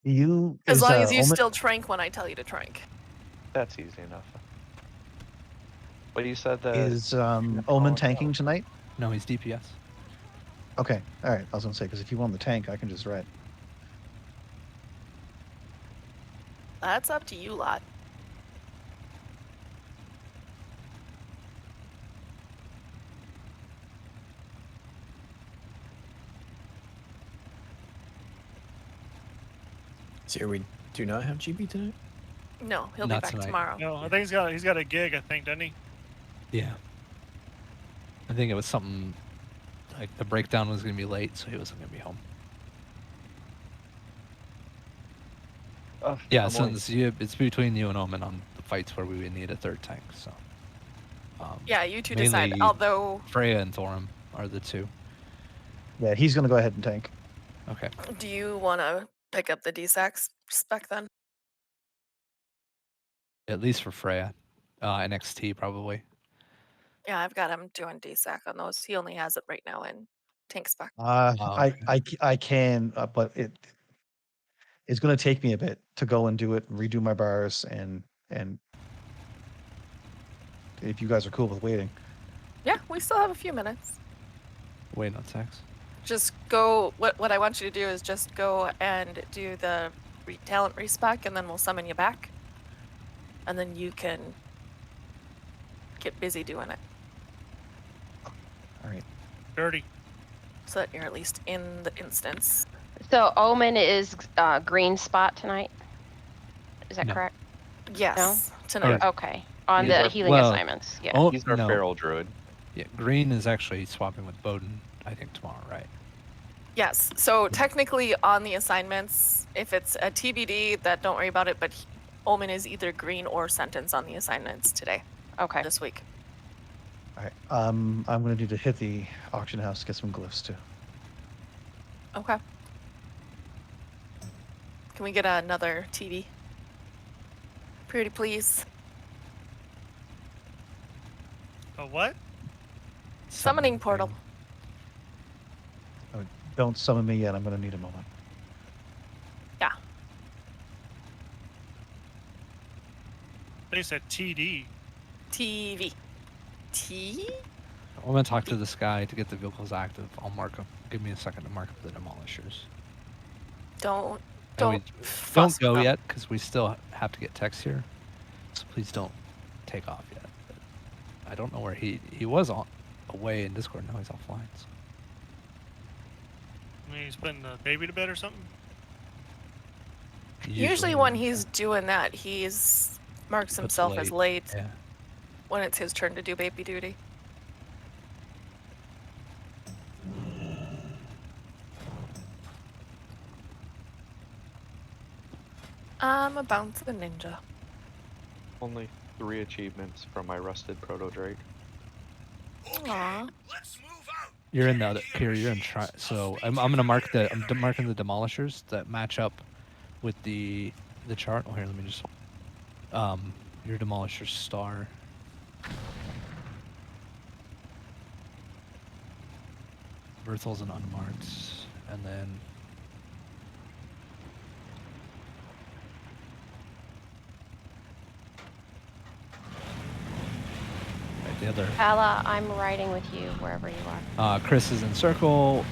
You As is long as you Omen, still trank when I tell you to trank. That's easy enough. But you said that is you're Omen calling tanking out. tonight? No, he's DPS. Okay, all right. I was gonna say because if you want the tank, I can just ride. That's up to you lot. So we do not have GB tonight? No, he'll Not be back tonight. tomorrow. No, I think he's got a gig. I think, doesn't he? Yeah. I think it was something like the breakdown was going to be late, so he wasn't going to be home. Yeah, since it's between you and Omen on the fights where we would need a third tank. So. Yeah, you two mainly decide. Although Freya and Thorum are the two. Yeah, he's gonna go ahead and tank. Okay. do you want to pick up the DSAC spec then? At least for Freya. NXT probably. Yeah, I've got him doing DSAC on those. He only has it right now in tank spec. I can, but it's gonna take me a bit to go and do it, and redo my bars, and if you guys are cool with waiting. Yeah, we still have a few minutes. Wait on text. Just go. What I want you to do is just go and do the talent respec, and then we'll summon you back, and then you can get busy doing it. All right. Dirty. So that you're at least in the instance. So Omen is green spot tonight. Is that No. correct? Yes, tonight. Okay. On He's the our- healing well, assignments. Yeah. Oh, He's our no. feral druid. Yeah, Green is actually swapping with Bowden, I think, tomorrow, right? Yes. So technically on the assignments, if it's a TBD, that don't worry about it. But Omen is either green or sentence on the assignments today. Okay. This week. All right. I'm gonna need to hit the auction house to get some glyphs too. Okay. Can we get another TV? Pretty please. A what? Summoning portal. Oh, don't summon me yet. I'm gonna need a moment. Yeah. They said TD. TV. T? I'm going to talk to this guy to get the vehicles active. I'll mark them. Give me a second to mark up the demolishers. Don't Don't fuss go with them. yet, because we still have to get text here. So please don't take off yet. But I don't know where he was away in Discord. Now he's offline. So. I mean, he's putting the baby to bed or something. Usually when he's doing that, he's marks himself as late Yeah. when it's his turn to do baby duty. I'm a bouncing ninja. Only 3 achievements from my rusted proto drake. Aww. You're in the other here. You're in so I'm gonna mark I'm marking the demolishers that match up with the chart. Oh, here, let me just your demolisher star. Berthel's an unmarked, and then the other. Ala, I'm riding with you wherever you are. Chris is in circle.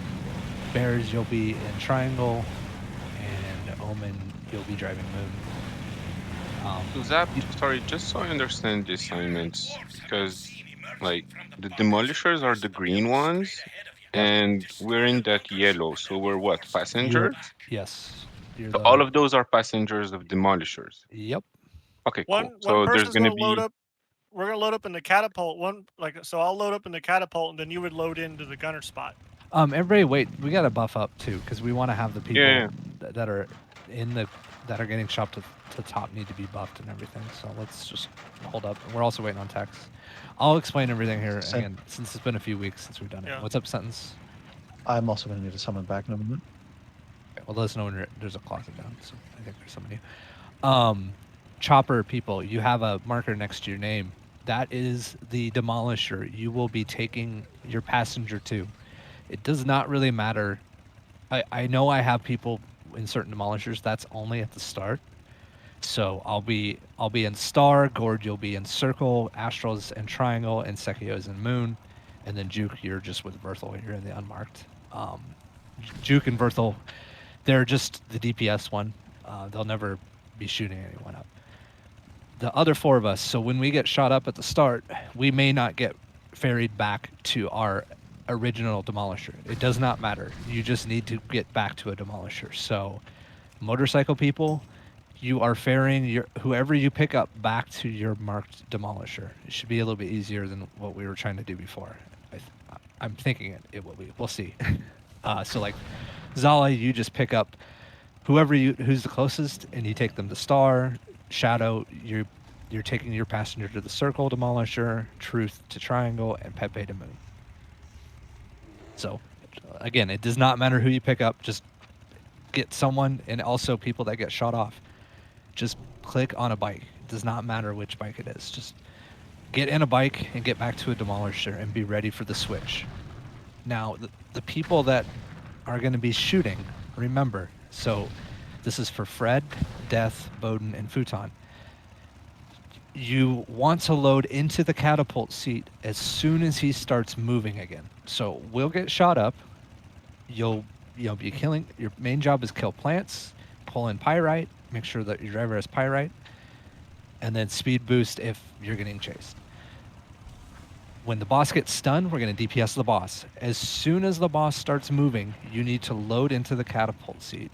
Bears, you'll be in triangle, and Omen, you'll be driving moon. So Zap, sorry, just so I understand the assignments, because like the demolishers are the green ones, and we're in that yellow. So we're what, passengers? Yes. So all of those are passengers of demolishers. Yep. Okay, One cool. So there's person's gonna gonna load be. up. We're gonna load up in the catapult. So I'll load up in the catapult, and then you would load into the gunner spot. Everybody, wait. We gotta buff up too, because we want to have the people Yeah. that are that are getting shopped to top need to be buffed and everything. So let's just hold up. We're also waiting on text. I'll explain everything here again, since it's been a few weeks since we've done it. Yeah. What's up, Sentence? I'm also gonna need to summon back in a moment. Okay, well, let us know when there's a closet down. So I think there's somebody. Chopper people, you have a marker next to your name. That is the demolisher you will be taking your passenger to. It does not really matter. I know I have people in certain demolishers, that's only at the start. So I'll be in star, Gord you'll be in circle, Astral's in triangle, and Sekio's in moon, and then Juke you're just with Verthal, you're in the unmarked. Juke and Verthal, they're just the DPS one. They'll never be shooting anyone up. The other 4 of us, so when we get shot up at the start, we may not get ferried back to our original demolisher. It does not matter. You just need to get back to a demolisher. So motorcycle people, you are ferrying whoever you pick up back to your marked demolisher. It should be a little bit easier than what we were trying to do before. I'm thinking it will be. We'll see. So like Zala, you just pick up who's the closest, and you take them to Star. Shadow, you're taking your passenger to the circle demolisher, Truth to triangle, and Pepe to moon. So again, it does not matter who you pick up. Just get someone, and also people that get shot off. Just click on a bike. It does not matter which bike it is. Just get in a bike and get back to a demolisher and be ready for the switch. Now, the people that are going to be shooting, remember, so this is for Fred, Death, Bowden, and Futon. You want to load into the catapult seat as soon as he starts moving again. So we'll get shot up. You'll be killing. Your main job is kill plants, pull in pyrite, make sure that your driver has pyrite, and then speed boost if you're getting chased. When the boss gets stunned, we're going to DPS the boss. As soon as the boss starts moving, you need to load into the catapult seat.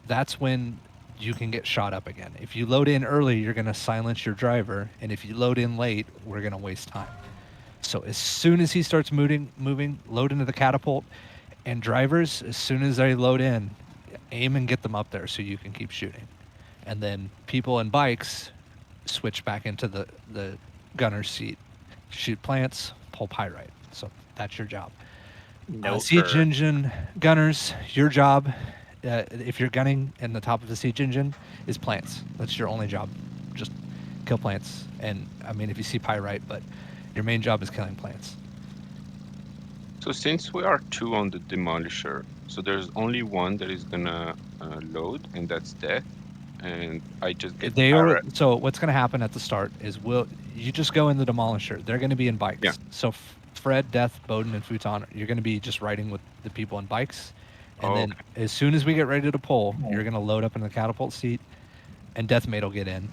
That's when you can get shot up again. If you load in early, you're going to silence your driver, and if you load in late, we're going to waste time. So as soon as he starts moving, load into the catapult, and drivers, as soon as they load in, aim and get them up there so you can keep shooting. And then people in bikes switch back into the gunner's seat, shoot plants, pull pyrite. So that's your job. Siege engine gunners, your job, if you're gunning in the top of the siege engine, is plants. That's your only job. Just kill plants. And I mean, if you see pyrite, but your main job is killing plants. So since we are 2 on the demolisher, so there's only one that is gonna load, and that's Death. And I just get So what's going to happen at the start is you just go in the demolisher. They're going to be in bikes. Yeah. So Fred, Death, Bowden, and Futon, you're going to be just riding with the people in bikes. And then as soon as we get ready to pull, you're going to load up in the catapult seat, and Deathmate will get in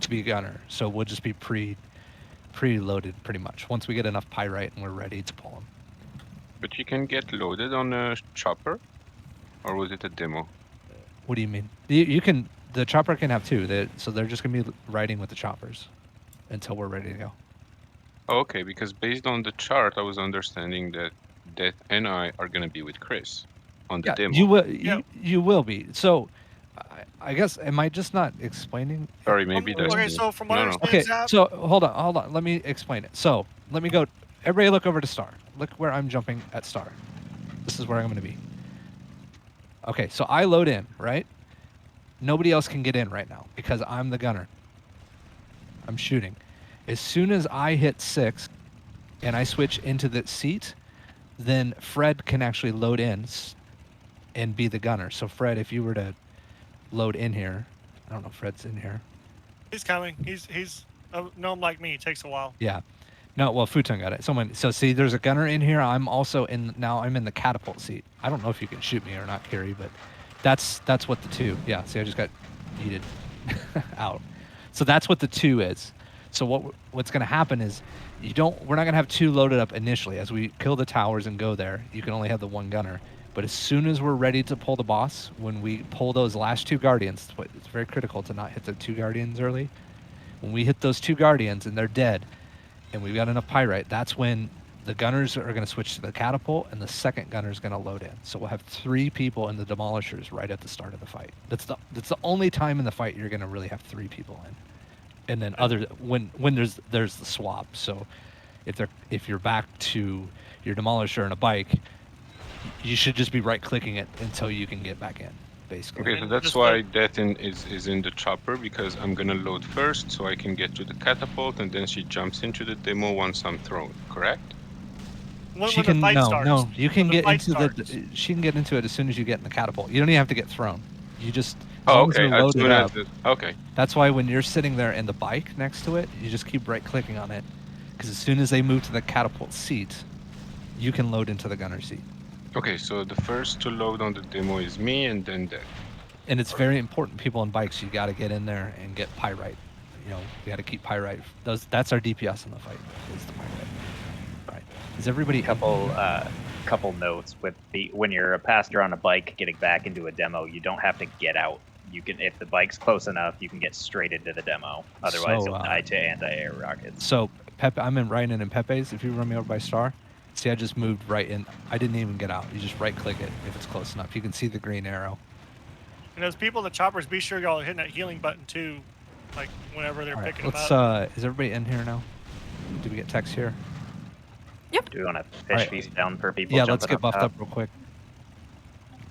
to be a gunner. So we'll just be pre-loaded pretty much once we get enough pyrite and we're ready to pull them. But you can get loaded on a chopper, or was it a demo? What do you mean? You can. The chopper can have 2. So they're just going to be riding with the choppers until we're ready to go. Oh, okay, because based on the chart, I was understanding that Death and I are gonna be with Chris on the demo. You will. You will be. So, I guess am I just not explaining? Sorry, maybe that's Okay, me. so from what I No, no. understand, Okay. Zap, So hold on. Let me explain it. So let me go. Everybody, look over to Star. Look where I'm jumping at Star. This is where I'm going to be. Okay. So I load in, right? Nobody else can get in right now because I'm the gunner. I'm shooting. As soon as I hit 6 and I switch into the seat, then Fred can actually load in and be the gunner. So Fred, if you were to load in here, I don't know if Fred's in here. he's coming. He's a gnome like me. It takes a while. Yeah. No, well, Futon got it. So see, there's a gunner in here. I'm also now I'm in the catapult seat. I don't know if you can shoot me or not, Carrie, but that's what the 2. Yeah, see, I just got yeeted out. So that's what the 2 is. So what's going to happen is we're not going to have 2 loaded up initially. As we kill the towers and go there, you can only have the 1 gunner. But as soon as we're ready to pull the boss, when we pull those last 2 guardians, it's very critical to not hit the 2 guardians early. When we hit those 2 guardians and they're dead, and we've got enough pyrite, that's when the gunners are going to switch to the catapult, and the second gunner is going to load in. So we'll have 3 people in the demolishers right at the start of the fight. That's the only time in the fight you're going to really have 3 people in. And then when there's the swap. So if you're back to your demolisher and a bike, you should just be right clicking it until you can get back in, basically. Okay, so that's why Death is in the chopper, because I'm gonna load first so I can get to the catapult, and then she jumps into the demo once I'm thrown, correct? When She the can fight no, starts. no. You can When the get fight into starts. she can get into it as soon as you get in the catapult. You don't even have to get thrown. You just as Oh, long as okay. they're As loaded soon as up. okay. That's why when you're sitting there in the bike next to it, you just keep right clicking on it, because as soon as they move to the catapult seat, you can load into the gunner seat. Okay, so the first to load on the demo is me, and then that. And it's very important. People on bikes, you got to get in there and get pyrite. You know, you got to keep pyrite. That's our DPS in the fight. Is the pyrite. Right? Is everybody Couple notes with the when you're a passenger on a bike getting back into a demo, you don't have to get out. You can, if the bike's close enough, you can get straight into the demo. Otherwise, So, you'll die to anti-air rockets. So Pepe, I'm in right in Pepe's. If you run me over by Star, see, I just moved right in. I didn't even get out. You just right click it if it's close enough. You can see the green arrow. And those people, the choppers, be sure y'all hitting that healing button too, like whenever they're All right, picking them let's. up. Is everybody in here now? Did we get text here? Do we want to fish Alright. feast down for people? Yeah, jumping let's get buffed top? up real quick.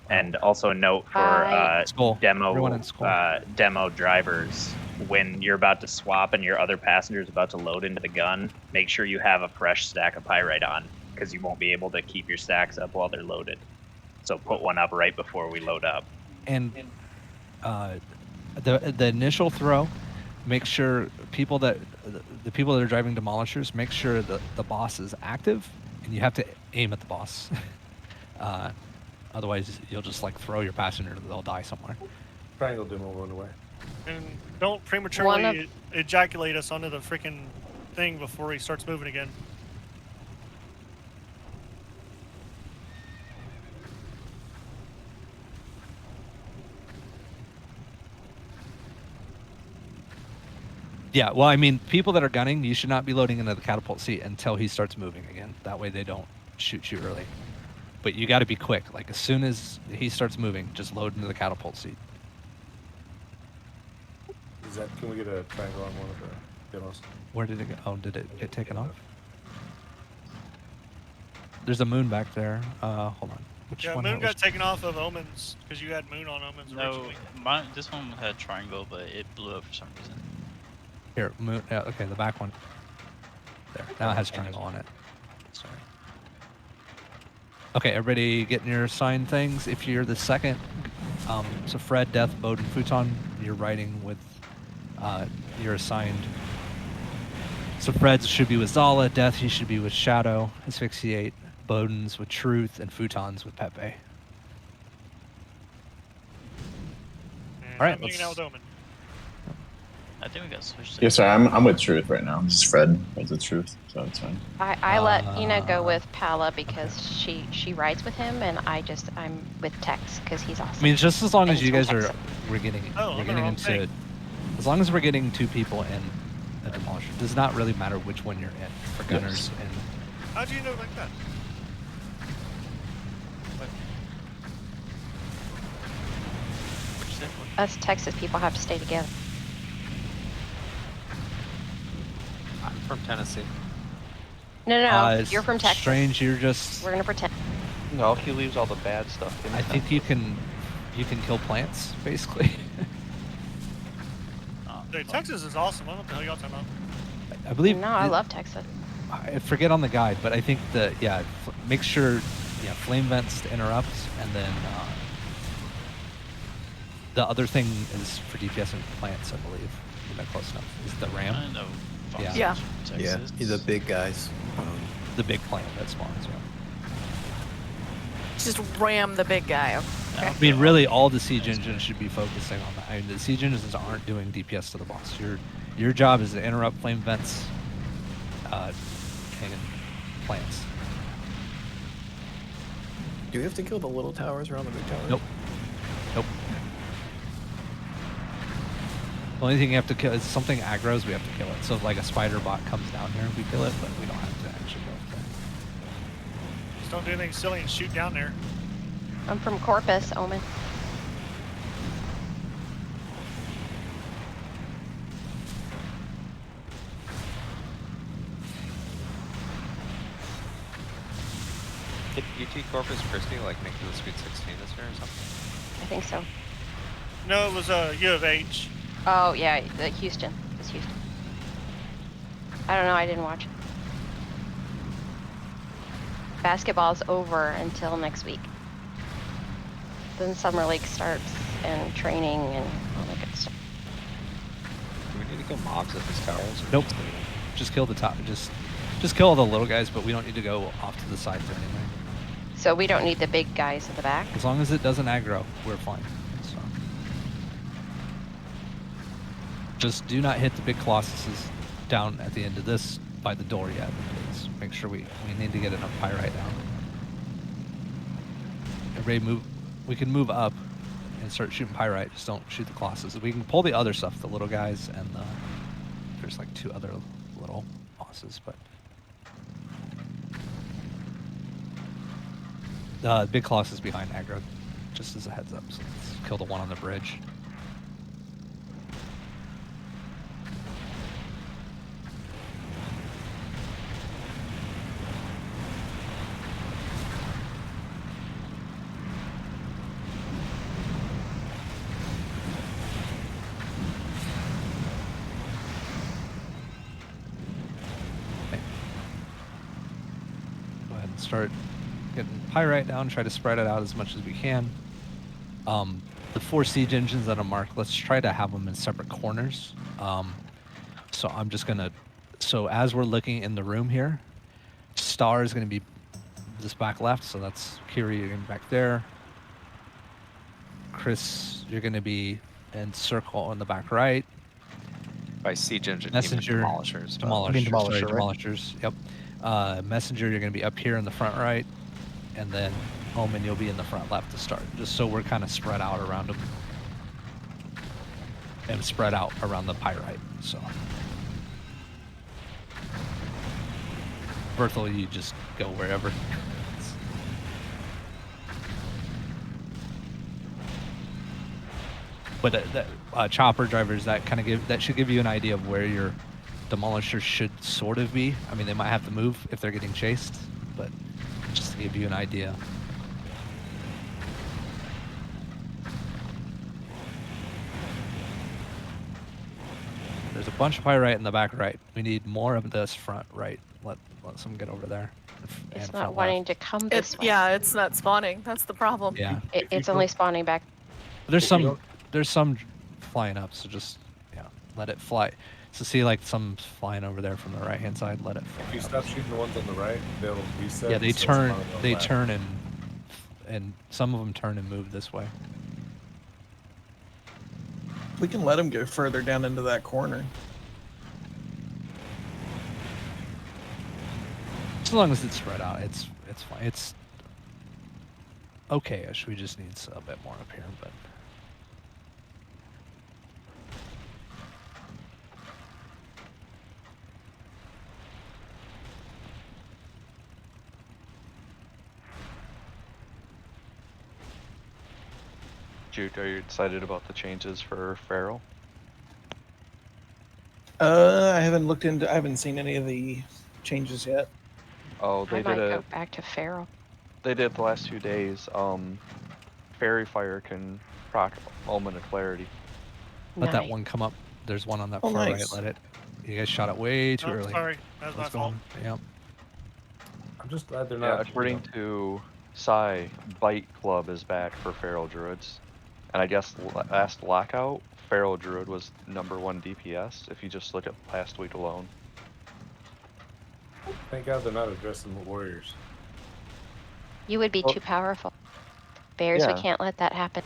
And also note for Hi. Skull. Everyone in Skull. demo drivers, when you're about to swap and your other passenger is about to load into the gun, make sure you have a fresh stack of pyrite on, because you won't be able to keep your stacks up while they're loaded. So put one up right before we load up. And the initial throw, make sure people that the people that are driving demolishers, make sure that the boss is active, and you have to aim at the boss. Otherwise, you'll just like throw your passenger; they'll die somewhere. Triangle demo run away. And don't prematurely ejaculate us onto the freaking thing before he starts moving again. Yeah, well, I mean, people that are gunning, you should not be loading into the catapult seat until he starts moving again. That way, they don't shoot you early. But you got to be quick. Like as soon as he starts moving, just load into the catapult seat. Is that? Can we get a triangle on one of the demos? Where did it go? Oh, did it get taken off? There's a moon back there. Hold on. Which Yeah, one? Moon got taken off of Omens because you had Moon on Omens No, originally. this one had triangle, but it blew up for some reason. Here, moon. Yeah, okay, the back one. There. Now it has triangle on it. Sorry. Okay, everybody getting your assigned things. If you're the second, so Fred, Death, Bowden, Futon, you're riding with your assigned. So Fred's should be with Zala, Death he should be with Shadow, Asphyxiate, Bowden's with Truth, and Futon's with Pepe. And All right, I'm hanging out with Omen. I think we got switched. Yeah, sorry, I'm with Truth right now. This is Fred with the Truth, so it's fine. I let Ina go with Pala because she rides with him, and I'm with Tex because he's awesome. I mean, just as long as And you he's guys from we're getting Oh, I'm in the wrong into, thing. as long as we're getting 2 people in a demolisher, it does not really matter which one you're in for gunners and. How do you know like that? Us Texas people have to stay together. I'm from Tennessee. No, you're from Texas. Strange, you're just. We're gonna pretend. No, he leaves all the bad stuff in. I think you can kill plants basically. Dude, Texas is awesome. I don't know what the hell y'all talking about. I believe. No, I love Texas. I forget on the guide, but I think that make sure flame vents to interrupt, and then the other thing is for DPS and plants, I believe. Is that close enough? Is the ram? I know. Yeah. Yeah, the big guys. The big plant that spawns. Yeah. Just ram the big guy. Okay. I mean, really, all the siege engines should be focusing on that. I mean, the siege engines aren't doing DPS to the boss. Your job is to interrupt flame vents and plants. Do we have to kill the little towers around the big towers? Nope. The only thing you have to kill is something aggro's, we have to kill it. So if like a spider bot comes down here, we kill it, but we don't have to actually go up there. Just don't do anything silly and shoot down there. I'm from Corpus, Omen. Did UT Corpus Christi like make it to the Sweet 16 this year or something? I think so. No, it was U of H. Oh yeah, Houston. It's Houston. I don't know. I didn't watch it. basketball's over until next week. Then summer league starts and training and all that good stuff. Do we need to kill mobs at these towers? Nope. Just kill the top. Just kill all the little guys, but we don't need to go off to the sides or anything. So we don't need the big guys in the back. As long as it doesn't aggro, we're fine. So. Just do not hit the big colossuses down at the end of this by the door yet, please. Make sure we need to get enough pyrite down. Everybody move. We can move up and start shooting pyrite. Just don't shoot the colossus. We can pull the other stuff, the little guys and the. There's like 2 other little bosses, but. The big colossus behind aggro, just as a heads up. So let's kill the one on the bridge. Okay. Go ahead and start getting pyrite down, try to spread it out as much as we can. The 4 siege engines that are marked, let's try to have them in separate corners. So I'm just gonna, so as we're looking in the room here, Star is gonna be this back left, so that's Kiri, you're gonna be back there. Chris, you're gonna be in circle in the back right. By siege engine, Messenger, demolishers. I mean sorry, demolisher, right? demolishers, yep. Messenger, you're gonna be up here in the front right. And then Omen, you'll be in the front left to start, just so we're kind of spread out around them. And spread out around the pyrite, so. Berthel, you just go wherever. But chopper drivers, that should give you an idea of where your demolishers should sort of be. I mean, they might have to move if they're getting chased, but just to give you an idea. There's a bunch of pyrite in the back right. We need more of this front right. Let some get over there. It's not wanting to come this way. Yeah, it's not spawning. That's the problem. Yeah. It's only spawning back. There's some flying up, so just let it fly. So see like some flying over there from the right hand side. Let it fly. If you up. stop shooting the ones on the right, they'll reset. Yeah, they so turn. it's on the They left. turn and some of them turn and move this way. We can let them go further down into that corner. As long as it's spread out, it's fine. It's okay-ish. We just need a bit more up here, but. Juke, are you excited about the changes for Feral? I haven't seen any of the changes yet. Oh, I might go back to Feral. They did the last 2 days. Fairy Fire can proc Omen of Clarity. Let that one come up. There's one on that Oh, far nice. right. Let it. You guys shot it way too Oh, early. sorry, that was my Let's fault. go. Yep. I'm just glad they're Yeah, not. according to Psy, Bite Club is back for Feral Druids. And I guess last lockout, Feral Druid was #1 DPS if you just look at last week alone. Thank God they're not addressing the warriors. You would be too powerful. Bears, Yeah. we can't let that happen.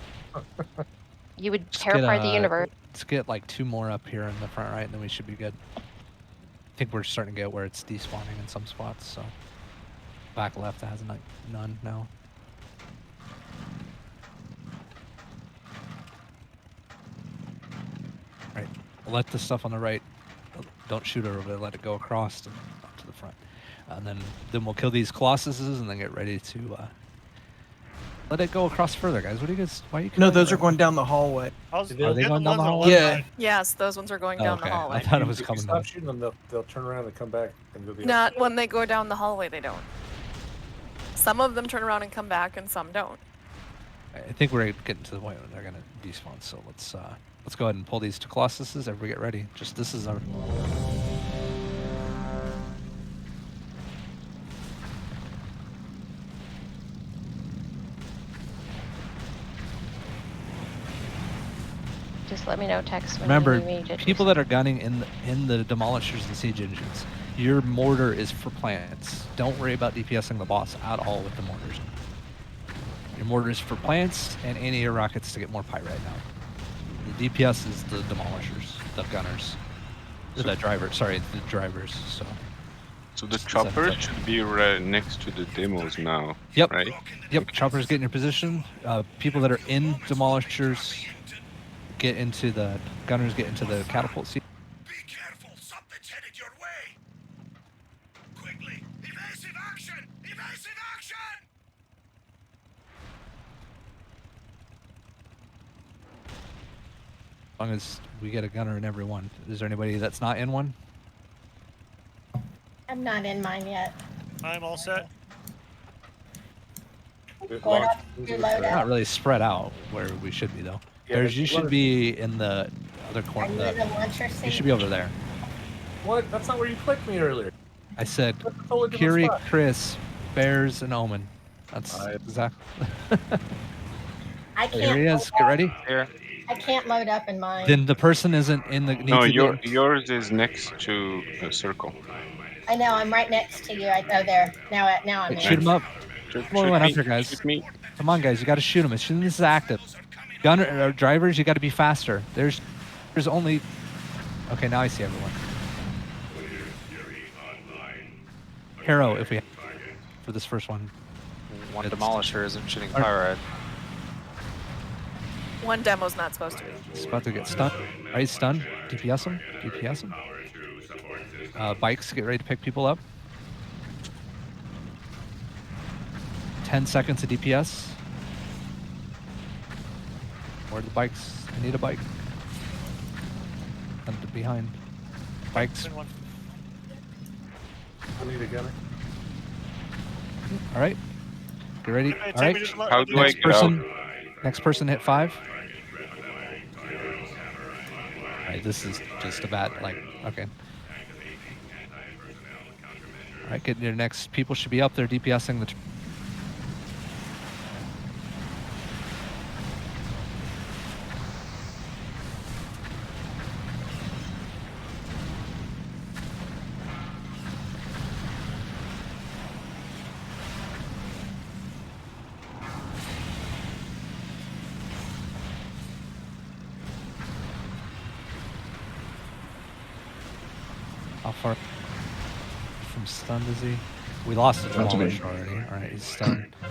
You would Just terrify the universe. Let's get like 2 more up here in the front right, and then we should be good. I think we're starting to get where it's despawning in some spots. So back left has none now. Right. Let the stuff on the right. Don't shoot over there. Let it go across and up to the front. And then we'll kill these colossuses and then get ready to let it go across further, guys. What do you guys? Why are you? No, those are going down the hallway. Are they going down the hallway? Yeah. Yes, those ones are going down the Okay. hallway. I thought it was If you coming stop down. shooting them, they'll turn around and come back and go the Not when they go down the hallway, they don't. Some of them turn around and come back, and some don't. I think we're getting to the point where they're gonna despawn. So let's go ahead and pull these 2 colossuses. Everybody get ready. Just this is our. Just let me know, text when Remember, you need me to do people that are gunning in the demolishers and siege engines, your mortar is for plants. Don't worry about DPSing the boss at all with the mortars. Your mortar is for plants and anti-air rockets to get more pyrite now. The DPS is the demolishers, the gunners, the drivers. Sorry, the drivers. So the choppers should be right next to the demos now. Yep. Right. Yep. Okay. Choppers get in your position. People that are in demolishers get into the gunners. Get into the catapult seat. Be careful, something's headed your way. Quickly, evasive action! Evasive action! As long as we get a gunner in every one. Is there anybody that's not in one? I'm not in mine yet. I'm all set. Going up your load Not up. really spread out where we should be though. Yeah, There's you should be in the other Are corner. you in the launcher seat? You should be over there. What? That's not where you clicked me earlier. I said That's a totally different Kiri, spot. Chris, Bears, and Omen. That's exactly. I Here can't. he load is. Get up. ready. Here. I can't load up in mine. Then the person isn't in the. No, needs to be in- yours is next to a circle. I know. I'm right next to you. Oh, there. Now I'm Shoot him up. Shoot, Come on, shoot went me, after guys. shoot me. Come on, guys. You got to shoot him. As soon as this is active, gunner or drivers, you got to be faster. There's only. Okay, now I see everyone. Hero, if we for this first one. One It's- demolisher isn't shooting Alright. pyrite. One demo's not supposed to be. It's about to get stunned. Right, stunned. DPS him. DPS him. Bikes, get ready to pick people up. 10 seconds of DPS. Where are the bikes? I need a bike. I'm behind. Bikes. In one. I need a gunner. All right. Get ready. Hey, All take me right. to the lo- How do I Next get out? person. Next person hit 5. All right. This is just a bad. Okay. All right. Get your next. People should be up there DPSing the. How far from stunned is he? We lost the Not to me. demolisher already. All right, he's stunned. All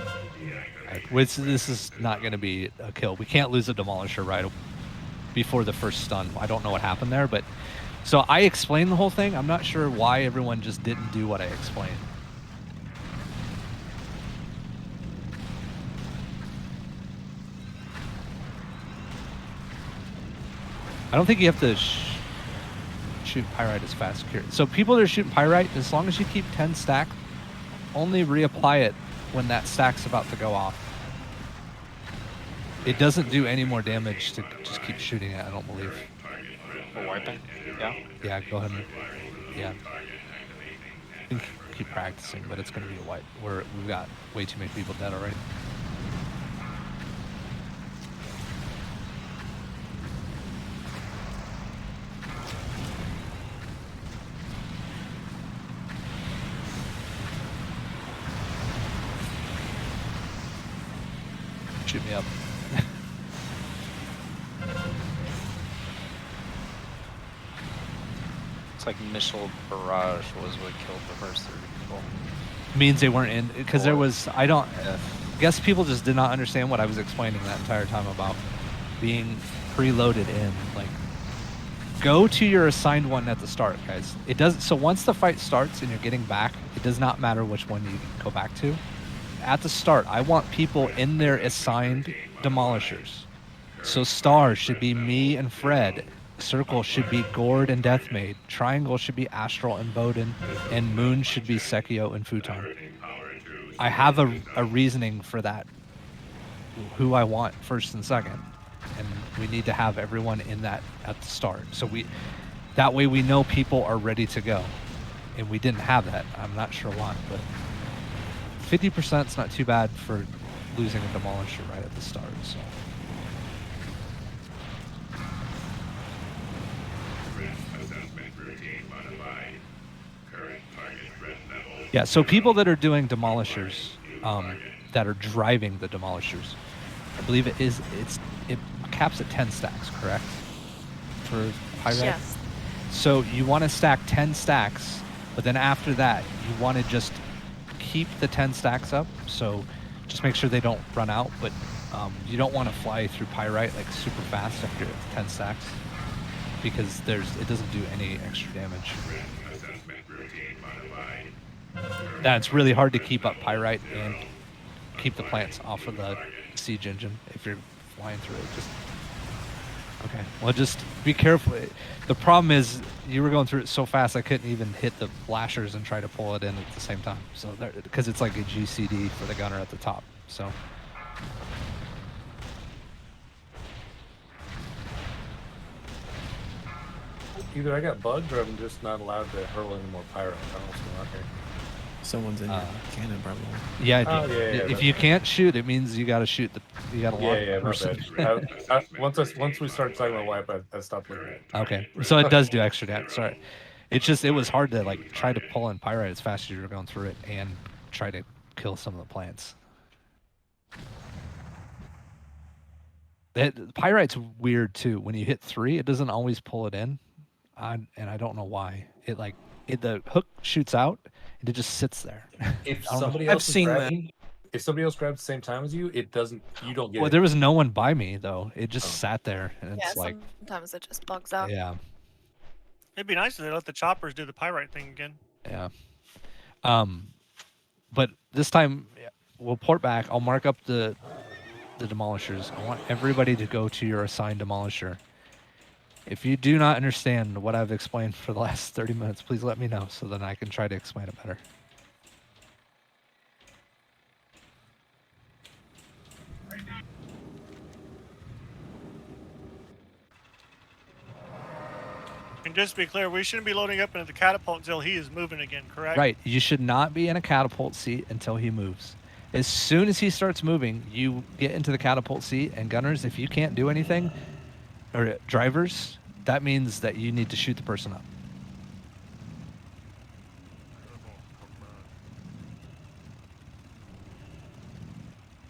right, this is not going to be a kill. We can't lose a demolisher right before the first stun. I don't know what happened there, but so I explained the whole thing. I'm not sure why everyone just didn't do what I explained. I don't think you have to shoot pyrite as fast. So people that are shooting pyrite, as long as you keep 10 stacked, only reapply it when that stack's about to go off. It doesn't do any more damage to just keep shooting it, I don't believe. For wiping? Yeah. Yeah, go ahead and yeah. You can keep practicing, but it's gonna be a wipe. We've got way too many people dead already. Shoot me up. It's like missile barrage was what killed the first 3 people. Means they weren't in because there was I Yeah. guess people just did not understand what I was explaining that entire time about being preloaded in. Like, go to your assigned one at the start, guys. It does so once the fight starts and you're getting back, it does not matter which one you go back to. At the start, I want people in their assigned demolishers. So star should be me and Fred. Circle should be Gord and Deathmaid. Triangle should be Astral and Bowden. And Moon should be Sekio and Futon. I have a reasoning for that. Who I want first and second. And we need to have everyone in that at the start. So that way we know people are ready to go. And we didn't have that. I'm not sure why, but 50% is not too bad for losing a demolisher right at the start. So Yeah, so people that are doing demolishers, that are driving the demolishers, I believe it caps at 10 stacks, correct? For pyrite? Yes. So you want to stack 10 stacks, but then after that, you want to just keep the 10 stacks up. So just make sure they don't run out, but you don't want to fly through pyrite like super fast after it's 10 stacks because it doesn't do any extra damage. That's really hard to keep up pyrite and keep the plants off of the siege engine if you're flying through it. Okay, well, just be careful. The problem is you were going through it so fast I couldn't even hit the flashers and try to pull it in at the same time. So because it's like a GCD for the gunner at the top. So Either I got bugged or I'm just not allowed to hurl any more pyrite. I don't know what's going on here. Someone's in your cannon, probably. yeah, Oh, yeah, if you can't shoot, it means you got to shoot you got to lock the my person. bad. Once we started talking about wipe, I stopped looking at it. Okay, so it does do extra damage. Sorry, it was hard to like try to pull in pyrite as fast as you were going through it and try to kill some of the plants. Pyrite's weird too. When you hit 3, it doesn't always pull it in, and I don't know why. The hook shoots out and it just sits there. If I don't know. somebody else is grabbing, if somebody else grabs at the same time as you, it doesn't. You don't get Well, it. there was no one by me though. It just sat there, and Yeah, it's like, sometimes it just bugs out. yeah, It'd be nice if they let the choppers do the pyrite thing again. yeah. But this time we'll port back. I'll mark up the demolishers. I want everybody to go to your assigned demolisher. If you do not understand what I've explained for the last 30 minutes, please let me know so then I can try to explain it better. And just to be clear, we shouldn't be loading up into the catapult until he is moving again, correct? Right. You should not be in a catapult seat until he moves. As soon as he starts moving, you get into the catapult seat, and gunners, if you can't do anything, or drivers, that means that you need to shoot the person up.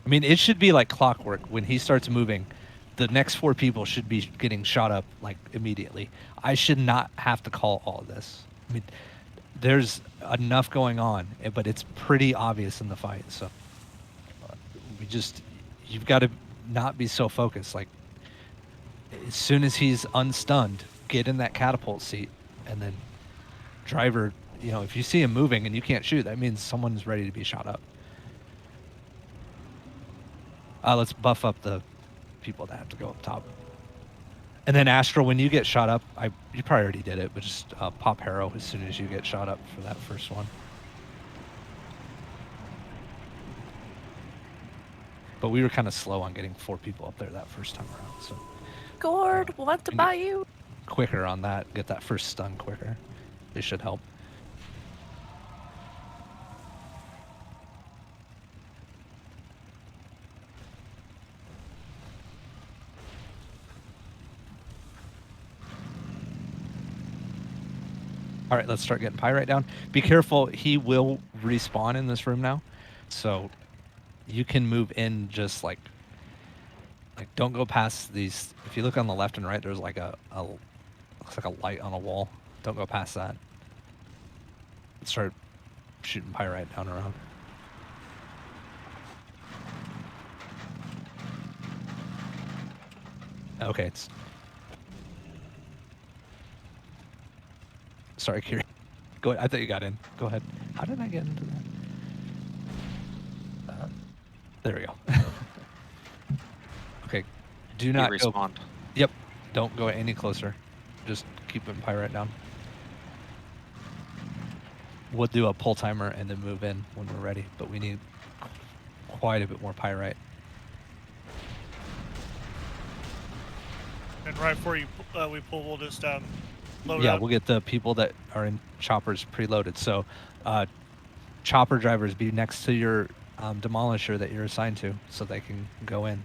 I mean, it should be like clockwork. When he starts moving, the next 4 people should be getting shot up like immediately. I should not have to call all of this. I mean, there's enough going on, but it's pretty obvious in the fight. So you've got to not be so focused. Like, as soon as he's unstunned, get in that catapult seat, and then driver, if you see him moving and you can't shoot, that means someone's ready to be shot up. Let's buff up the people that have to go up top. And then Astral, when you get shot up, you probably already did it, but just pop Harrow as soon as you get shot up for that first one. But we were kind of slow on getting 4 people up there that first time around, so Gord, want to buy you? quicker on that, get that first stun quicker. It should help. All right, let's start getting pyrite down. Be careful, he will respawn in this room now. So you can move in just like don't go past these. If you look on the left and right, there's like looks like a light on a wall. Don't go past that. Let's start shooting pyrite down around. Okay, it's... Sorry, Kiri. Go ahead. I thought you got in. Go ahead. How did I get into that? There we go. Okay. Do not go... Respawned. Yep. Don't go any closer. Just keep putting pyrite down. We'll do a pull timer and then move in when we're ready, but we need quite a bit more pyrite. And right before we pull, we'll just load Yeah, up. we'll get the people that are in choppers preloaded. So chopper drivers, be next to your demolisher that you're assigned to so they can go in.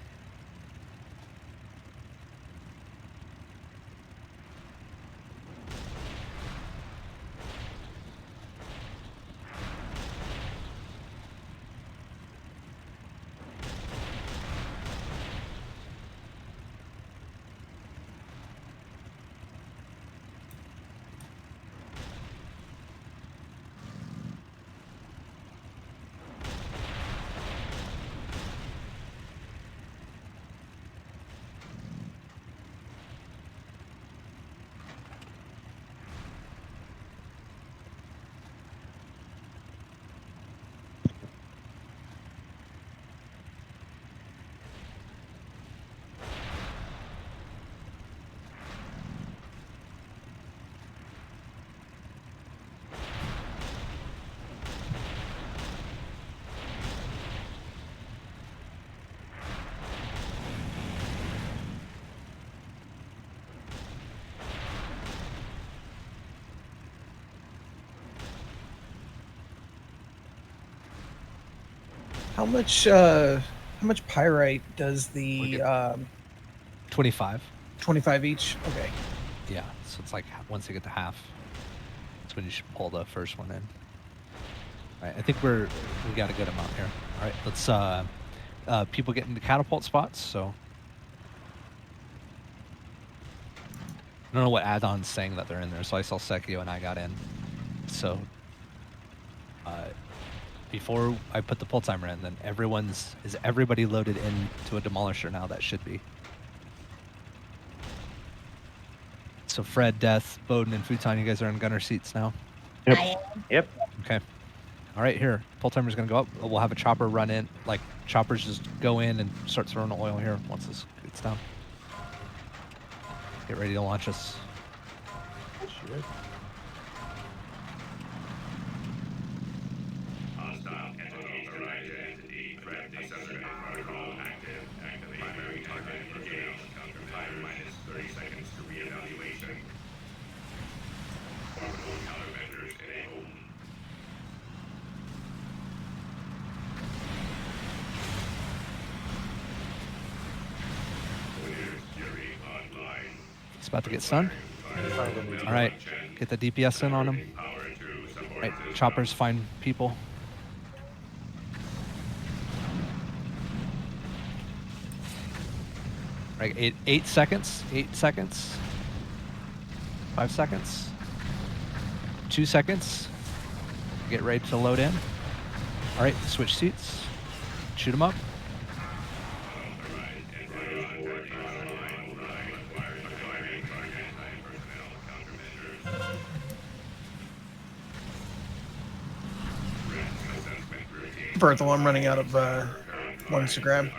How much pyrite does the 25. 25 each? Okay. Yeah, so it's like once you get to half, that's when you should pull the first one in. All right, I think we got a good amount here. All right, let's people get into catapult spots. So I don't know what add-on's saying that they're in there. So I saw Sekio and I got in. So before I put the pull timer in, then is everybody loaded into a demolisher now? That should be. So Fred, Death, Bowden, and Futon, you guys are in gunner seats now. Yep. I am. Yep. Okay. All right, here. Pull timer's going to go up. We'll have a chopper run in. Like, choppers just go in and start throwing the oil here once this gets down. Get ready to launch us. Shit. He's about to get stunned. All right, get the DPS in on him. All right, choppers find people. All right, 8 seconds. 8 seconds. 5 seconds. 2 seconds. Get ready to load in. All right, switch seats. Shoot them up. Berthel, I'm running out of ones to grab.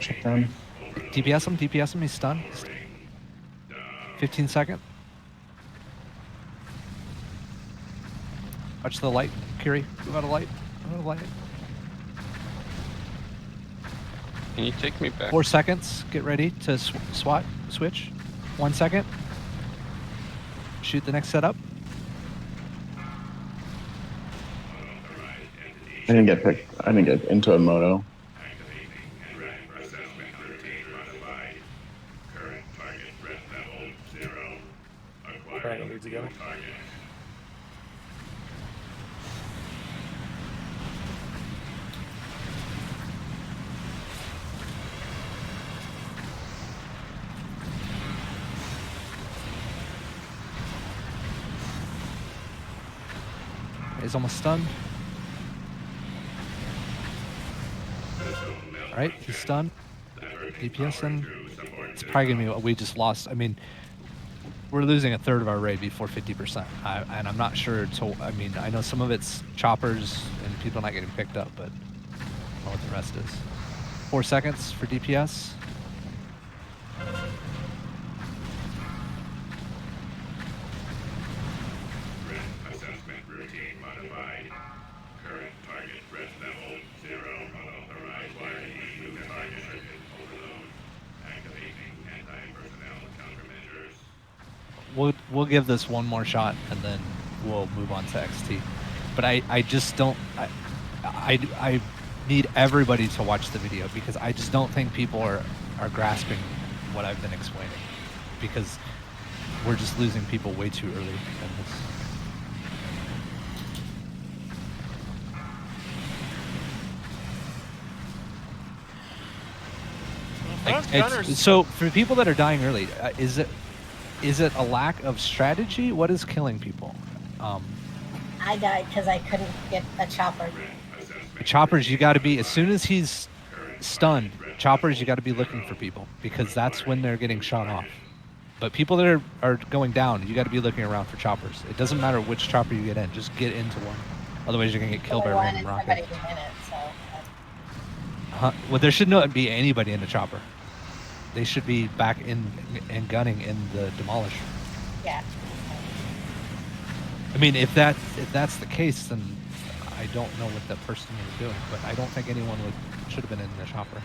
Check down. DPS him, DPS him, he's stunned. 15 second. Watch the light, Kiri. Move out of light. Move out of light. Can you take me back? 4 seconds. Get ready to switch. 1 second. Shoot the next setup. I didn't get picked. I didn't get into a moto. Triangle needs to go. He's almost stunned. All right, he's stunned. DPS in. It's probably gonna be we just lost. I mean, we're losing a third of our raid before 50%. And I'm not sure. I mean, I know some of it's choppers and people not getting picked up, but I don't know what the rest is. 4 seconds for DPS. We'll give this one more shot and then we'll move on to XT. But I just don't. I need everybody to watch the video because I just don't think people are grasping what I've been explaining because we're just losing people way too early in this. So for people that are dying early, is it a lack of strategy? What is killing people? I died because I couldn't get a chopper. Choppers, you got to be, as soon as he's stunned, choppers, you got to be looking for people because that's when they're getting shot off. But people that are going down, you got to be looking around for choppers. It doesn't matter which chopper you get in, just get into one. Otherwise, you're going to get killed by a random rocket. Well, there should not be anybody in the chopper. They should be back in and gunning in the demolisher. Yeah. I mean, if that's the case, then I don't know what that person was doing, but I don't think anyone should have been in the chopper.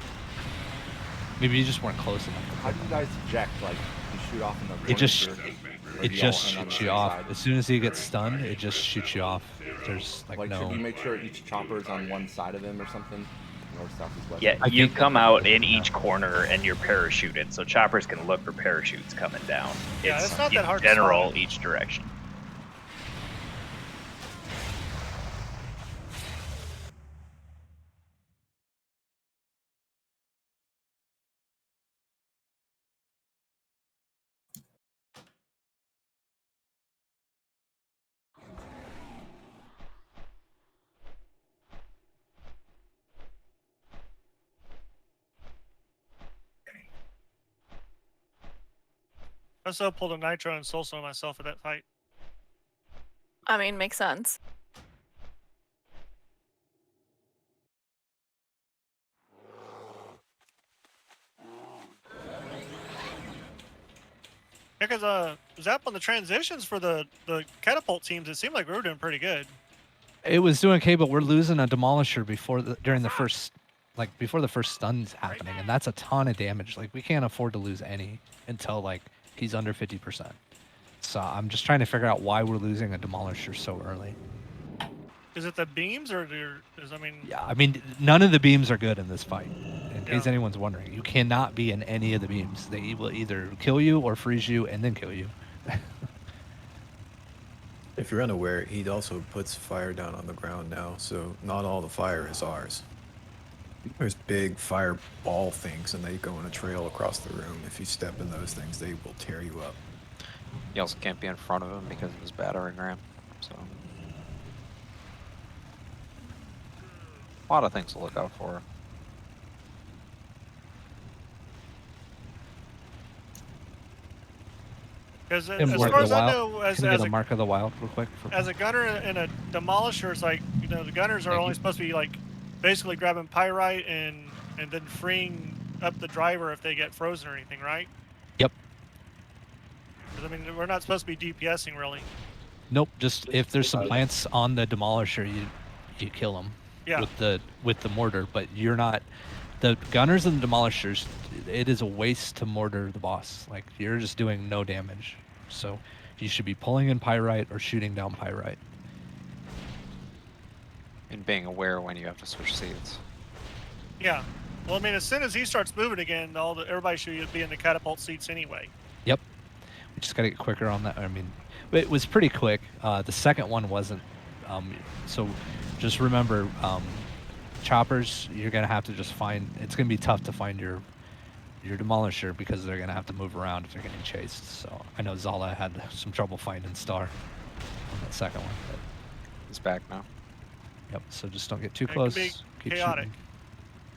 Maybe you just weren't close enough. How do you guys eject? Like, you shoot off in the It just on the shoots you same off. side? As soon as he gets stunned, it just shoots you off. There's like no. Should we make sure each chopper is on one side of him or something? North, south, east, west. Yeah, you come out in each corner and you're parachuted, so choppers can look for parachutes coming down. Yeah, it's not that hard to general spot. each direction. I also pulled a nitro and soul stone myself at that fight. I mean, makes sense. Yeah, because Zap on the transitions for the catapult teams, it seemed like we were doing pretty good. It was doing okay, but we're losing a demolisher during the first, like before the first stun's happening, and that's a ton of damage. Like we can't afford to lose any until like he's under 50%. So I'm just trying to figure out why we're losing a demolisher so early. Is it the beams or I mean? Yeah, I mean none of the beams are good in this fight. In case anyone's wondering, you cannot be in any of the beams. They will either kill you or freeze you and then kill you. If you're unaware, he also puts fire down on the ground now, so not all the fire is ours. There's big fireball things, and they go in a trail across the room. If you step in those things, they will tear you up. You also can't be in front of him because of his battering ram. So a lot of things to look out for. Because as far as I know, Can I get a mark of the wild real quick? As a gunner and a demolisher, it's like, you know, the gunners are only supposed to be like basically grabbing pyrite and then freeing up the driver if they get frozen or anything, right? Yep. 'Cause, I mean, we're not supposed to be DPSing really. Nope. Just if there's some plants on the demolisher, you kill them. Yeah. With the mortar, but you're not. The gunners and the demolishers, it is a waste to mortar the boss. Like you're just doing no damage. So you should be pulling in pyrite or shooting down pyrite. And being aware when you have to switch seats. Yeah. Well, I mean, as soon as he starts moving again, everybody should be in the catapult seats anyway. Yep. We just gotta get quicker on that. I mean, it was pretty quick. The second one wasn't. So just remember, choppers, you're gonna have to just find. It's gonna be tough to find your demolisher because they're gonna have to move around if they're getting chased. So I know Zala had some trouble finding Star on that second one. But he's back now. Yep. So just don't get too It could close. be Keep chaotic. shooting.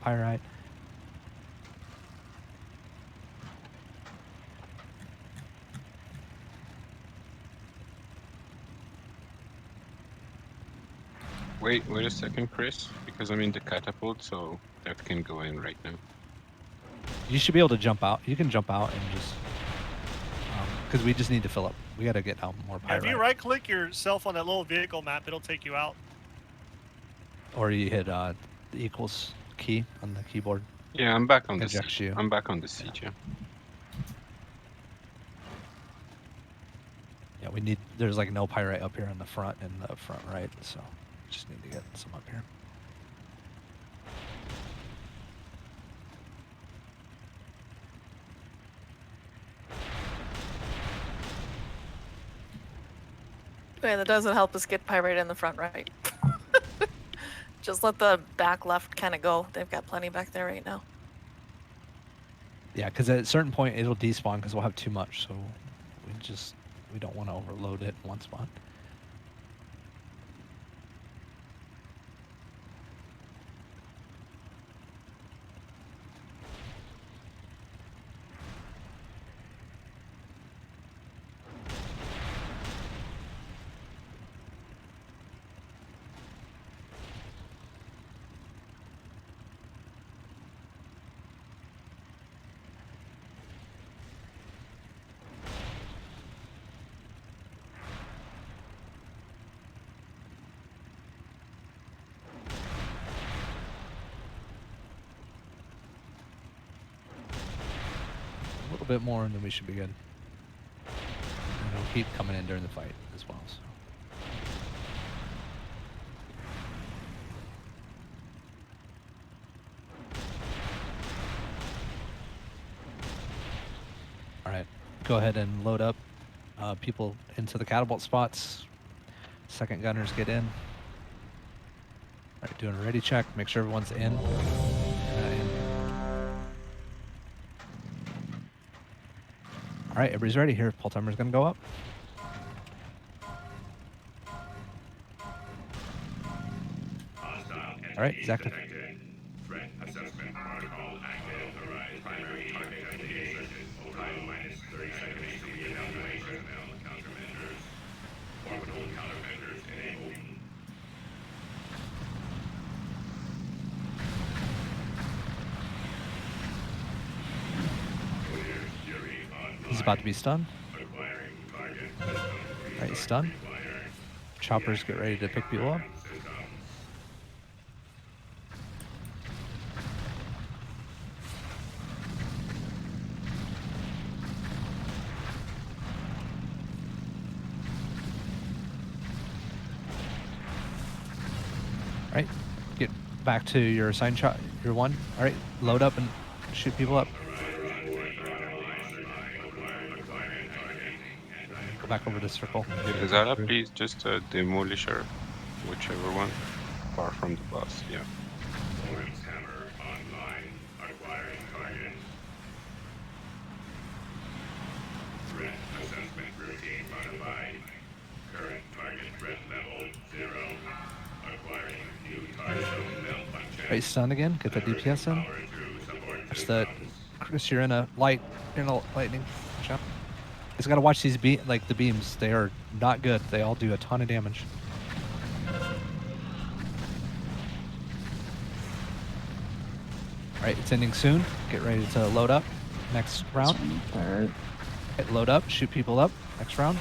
Pyrite. Wait a second, Chris, because I'm in the catapult, so that can go in right now. You should be able to jump out. You can jump out and just because we just need to fill up. We got to get out more Yeah, pyrite. if you right-click yourself on that little vehicle map, it'll take you out. Or you hit the equals key on the keyboard. Yeah, I'm back on the Ejects seat. you. I'm back on the seat, yeah. Yeah, we need. There's like no pyrite up here in the front and the front right, so just need to get some up here. Okay, that doesn't help us get pyrite in the front right. Just let the back left kind of go. They've got plenty back there right now. Yeah, because at a certain point it'll despawn because we'll have too much, so we don't want to overload it in one spot. bit more, and then we should be good. And it'll keep coming in during the fight as well. So. All right, go ahead and load up people into the catapult spots. Second gunners get in. All right, doing a ready check. Make sure everyone's in. All right, everybody's ready here. Pull timer's gonna go up. All right, he's active. Threat assessment protocol active. Arise. Primary target identification. Time minus 30 seconds to re-evaluate personnel countermeasures. Orbital countermeasures enabled. He's about to be stunned. All right, he's stunned. Choppers get ready to pick people up. All right, get back to your assigned shot, your one. All right, load up and shoot people up. Go back over to circle. Zara, please, just a demolisher, whichever one, far from the boss. Yeah. Lawrence hammer online. Acquiring target. Threat assessment routine modified. Current target threat level 0. Acquiring new target melt unchecked. Right, stun again. Get the DPS in. Watch the Chris. You're in a light. You're in a lightning. Watch out. He's got to watch these the beams. They are not good. They all do a ton of damage. All right, it's ending soon. Get ready to load up. Next round. Alright. Right, load up. Shoot people up. Next round.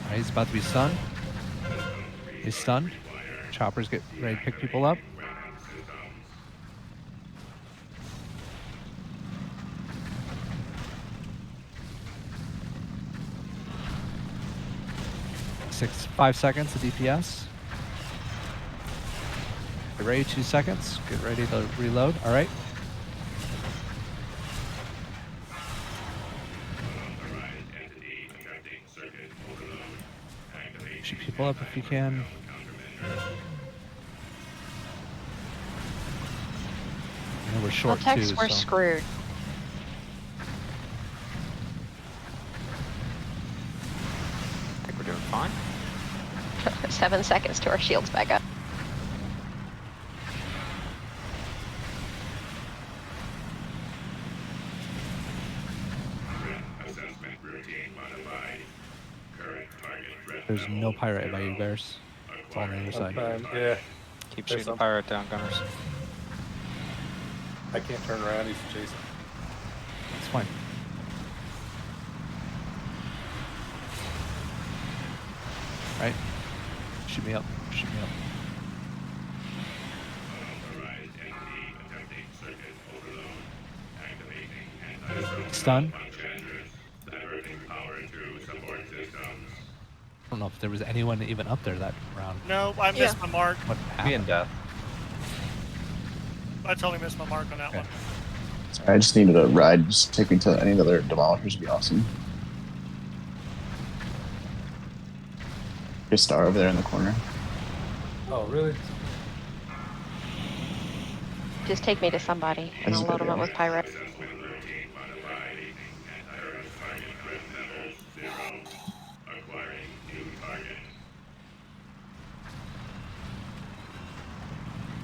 Alright, he's about to be stunned. He's stunned. Choppers get ready to pick people up. Five seconds of DPS. Get ready, 2 seconds. Get ready to reload. All right. Shoot people up if you can. I know we're short too. We're screwed. I think we're doing fine. 7 seconds to our shields back up. There's no pirate by you, Bears. It's all on the other side. Yeah. Keep shooting the pirate down, gunners. I can't turn around. He's chasing. It's fine. Right. Shoot me up. Shoot me up. Stun. I don't know if there was anyone even up there that round. No, I missed my mark. What happened? Me and Death. I totally missed my mark on that one. I just needed a ride. Just take me to any of the other demolishers would be awesome. There's a star over there in the corner. Oh, really? Just take me to somebody, and I'll load them up with pirate.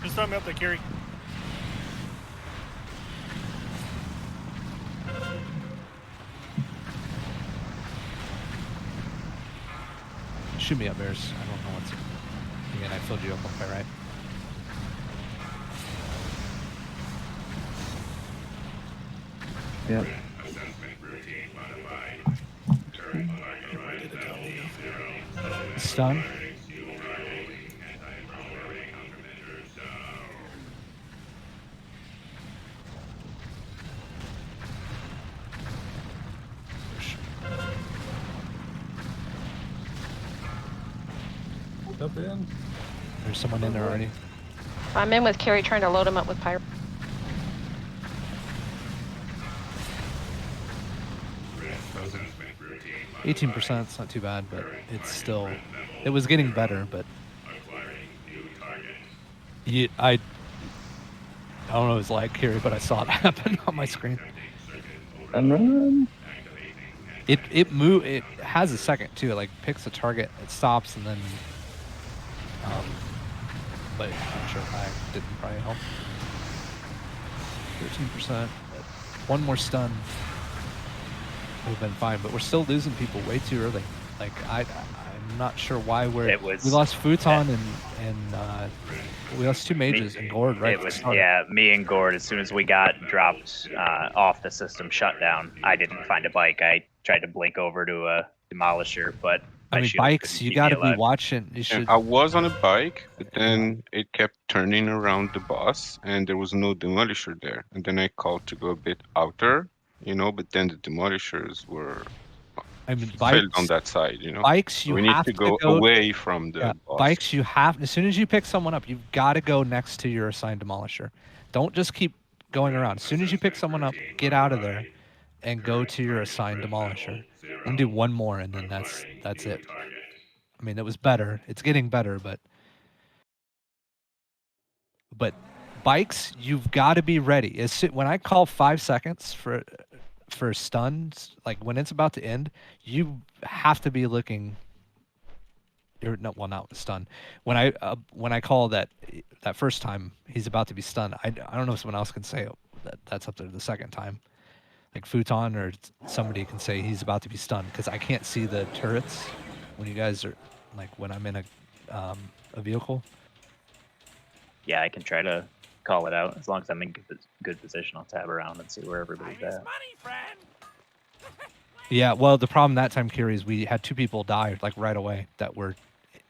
Just throw me up there, Kiri. Shoot me up, Bears. I don't know what's... Again, I filled you up okay, right? Yeah. Stun. Up in. There's someone in there already. I'm in with Carrie trying to load him up with pyro. 18%, it's not too bad, but it's still, it was getting better, but I don't know what it's like, Carrie, but I saw it happen on my screen. And run. It has a second too. It like picks a target, it stops, and then but I'm sure I didn't probably help. 13%. One more stun would have been fine, but we're still losing people way too early. Like I'm not sure why we lost Futon and we lost 2 mages and Gord right at the start. Yeah, me and Gord. As soon as we got dropped off the system shutdown, I didn't find a bike. I tried to blink over to a demolisher, but I mean, bikes, you got to be watching. You should. I was on a bike, but then it kept turning around the boss, and there was no demolisher there. And then I called to go a bit outer, but then the demolishers were fell on that side, Bikes, you we need have to go away from the boss. Bikes, you have, as soon as you pick someone up, you've got to go next to your assigned demolisher. Don't just keep going around. As soon as you pick someone up, get out of there and go to your assigned demolisher. And do one more, and then that's it. I mean, it was better. It's getting better, but bikes, you've got to be ready. When I call 5 seconds for stuns, like when it's about to end, you have to be looking. Not with stun. When I call that first time he's about to be stunned, I don't know if someone else can say that's up there the second time, like Futon or somebody can say he's about to be stunned, because I can't see the turrets when you guys are like when I'm in a vehicle. Yeah, I can try to call it out as long as I'm in good position. I'll tab around and see where everybody's at. Yeah, well, the problem that time, Kiri, is we had 2 people die like right away that were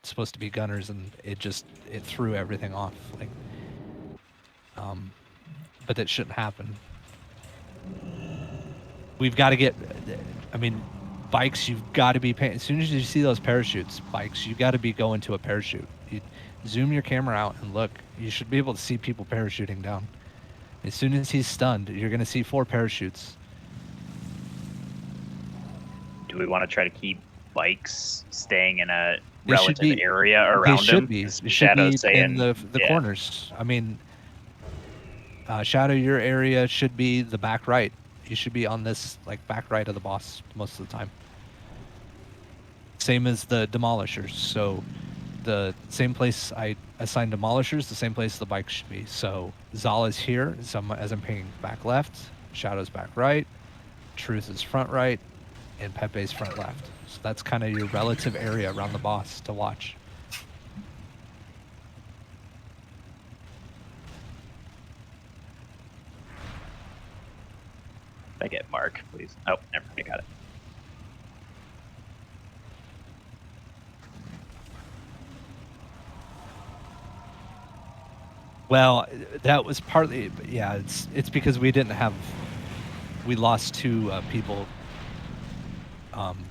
supposed to be gunners, and it threw everything off. Like, but that shouldn't happen. We've got to get. I mean, bikes, you've got to be paying. As soon as you see those parachutes, bikes, you got to be going to a parachute. You zoom your camera out and look. You should be able to see people parachuting down. As soon as he's stunned, you're going to see 4 parachutes. Do we want to try to keep bikes staying in a relative area around them? They should be in the corners. I mean, Shadow, your area should be the back right. You should be on this like back right of the boss most of the time. Same as the demolishers. So the same place I assigned demolishers, the same place the bikes should be. So Zala's here, as I'm pinging back left, Shadow's back right, Truth is front right, and Pepe's front left. So that's kind of your relative area around the boss to watch. I get Mark, please. Oh, never mind, I got it. Well, that was partly, yeah. It's because we lost 2 people,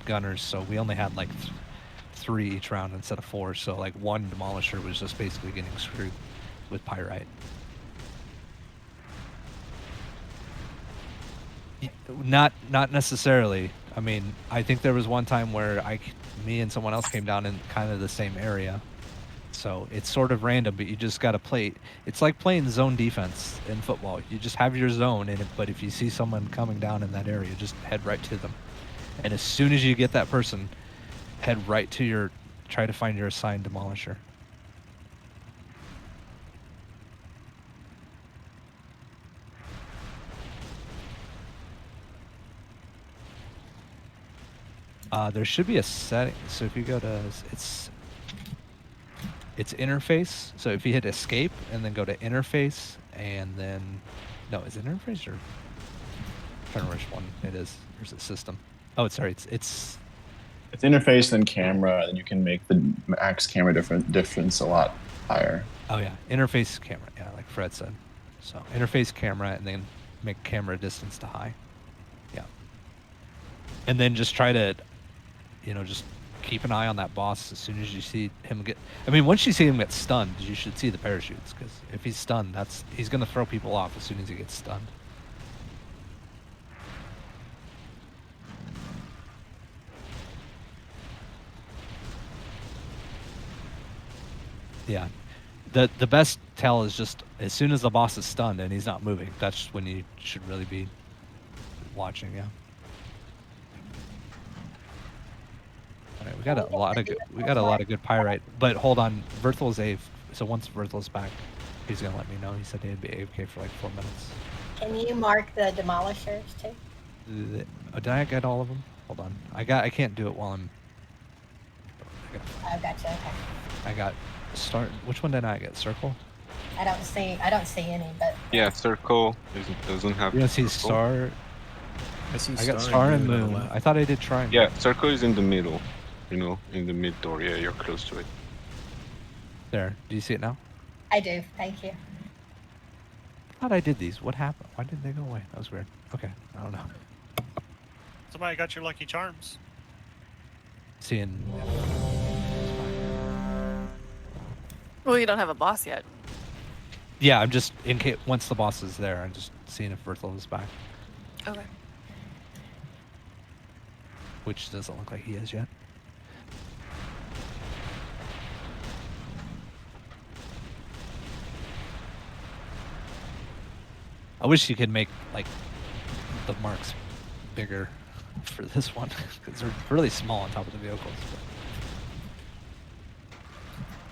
gunners, so we only had like 3 each round instead of 4. So like 1 demolisher was just basically getting screwed with pyrite. Not necessarily. I mean, I think there was one time where me and someone else came down in kind of the same area. So it's sort of random, but you just got to play. It's like playing zone defense in football. You just have your zone in it, but if you see someone coming down in that area, just head right to them. And as soon as you get that person, head right to try to find your assigned demolisher. There should be a setting. So if you go to, it's interface. So if you hit escape and then go to interface and then, no, is it interface or? trying to remember which one it is. There's a system. Oh, sorry. It's It's interface then camera, and you can make the max camera difference a lot higher. Oh yeah, interface camera. Yeah, like Fred said. So interface camera, and then make camera distance to high. Yeah. And then just try to, just keep an eye on that boss as soon as you see him get. I mean, once you see him get stunned, you should see the parachutes, because if he's stunned, he's gonna throw people off as soon as he gets stunned. Yeah. The best tell is just as soon as the boss is stunned and he's not moving, that's when you should really be watching. Yeah. All right, we got a lot of good pyrite, but hold on, Verthel's so once Verthel's back, he's gonna let me know. He said he'd be AFK for like 4 minutes. Can you mark the demolishers too? Did I get all of them? Hold on, I can't do it while I'm. Oh, gotcha. Okay. I got start. Which one did I get? Circle. I don't see any, but Yeah, circle doesn't have. You don't see circle. star. I see I got star and moon. I thought I did triangle. Yeah, circle is in the middle. In the mid door. Yeah, you're close to it. There. Do you see it now? I do. Thank you. I thought I did these. What happened? Why did they go away? That was weird. Okay, I don't know. Somebody got your lucky charms. Seeing. Well, you don't have a boss yet. Yeah, I'm just in case once the boss is there, I'm just seeing if Berthel is back, Okay. which doesn't look like he is yet. I wish you could make like the marks bigger for this one because they're really small on top of the vehicles.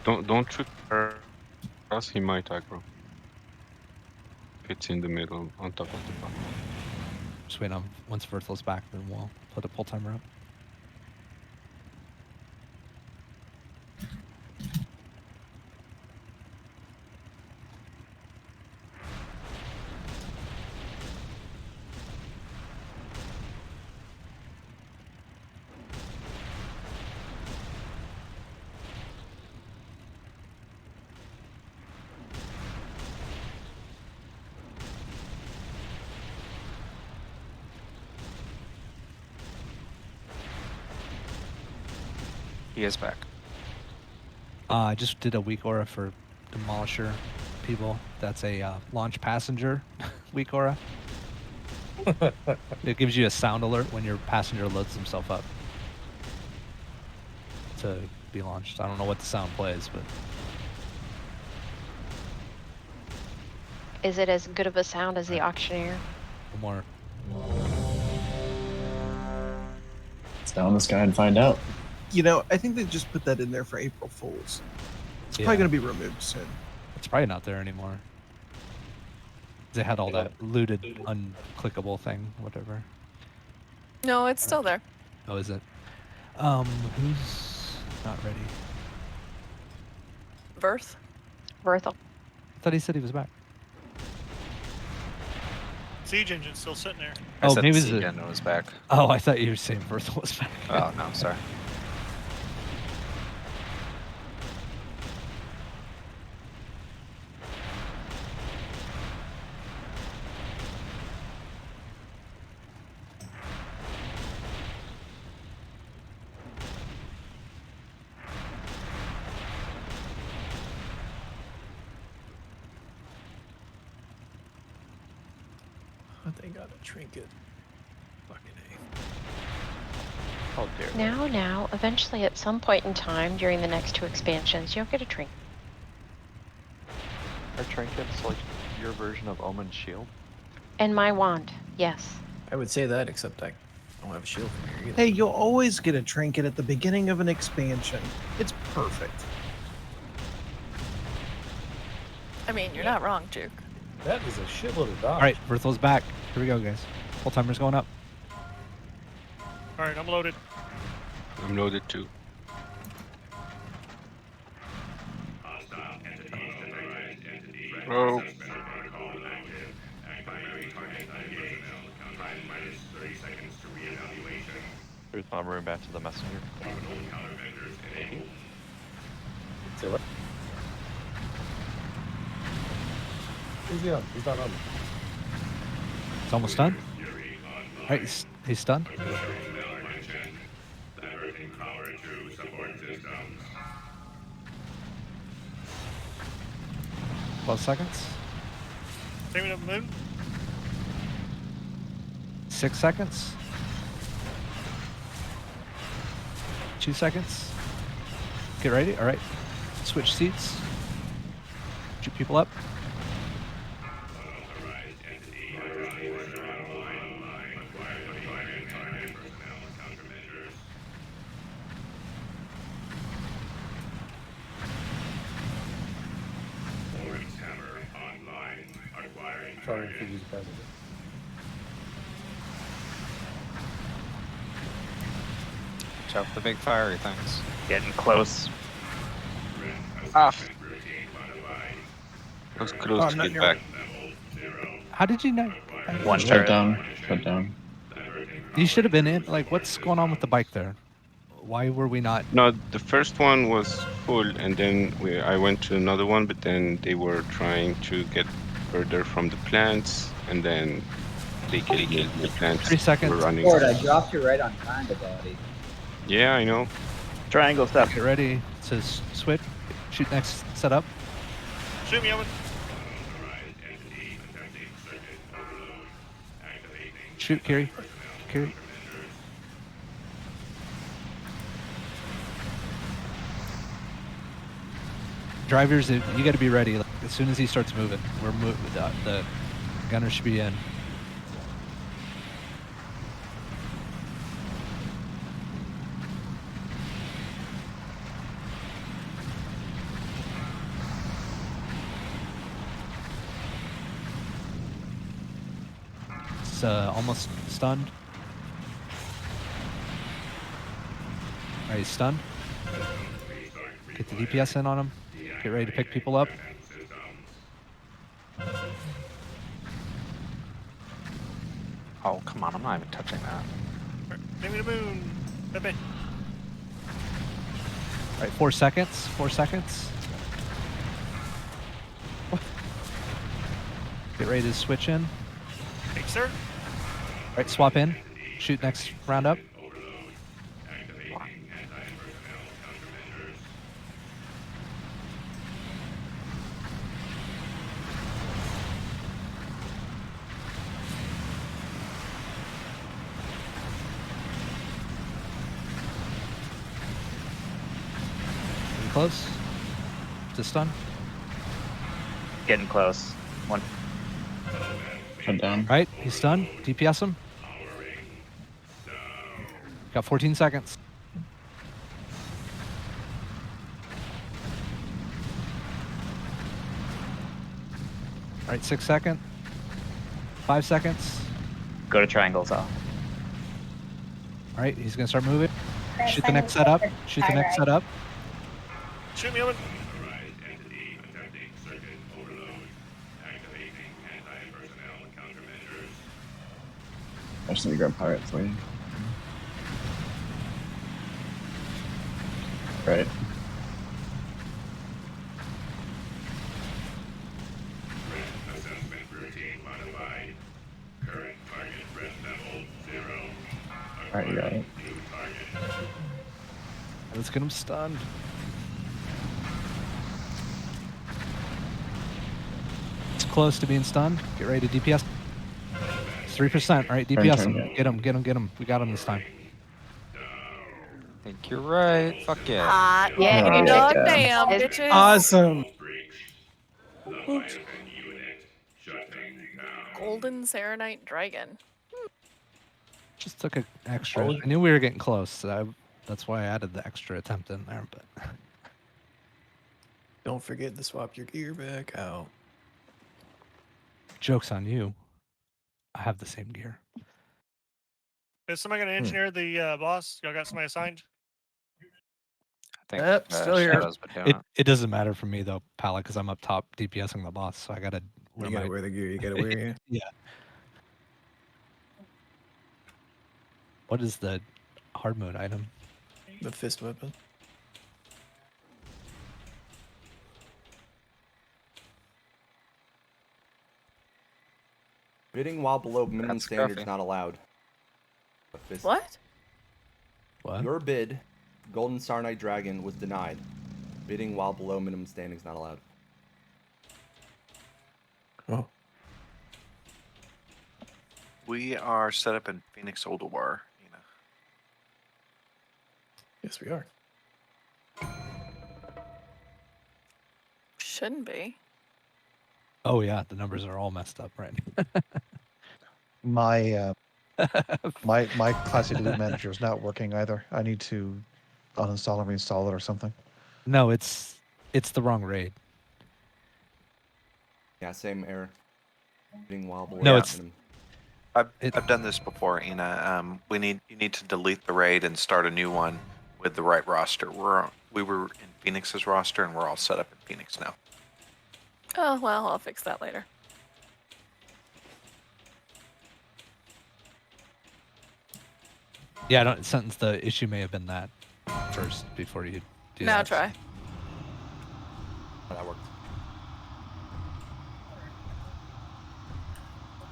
Don't shoot her. Else he might aggro. It's in the middle, on top of the bomb. Just wait on once Verthel's back, then we'll put a pull timer up. He is back. I just did a weak aura for Demolisher people. That's a launch passenger weak aura. It gives you a sound alert when your passenger loads himself up to be launched. I don't know what the sound plays, but Is it as good of a sound as the auctioneer? more. Let's down this guy and find out. I think they just put that in there for April Fools. It's probably Yeah. going to be removed soon. It's probably not there anymore. They had all that looted, unclickable thing, whatever. No, it's still there. Oh, is it? Who's not ready? Verth? Verthel. I thought he said he was back. Siege engine's still sitting there. Oh, said maybe the it's siege a- engine was back. Oh, I thought you were saying Verthel was back. Oh no, sorry. They got a trinket. Fucking Oh dear. Now, eventually at some point in time during the next 2 expansions, you'll get a trinket. Are trinkets like your version of Omen's shield? And my wand, yes. I would say that, except I don't have a shield from here either. Hey, you'll always get a trinket at the beginning of an expansion. It's perfect. I mean, you're not wrong, Juke. That is a shitload of dodge. All right, Verthel's back. Here we go, guys. Pull timer's going up. All right, I'm loaded. I'm loaded too. Oh. Truth, I'm moving back to the messenger. Say what? Who's he on? He's not on. It's almost done. All right, he's stunned. Diverting power to support systems. 12 seconds. Saving of the moon. 6 seconds. 2 seconds. Get ready. All right. Switch seats. Shoot people up. Trying to use president. Watch out for the big fiery things. Getting close. Ah. Let's close to get back. How did you know? One Shut turret. down. Shut down. You should have been in. Like, what's going on with the bike there? Why were we not? No, the first one was full, and then I went to another one, but then they were trying to get further from the plants, and then they killed me. The plants 3 seconds. were running. Ford, I dropped you right on time, buddy. Yeah, I know. Triangle step. Get ready to switch. Shoot next setup. Shoot me, Owen. Shoot, Kiri. Kiri. Drivers, you got to be ready. Like, as soon as he starts moving, we're moving. The gunner should be in. It's almost stunned. All right, he's stunned. Get the DPS in on him. Get ready to pick people up. Oh, come on. I'm not even touching that. Give me the moon. Pepe. All right, 4 seconds. 4 seconds. Get ready to switch in. Thanks, sir. All right, swap in. Shoot next round up. Getting close to stun. Getting close. One. Shut down. All right, he's stunned. DPS him. Got 14 seconds. All right, 6 seconds. 5 seconds. Go to triangles off. All right, he's gonna start moving. Shoot the next setup. Shoot the next setup. Shoot me, Owen. I just need to grab pirate for you. Right. Alright, you got it. Let's get him stunned. It's close to being stunned. Get ready to DPS. It's 3%. All right, DPS him. Get him, get him, get him. We got him this time. I think you're right. Fuck yeah. Hot. Yeah, you know, damn, bitches. Awesome. Golden Serenite Dragon. Just took an extra. I knew we were getting close. So that's why I added the extra attempt in there. But Don't forget to swap your gear back out. joke's on you. I have the same gear. Is somebody going to engineer the boss? Y'all got somebody assigned? I think Yep, still here. Shadow's been doing It doesn't matter for me though, Pala, because I'm up top DPSing the boss. So I gotta wear You gotta wear the gear. You gotta wear it. Yeah. What is the hard mode item. The fist weapon. Bidding while below minimum That's standards scruffy. not allowed. A fist- What? What? Your bid, Golden Star Knight Dragon, was denied. Bidding while below minimum standings not allowed. Oh. We are set up in Phoenix Ulduar. Yes, we are. Shouldn't be. Oh yeah, the numbers are all messed up, right? My my classic loot manager is not working either. I need to uninstall and reinstall it or something. No, it's the wrong raid. Yeah, same error. Bidding while below No, it's minimum. I've done this before, Ina. You need to delete the raid and start a new one with the right roster. We were in Phoenix's roster, and we're all set up in Phoenix now. Oh, well, I'll fix that later. Yeah, I don't. Since the issue may have been that first before you do Now that. try. Oh, that worked.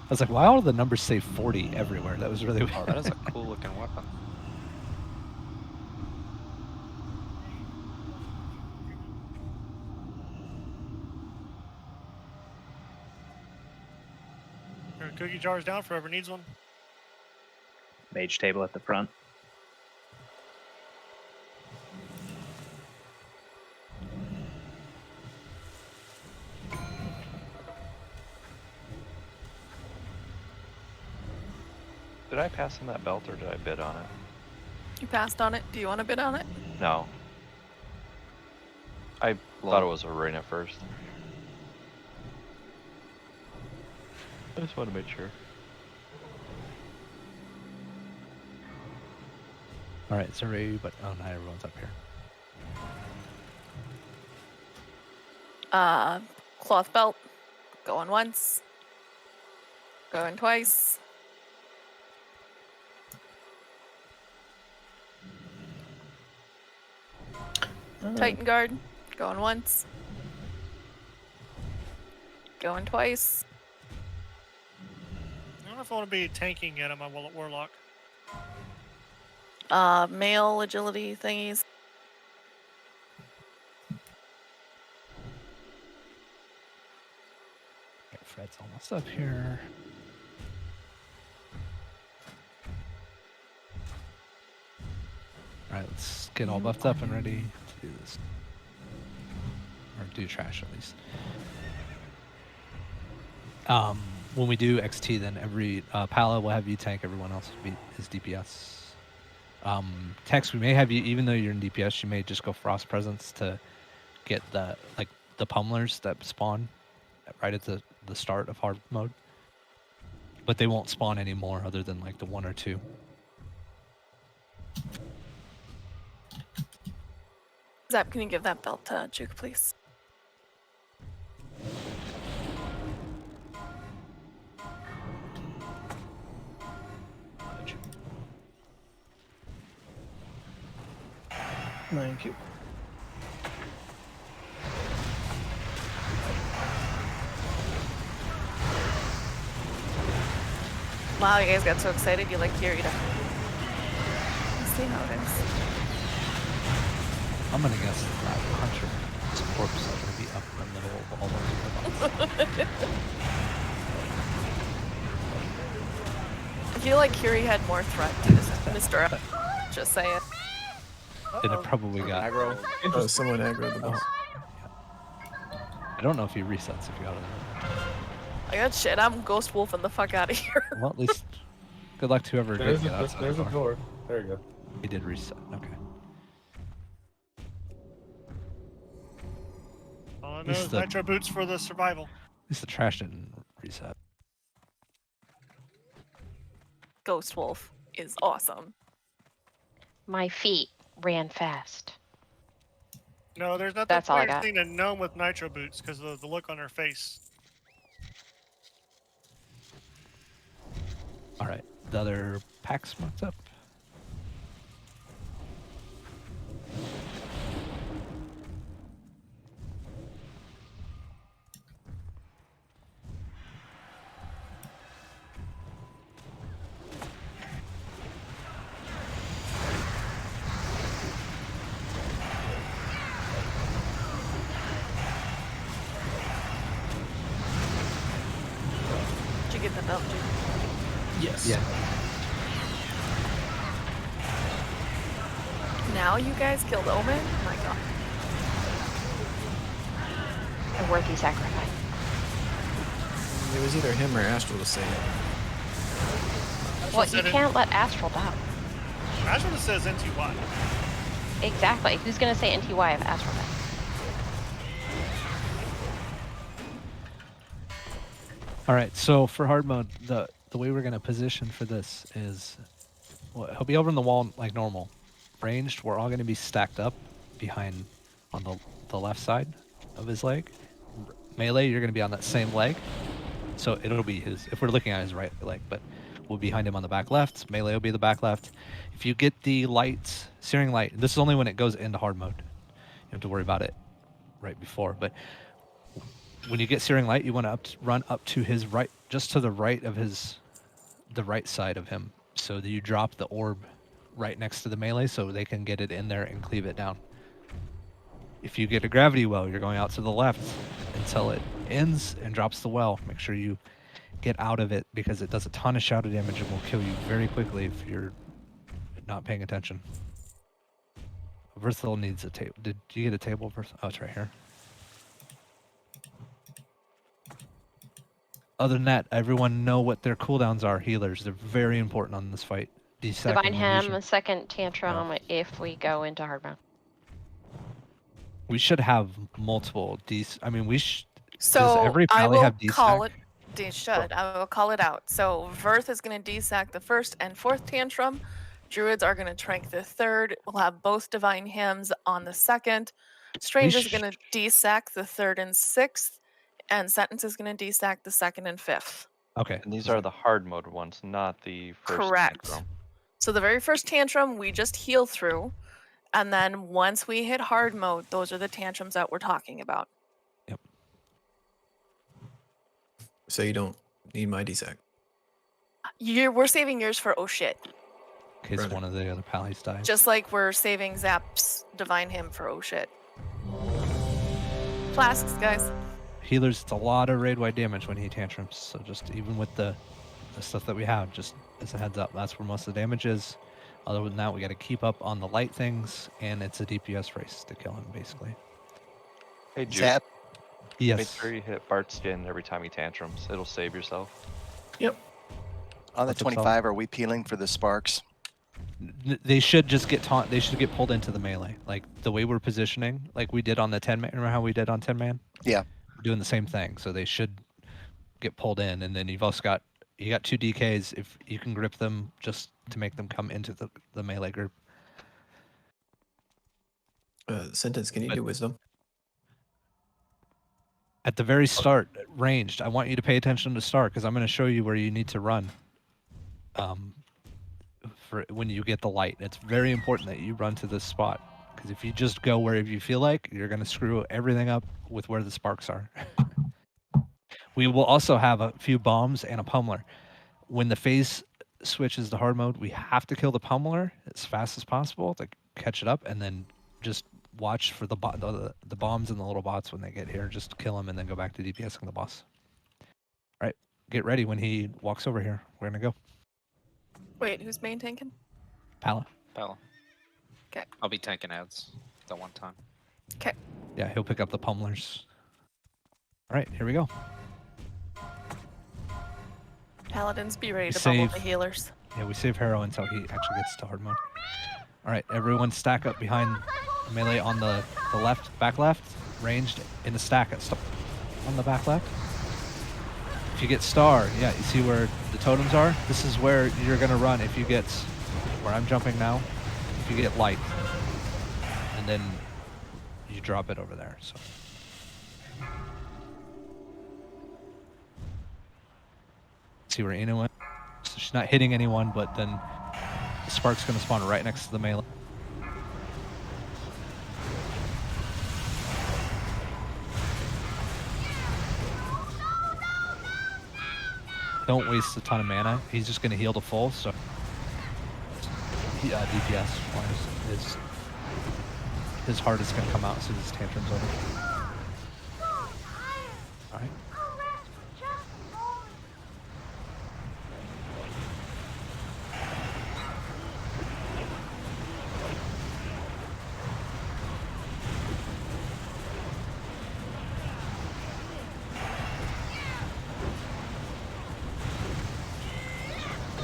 I was like, why all the numbers say 40 everywhere? That was really weird. Oh, that is a cool looking weapon. There are cookie jars down for whoever needs one. Mage table at the front. Did I pass on that belt or did I bid on it? You passed on it. Do you want to bid on it? No. I thought it was a ring at first. I just want to make sure. All right, so but oh, not everyone's up here. Cloth belt. Going once. Going twice. Titan guard. Going once. Going twice. I don't know if I want to be tanking yet on my warlock. Male agility thingies. Okay, Fred's almost up here. All right, let's get all buffed up and ready to do this. Or do trash at least. When we do XT, then every Pala will have you tank, everyone else is DPS. Tex, we may have you, even though you're in DPS, you may just go Frost Presence to get the pummelers that spawn right at the start of hard mode. But they won't spawn anymore other than like the 1 or 2. Zap, can you give that belt to Juke, please? Thank you. Wow, you guys got so excited you like Kirita. Let's see how it is. I'm gonna guess that Hunter's corpse is gonna be up in the middle of all those. I feel like Curie had more threat to Mr. Up. Just saying. And it probably got aggro. Oh, someone aggroed the boss. I don't know if he resets if you got it. I got shit. I'm ghost wolfing the fuck out of here. Well, at least good luck to whoever did get outside There's the a door. There you go. He did reset. Okay. All I know This is is the- nitro boots for the survival. At least the trash didn't reset. Ghost wolf is awesome. My feet ran fast. No, there's nothing That's all I player got. seen a gnome with nitro boots because of the look on her face. All right, the other pack smarts up. belt, dude. Yes. Yeah. Now you guys killed Omen? Oh my god. A worthy sacrifice. It was either him or Astral to say it. Well, you can't let Astral die. Astral just says NTY. Exactly. Who's going to say NTY if Astral dies? All right, so for hard mode, the way we're gonna position for this is, well, he'll be over in the wall like normal. Ranged, we're all gonna be stacked up behind on the left side of his leg. Melee, you're gonna be on that same leg, so it'll be his. If we're looking at his right leg, but we'll be behind him on the back left. Melee will be the back left. If you get the light, searing light, this is only when it goes into hard mode. You have to worry about it right before, but. When you get searing light, you want to run up to his right, just to the right of the right side of him, so that you drop the orb right next to the melee, so they can get it in there and cleave it down. If you get a gravity well, you're going out to the left until it ends and drops the well. Make sure you get out of it because it does a ton of shadow damage and will kill you very quickly if you're not paying attention. Versatile needs a table. Did you get a table? Oh, it's right here. Other than that, everyone know what their cooldowns are. Healers, they're very important on this fight. Divine Hem, a second Tantrum if we go into hard mode. We should have multiple I mean, does So every I pally will have call desac? it. They should. I will call it out. So Verth is going to desac the first and fourth tantrum. Druids are going to trank the third. We'll have both divine hymns on the second. Stranger's going to desac the third and sixth, and Sentence is going to desac the second and fifth. Okay. And these are the hard mode ones, not the first Correct. tantrum. So the very first tantrum we just heal through, and then once we hit hard mode, those are the tantrums that we're talking about. So you don't need my desac. We're saving yours for oh shit. In case one of the other pallies dies. Just like we're saving Zap's divine hymn for oh shit. Flasks, guys. Healers, it's a lot of raid-wide damage when he tantrums. So just even with the stuff that we have, just as a heads up, that's where most of the damage is. Other than that, we got to keep up on the light things, and it's a DPS race to kill him, basically. Hey, Jude. Zap. Yes. Make sure you hit Bart's skin every time he tantrums. It'll save yourself. Yep. On the What's up, Saul? 25, are we peeling for the sparks? They should just get they should get pulled into the melee. Like the way we're positioning, like we did on the 10-man. Remember how we did on 10-man? Yeah. We're doing the same thing. So they should get pulled in, and then you've also got you got 2 DKs. If you can grip them, just to make them come into the melee group. Sentence, can you do wisdom? At the very start, ranged, I want you to pay attention to start because I'm going to show you where you need to run. For when you get the light, it's very important that you run to this spot because if you just go wherever you feel like, you're going to screw everything up with where the sparks are. We will also have a few bombs and a pummeler. When the phase switches to hard mode, we have to kill the pummeler as fast as possible to catch it up, and then just watch for the bombs and the little bots when they get here. Just kill them and then go back to DPSing the boss. All right, get ready when he walks over here. We're gonna go. Wait, who's main tanking? Pala. Okay. I'll be tanking ads that one time. Okay. Yeah, he'll pick up the pummelers. All right, here we go. Paladins, be ready to Save. bubble the healers. Yeah, we save Harrow until he actually gets to hard mode. All right, everyone stack up behind melee on the left, back left, ranged in a stack at on the back left. If you get star, yeah, you see where the totems are? This is where you're gonna run if you get, where I'm jumping now, if you get light. And then you drop it over there, so. See where Ina went? So she's not hitting anyone, but then the spark's gonna spawn right next to the melee. Don't waste a ton of mana. He's just gonna heal to full, so DPS wise, his heart is gonna come out as soon as his tantrum's over. All right.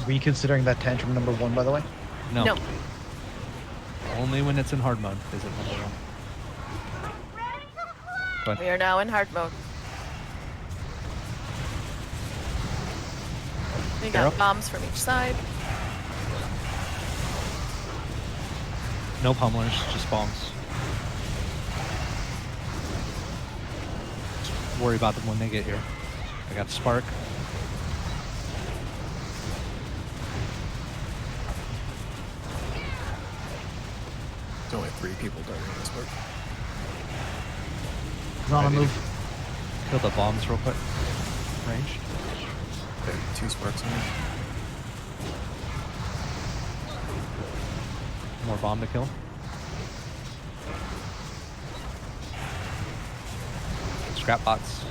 reconsidering that tantrum number 1, by the way? No. No. Only when it's in hard mode is it number 1. Go ahead. We are now in hard mode. We got Arrow? bombs from each side. No pummelers, just bombs. Just worry about them when they get here. I got spark. There's only 3 people targeting this part. He's on a move. Kill the bombs real quick. Range. Okay, 2 sparks on it. More bomb to kill. Scrap bots.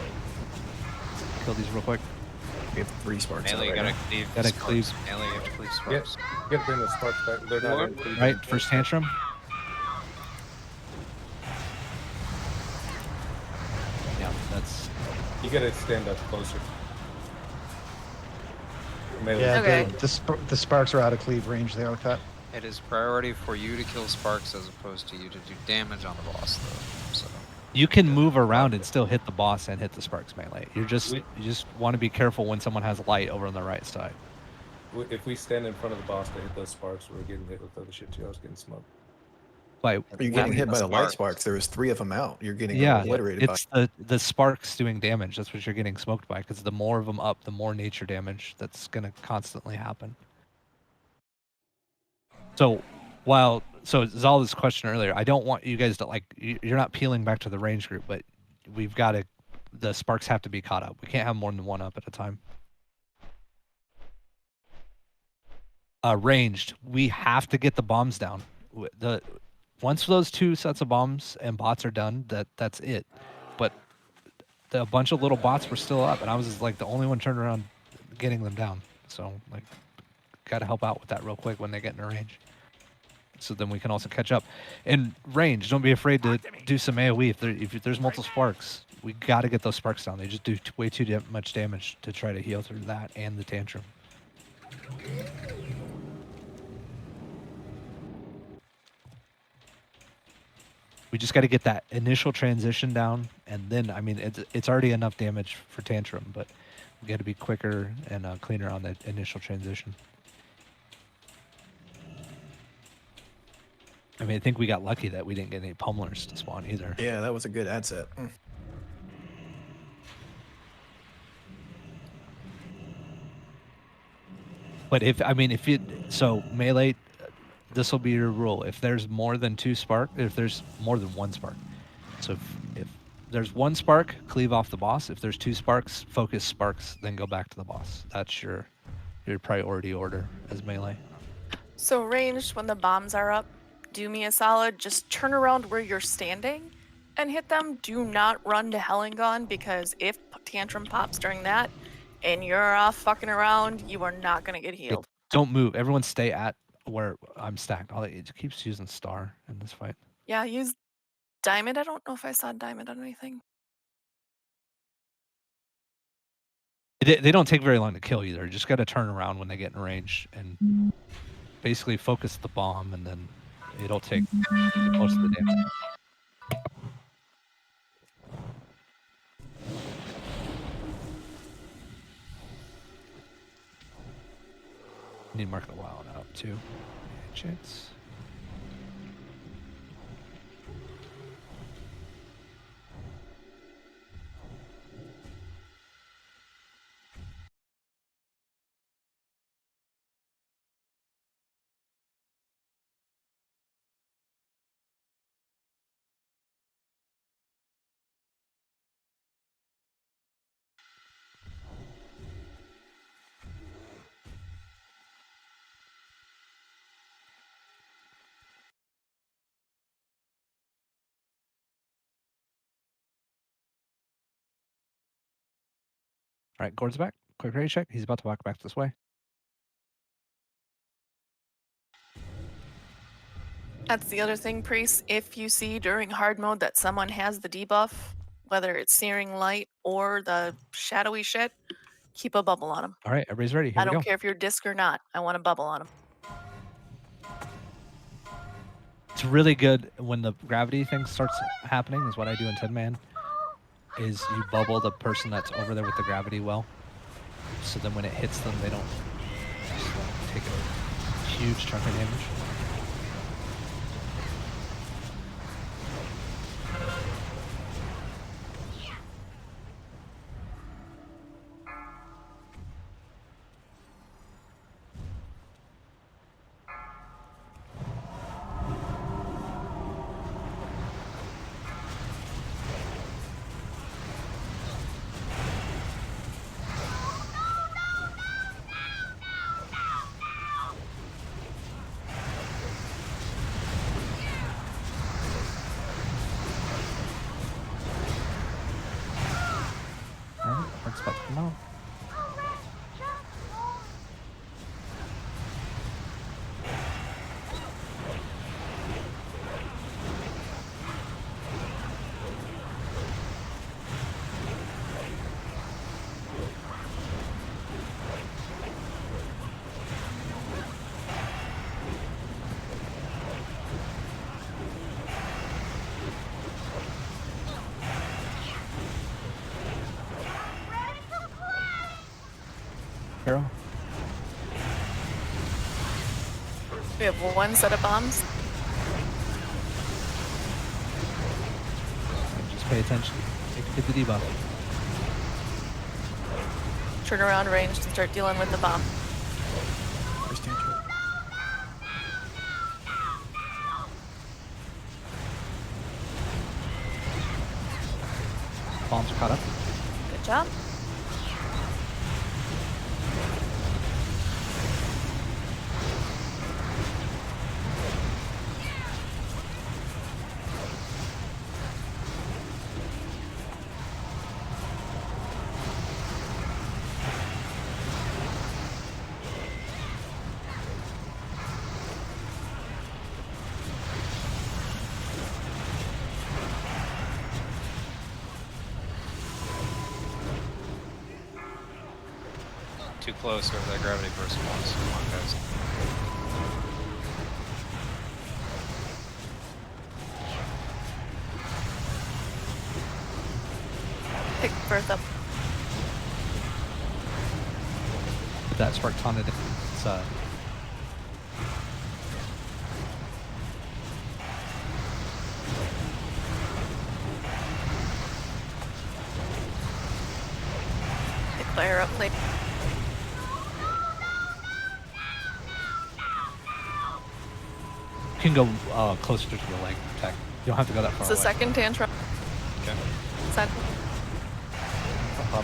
Kill these real quick. We have 3 sparks. Melee, you out right gotta now. cleave. Gotta sparks. cleave. Melee, you have to cleave Get, sparks. get bring the sparks back. They're not in. Right, first tantrum. Yeah, that's. You gotta stand up closer. Melee. Yeah, Okay. the sparks are out of cleave range there like that. It is priority for you to kill sparks as opposed to you to do damage on the boss, though. So You can move around and still hit the boss and hit the sparks melee. You just want to be careful when someone has light over on the right side. If we stand in front of the boss to hit those sparks, we're getting hit with other shit too. I was getting smoked. Like You're getting hit by the light sparks. There was 3 of them out. You're getting obliterated by. it's the sparks doing damage. That's what you're getting smoked by. Because the more of them up, the more nature damage that's gonna constantly happen. So, so Zala's question earlier, I don't want you guys to you're not peeling back to the range group, but we've got to. The sparks have to be caught up. We can't have more than 1 up at a time. Ranged, we have to get the bombs down. Once those 2 sets of bombs and bots are done, that's it. But a bunch of little bots were still up, and I was just like the only one turned around getting them down. So like, got to help out with that real quick when they get in range. So then we can also catch up. And range, don't be afraid to do some AoE. If there's multiple sparks, we got to get those sparks down. They just do way too much damage to try to heal through that and the tantrum. We just got to get that initial transition down, and then I mean it's already enough damage for tantrum, but we got to be quicker and cleaner on that initial transition. I mean, I think we got lucky that we didn't get any pummelers to spawn either. Yeah, that was a good ad set. But if melee, this will be your rule. If there's more than 2 spark, if there's more than 1 spark, so if there's 1 spark, cleave off the boss. If there's 2 sparks, focus sparks, then go back to the boss. That's your priority order as melee. So ranged, when the bombs are up, do me a solid. Just turn around where you're standing and hit them. Do not run to Hellingon, because if tantrum pops during that and you're off fucking around, you are not going to get healed. Don't move. Everyone stay at where I'm stacked. It keeps using star in this fight. Yeah, use diamond. I don't know if I saw diamond on anything. They don't take very long to kill either. You just got to turn around when they get in range and basically focus the bomb, and then it'll take most of the damage. Need to mark the wild out too. Checks. All right, Gord's back. Quick ready check. He's about to walk back this way. That's the other thing, Priest. If you see during hard mode that someone has the debuff, whether it's Searing Light or the shadowy shit, Keep a bubble on him. All right, everybody's ready. Here I we don't go. care if you're disc or not. I want a bubble on him. It's really good when the gravity thing starts happening, is what I do in Tin Man, is you bubble the person that's over there with the gravity well. So then when it hits them, they don't just take a huge chunk of damage. Alright, hard spot to come out. Arrow. We have one set of bombs. Just pay attention. Hit the debuff. Turn around range to start dealing with the bomb. First tantrum. Bombs are caught up. Good job. Too close over that gravity person once. Come on, guys. Pick Firth up. Put that spark taunted. It's Pick fire up, plate. you can go closer to the leg attack. You don't have to go that far It's the away. second tantrum. Okay. Send. Up.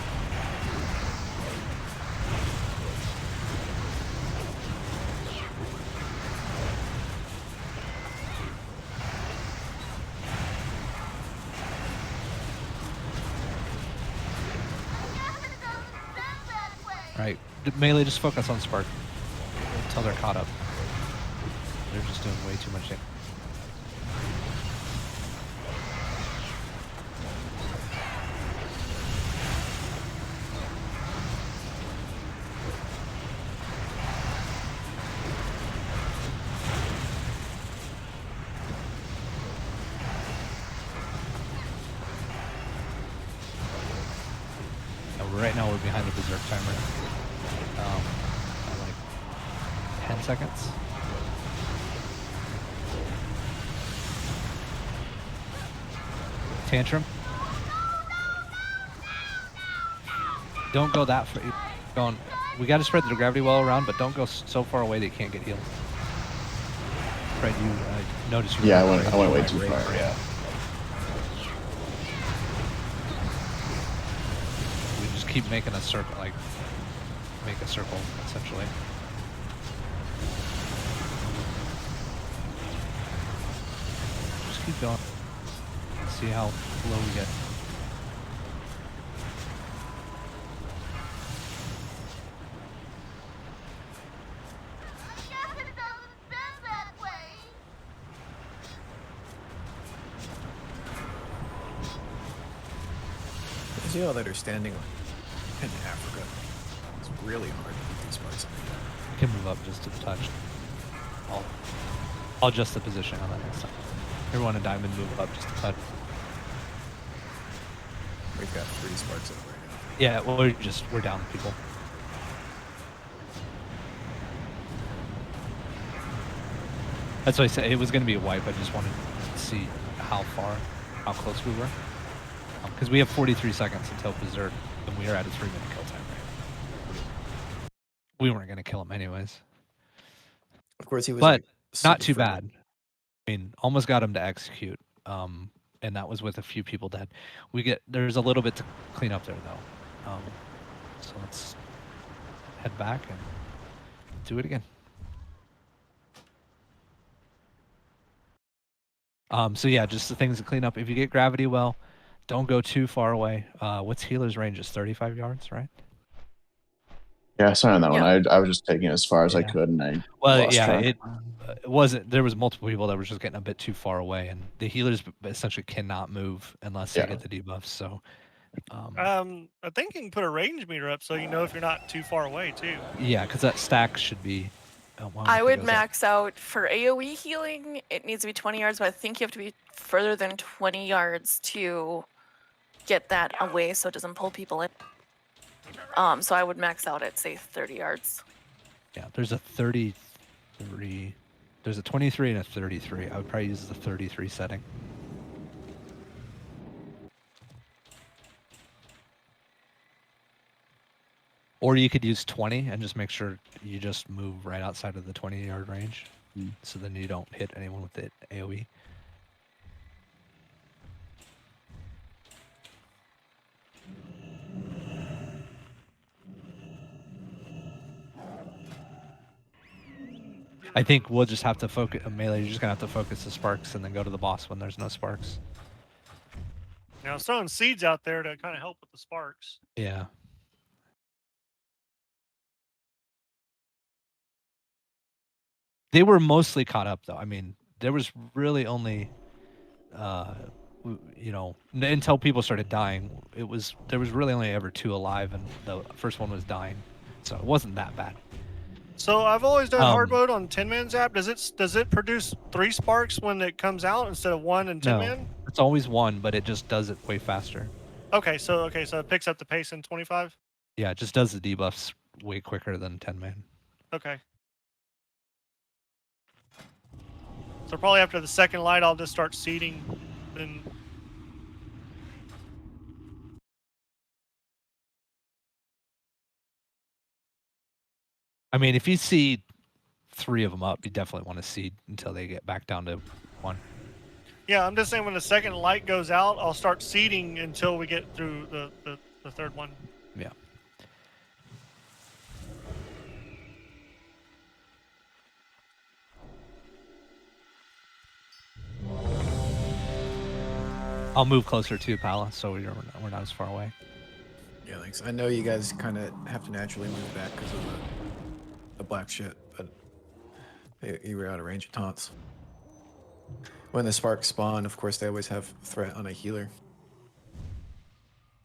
Alright, melee, just focus on Spark until they're caught up. They're just doing way too much damage. Right now we're behind the berserk timer. By like 10 seconds. Tantrum. Don't go that far. Going. We got to spread the gravity well around, but don't go so far away that you can't get healed. Fred, you notice you. Yeah, I went way too far. Yeah. Keep making a circle, like make a circle essentially. Just keep going. See how low we get. You know that are standing in Africa. really hard to put these sparks on. You can move up just to the touch. I'll adjust the position on that next time. Everyone in diamond, move up just a touch. We've got 3 sparks up right now. Yeah, well, we're down people. That's why I said it was going to be a wipe. I just wanted to see how close we were. Because we have 43 seconds until Berserk, and we are at a 3-minute kill time right now. We weren't going to kill him anyways. Of course, he was but like, not super too friendly. bad. I mean, almost got him to execute, and that was with a few people dead. There's a little bit to clean up there though, so let's head back and do it again. So yeah, just the things to clean up. If you get gravity well, don't go too far away. What's healer's range? Is 35 yards, right? Yeah, sorry on that Yeah. one. I was just taking it as far as I Yeah. could, and I Well, lost yeah, track. it wasn't. There was multiple people that were just getting a bit too far away, and the healers essentially cannot move unless they Yeah. get the debuffs. So, I think you can put a range meter up so you know if you're not too far away too. yeah, because that stack should be. I would max out for AoE healing. It needs to be 20 yards, but I think you have to be further than 20 yards to get that away so it doesn't pull people in. So I would max out at say 30 yards. Yeah, there's a 33. There's a 23 and a 33. I would probably use the 33 setting. Or you could use 20 and just make sure you just move right outside of the 20-yard range. So then you don't hit anyone with the AoE. I think we'll just have to focus melee. You're just gonna have to focus the sparks and then go to the boss when there's no sparks. Now, throwing seeds out there to kind of help with the sparks. Yeah. They were mostly caught up though. I mean, there was really only, until people started dying, there was really only ever 2 alive, and the first one was dying, so it wasn't that bad. So I've always done hard mode on 10-man zap. Does it produce 3 sparks when it comes out instead of 1 and 10-man? No, it's always 1, but it just does it way faster. Okay, so it picks up the pace in 25. Yeah, it just does the debuffs way quicker than 10-man. Okay. So probably after the second light, I'll just start seeding. Then. I mean, if you see 3 of them up, you definitely want to seed until they get back down to 1. Yeah, I'm just saying when the second light goes out, I'll start seeding until we get through the third one. Yeah. I'll move closer to Pala, so we're not as far away. Yeah, thanks. I know you guys kind of have to naturally move back because of the black shit, but you were out of range of taunts. When the sparks spawn, of course, they always have threat on a healer.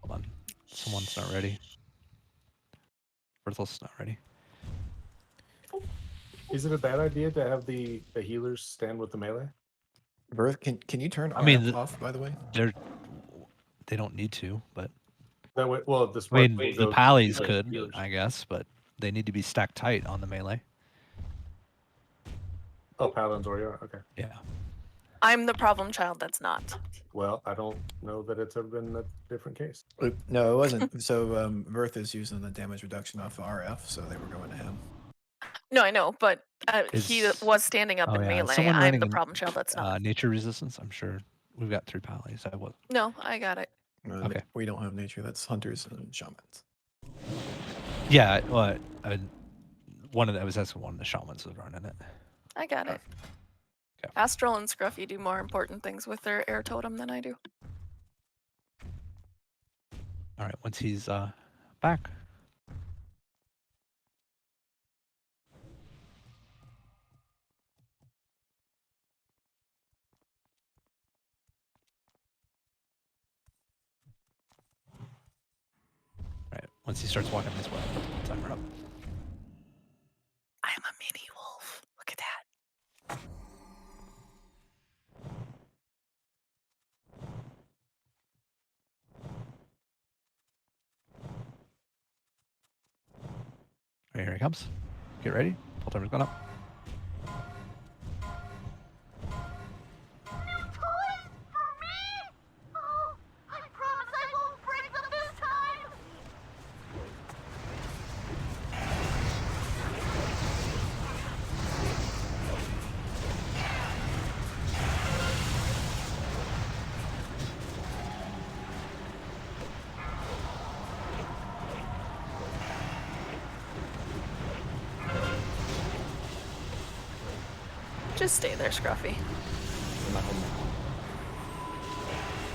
Hold on. Someone's not ready. Berthel's not ready. Is it a bad idea to have the healers stand with the melee? Berth, can you turn off, by the way? They don't need to, but That way, well, the I mean, spark the will go pallies to the could, healers. I guess, but they need to be stacked tight on the melee. Oh, paladins already are? Okay. Yeah. I'm the problem child that's not. Well, I don't know that it's ever been a different case. No, it wasn't. So Berth is using the damage reduction off of RF, so they were going to him. No, I know, but he was standing up in melee. Someone I'm running the problem child that's not. nature resistance. I'm sure we've got 3 pallies. I was. No, I got it. Okay. We don't have nature. That's hunters and shamans. Yeah, well, I was asking one of the shamans was running it. I got it. Okay. Astral and Scruffy do more important things with their air totem than I do. All right, once he's back. Right, Once he starts walking this way, I'll put the timer up. I'm a mini wolf. Look at that. Here he comes. Get ready. Full timer's going up. Just stay there, Scruffy.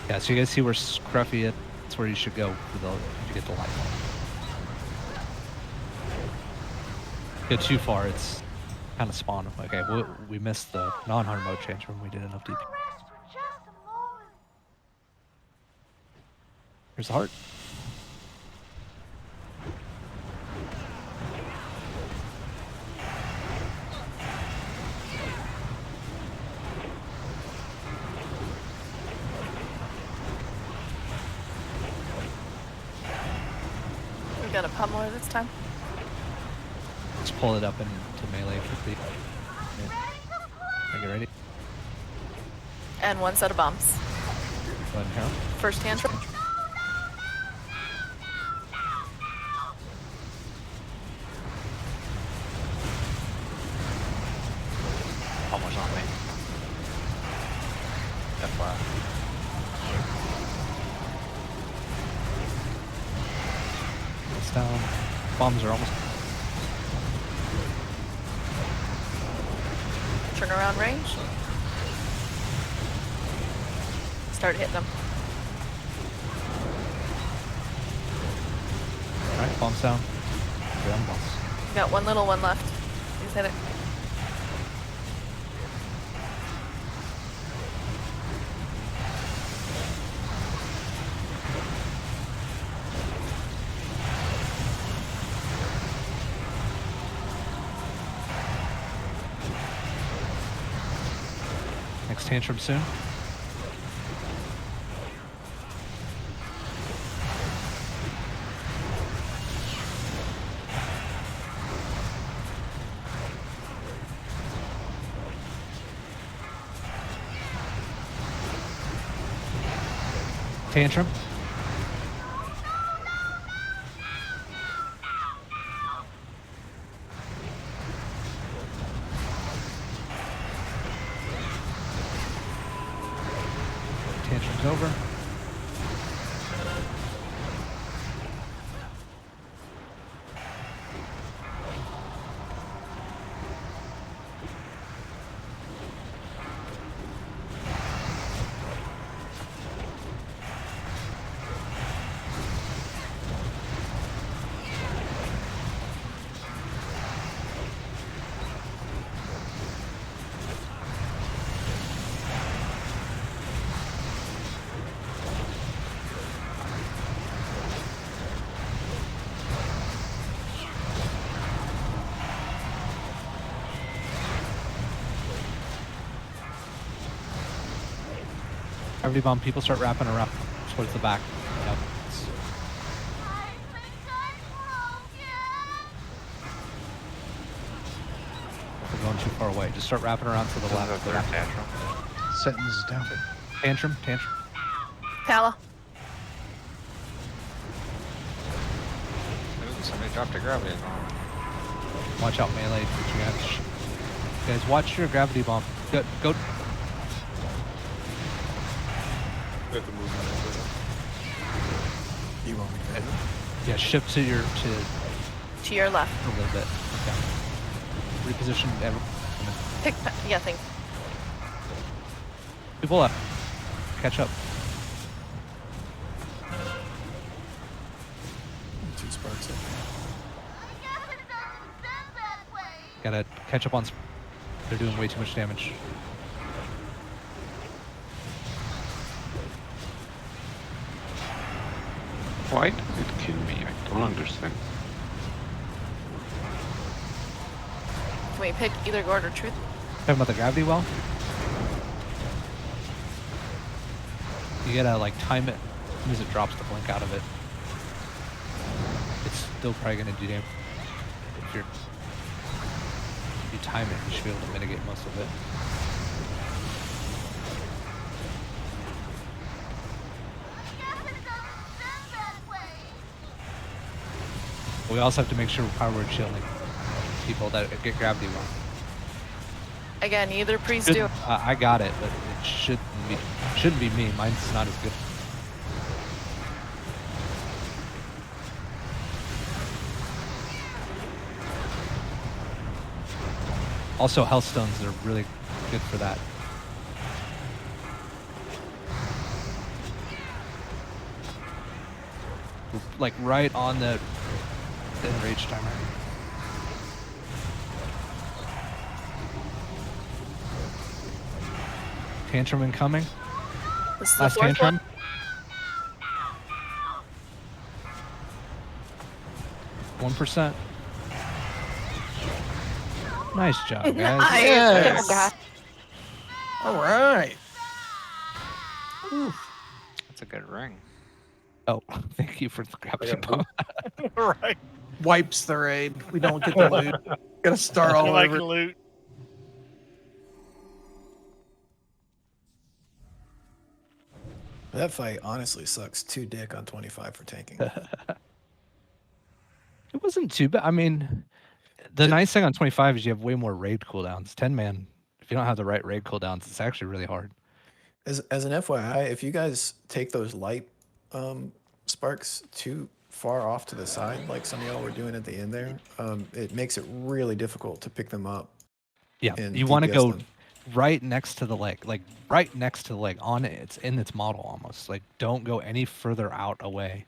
Yeah, so you guys see where Scruffy is? That's where you should go for the if you get the light. Get too far, it's kind of spawn. Okay, we missed the non-hard mode change when we did enough DP. Here's the heart. We got a pummeler this time. Let's pull it up into melee for the. Are you ready? And one set of bombs. Go ahead and Harold. First tantrum. Almost on me. FYI. It's down. Bombs are almost. Turnaround range. Start hitting them. Alright, bombs down. Down bombs. Got one little one left. Please hit it. Next tantrum soon. Tantrum. Tantrum's over. Gravity bomb, people start wrapping around towards the back. Yep. We're going too far away. Just start wrapping around to the left. Third tantrum. Sentence is down. Tantrum. Pala. Ooh, somebody dropped a gravity bomb. Watch out, melee. Guys, watch your gravity bomb. Go. We have to move on. You want me to? Yeah, shift to your To your left. a little bit. Okay. Reposition every. Pick. Yeah, thank. People left. Catch up. 2 sparks up. Gotta catch up on. They're doing way too much damage. Why did it kill me? I Don't understand. Can we pick either Gord or Truth? Talking about the gravity well? You gotta like time it as soon as it drops the blink out of it. It's still probably gonna do damage. If you time it, you should be able to mitigate most of it. But we also have to make sure we're power word shielding people that get gravity well. Again, either priest do. I got it, but it shouldn't be me. Mine's not as good. Also, Hellstones are really good for that. Like right on the enrage timer. Tantrum incoming. This is the Last fourth tantrum. one. 1%. Nice job, guys. Nice. Yes. All right. That's a good ring. Oh, thank you for the gravity bomb. Right. Wipes the raid. We don't get the loot. Gotta start all Nobody over. can loot. That fight honestly sucks 2 dick on 25 for tanking. It wasn't too bad. I mean, the nice thing on 25 is you have way more raid cooldowns. 10-man, if you don't have the right raid cooldowns, it's actually really hard. As an FYI, if you guys take those light sparks too far off to the side, like some of y'all were doing at the end there, it makes it really difficult to pick them up. Yeah, and you want to DPS go them. right next to the leg, like right next to the leg, on it. It's in its model almost. Like, don't go any further out away,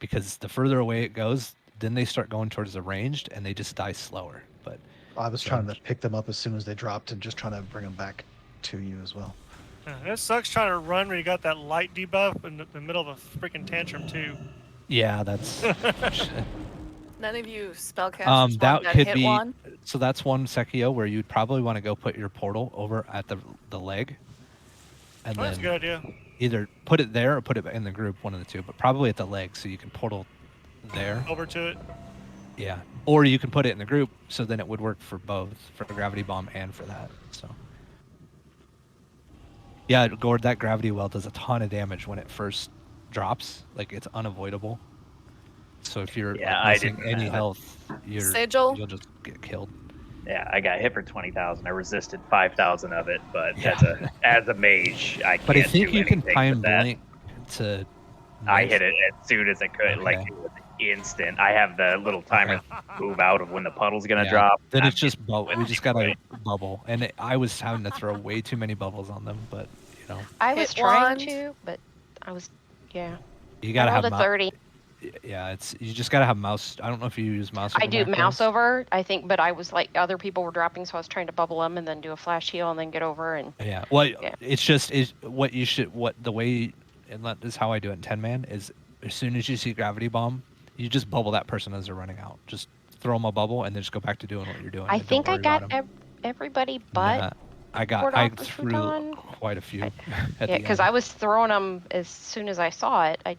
because the further away it goes, then they start going towards the ranged, and they just die slower. But I was trying to pick them up as soon as they dropped and just trying to bring them back to you as well. It sucks trying to run when you got that light debuff in the middle of a freaking tantrum too. yeah, that's None of you spellcasters that want that could hit be. one. So that's one Sekio where you'd probably want to go put your portal over at the leg, and Oh, that's a then good idea. either put it there or put it in the group, one of the two, but probably at the leg so you can portal there. Over to it. Yeah, or you can put it in the group, so then it would work for both, for the gravity bomb and for that. So yeah, Gord, that gravity well does a ton of damage when it first drops. Like, it's unavoidable. So if you're missing any health, Sigil? you'll just get killed. Yeah, I got hit for 20,000. I resisted 5,000 of it, but Yeah. as a mage, I can't But I think do you can anything time with that. blink to. I miss. hit it as soon as I could, like Okay. it was instant. I have the little timer move out of when the puddle's gonna Yeah, drop. Then I'm it's just bubble. We just gotta anyway. bubble, and I was having to throw way too many bubbles on them, but I was Hit trying wand. to, but I was, yeah. you gotta I have rolled a 30. Yeah, you just gotta have mouse. I don't know if you use mouse. I over do macros. mouse over, I think, but I was like, other people were dropping, so I was trying to bubble them and then do a flash heal and then get over and. Yeah. Well, Yeah. it's just what you should the way, and that is how I do it in 10-man, is as soon as you see gravity bomb, you just bubble that person as they're running out. Just throw them a bubble and then just go back to doing what you're doing. I and don't think I worry about got 'em. everybody but. Nah, I Cordon threw Futon. quite a few. At Yeah, the because end. I was throwing them as soon as I saw it. I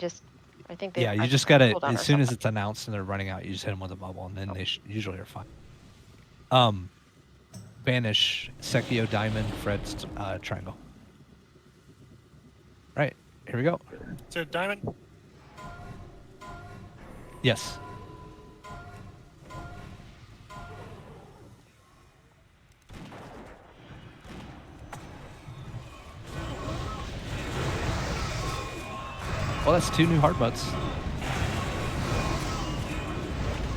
think they. Yeah, you I just gotta, pulled on as or soon as something. it's announced and they're running out, you just hit them with a bubble, and then they usually are fine. Banish, Sekio, Diamond, Fred's triangle. Right, here we go. So diamond. Yes. Well, that's 2 new hard butts.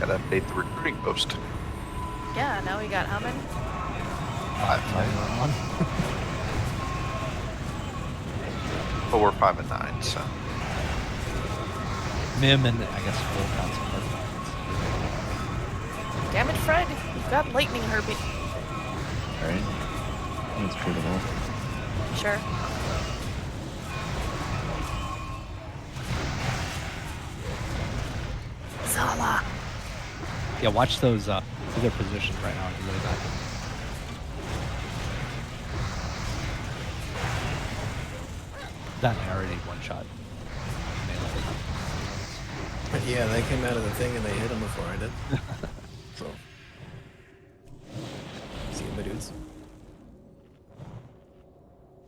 Gotta update the recruiting post. Yeah, now we got how many? 5, 4, 5, and 9. So Mim and I guess full counts of hard butts. Damn it, Fred. You've got lightning herping. Alright. That's critical. Sure. Yeah, watch those. Their positions right now are really bad. That already one shot. Yeah, they came out of the thing and they hit him before I did. So, see you, my dudes.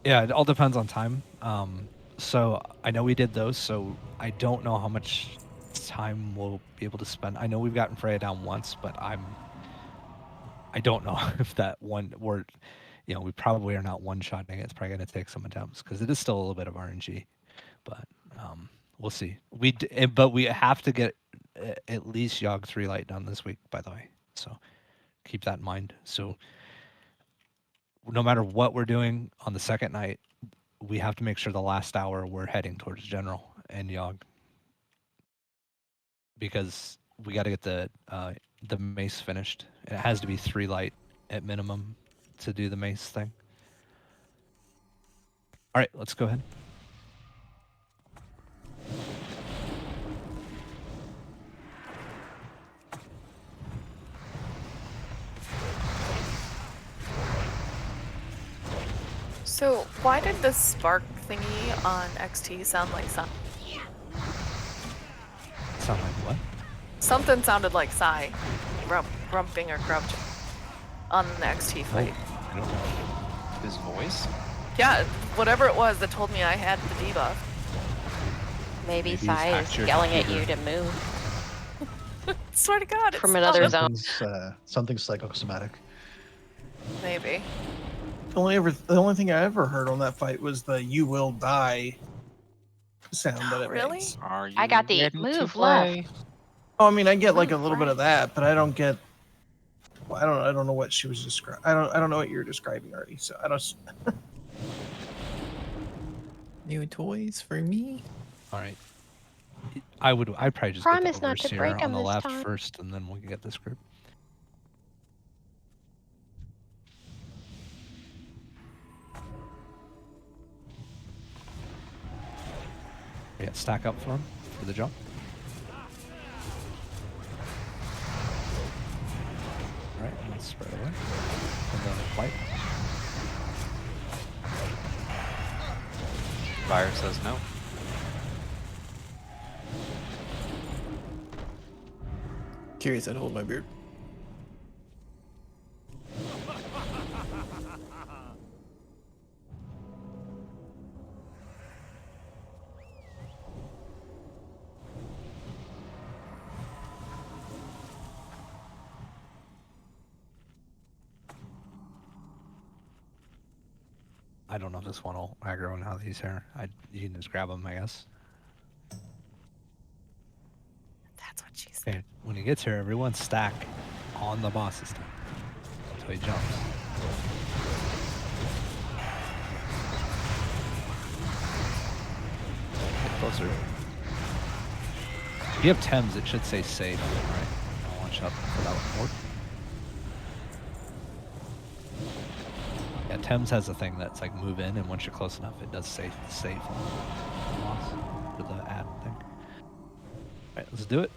Yeah, it all depends on time. So I know we did those, so I don't know how much time we'll be able to spend. I know we've gotten Freya down once, but I don't know if that one we probably are not one-shotting it. It's probably going to take some attempts because it is still a little bit of RNG, but we'll see. But we have to get at least Yogg 3 light done this week, by the way. So keep that in mind. So no matter what we're doing on the second night, we have to make sure the last hour we're heading towards General and Yogg, because we got to get the mace finished. It has to be 3 light at minimum to do the mace thing. All right, let's go ahead. So why did the spark thingy on XT sound like Psy? Sound like what? Something sounded like Psy, grumping or crouching on the XT fight. I don't know. His voice? Yeah, whatever it was that told me I had the debuff. Maybe Maybe Sai hacked is your yelling at computer. you to move Swear to God, it's from another zone. Something's psychosomatic. Maybe. The only thing I ever heard on that fight was the "you will die" sound that it Really? makes. Are you I got the ready to move play? left. Oh, I mean, I get like a Move little bit right. of that, but I don't get. Well, I don't know what she was describing. I don't know what you're describing already. So I don't. New toys for me? All right. I'd probably just Promise get the not to overseer break 'em on the this left time. first, and then we'll get this group. Yeah, stack up for him for the jump. All right, let's spread away. And then white. Fire says no. Curious, I'd hold my beard. I don't know if this one will aggro and how these here. You can just grab them, I guess. That's what she said. Okay, when he gets here, everyone stack on the boss this time. So he jumps. Get closer. If you have Thames, it should say safe. Alright, I'll launch up for that one more. Yeah, Thames has a thing that's like move in, and once you're close enough, it does save on the boss for the add thing. Alright, let's do it.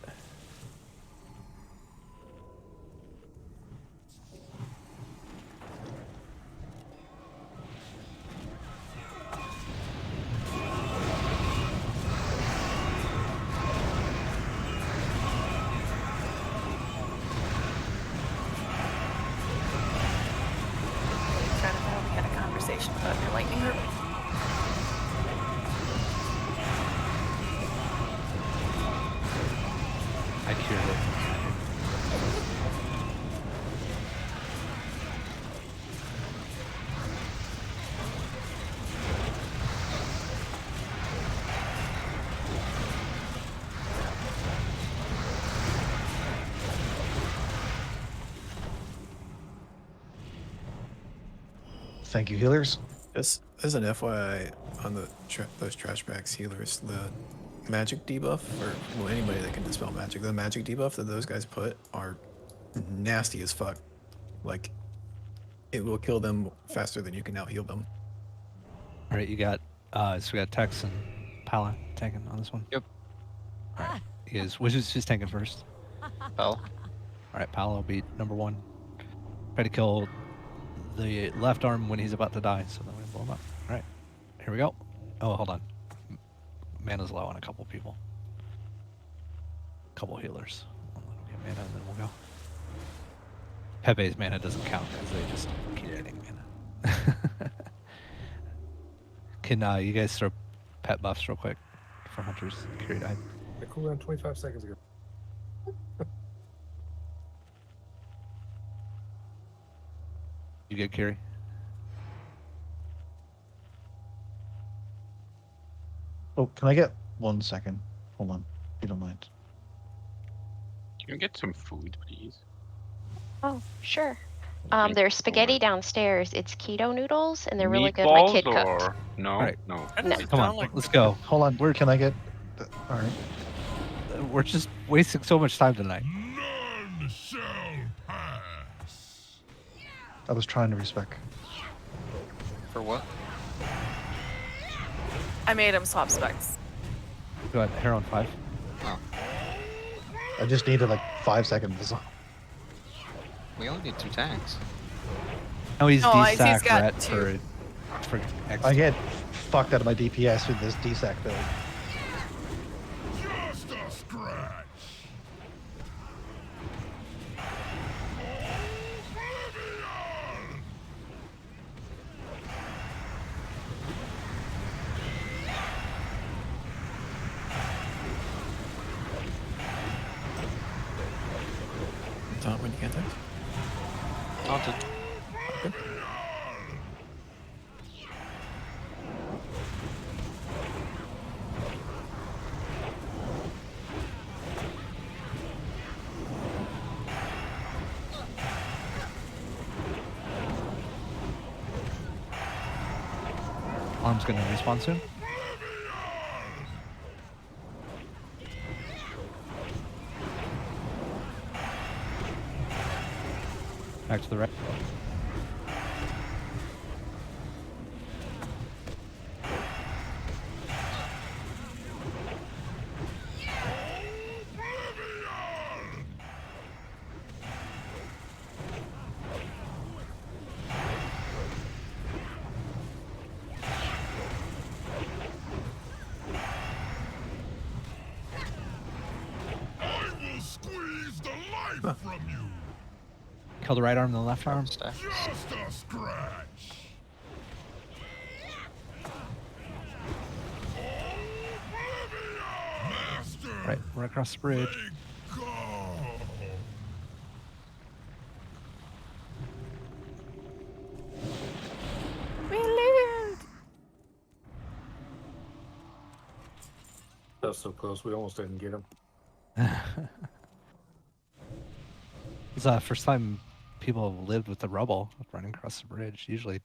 Trying to know we had a conversation about your lightning herb. I cured it. Thank you, healers. Just as an FYI on those trash bags healers, the magic debuff, or well, anybody that can dispel magic, the magic debuff that those guys put are nasty as fuck. Like, it will kill them faster than you can out heal them. All right, you got so we got Tex and Pala tanking on this one. Yep. All right, which is who's tanking first? Pal. All right, Paolo beat number 1. Try to kill the left arm when he's about to die, so then we blow him up. All right, here we go. Oh, hold on. Mana's low on a couple people. Couple healers. I'll let him get mana, and then we'll go. Pepe's mana doesn't count because they just keep getting mana. Can you guys throw pet buffs real quick for hunters? Carry died. I cooled down 25 seconds ago. You good, Carrie? Oh, can I get 1 second? Hold on, if you don't mind. Can you get some food, please? Oh, sure. Thank There's you so spaghetti much. downstairs. It's keto noodles, and they're really good. My Meatballs kid cooked. or no? All right. No. Come on, let's go. Hold on, where can I get? All right. We're just wasting so much time tonight. None shall pass. I was trying to respec. For what? I made him swap specs. Go ahead, hair on 5. Oh, I just needed like 5 seconds. we only need 2 tanks. No, he's No, he's D-sack got ret 2. for X. I get fucked out of my DPS with this DSAC build. Just a scratch. Taunt when you can't text? Taunted. Okay. Arm's gonna respawn soon. Back to the right. I will squeeze the life from you. Kill the right arm and the left arm. Just a scratch. Right, right across the bridge. We lived. That's so close. We almost didn't get him. It's the first time people have lived with the rubble running across the bridge. Usually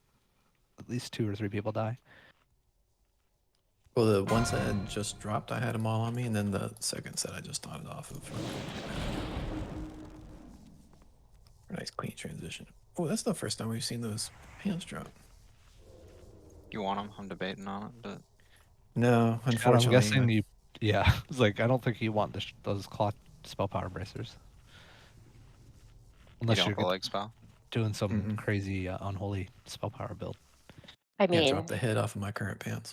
at least 2 or 3 people die. Well, the one set had just dropped, I had them all on me, and then the second set I just taunted off of. Nice clean transition. Oh, that's the first time we've seen those hands drop. You want them? I'm debating on it, but No, I'm unfortunately. guessing you. Yeah, it's like I don't think you want those cloth spell power bracers. Unless you you're don't go leg spell. doing some crazy unholy spell power build. I Can't mean, drop the head off of my current pants.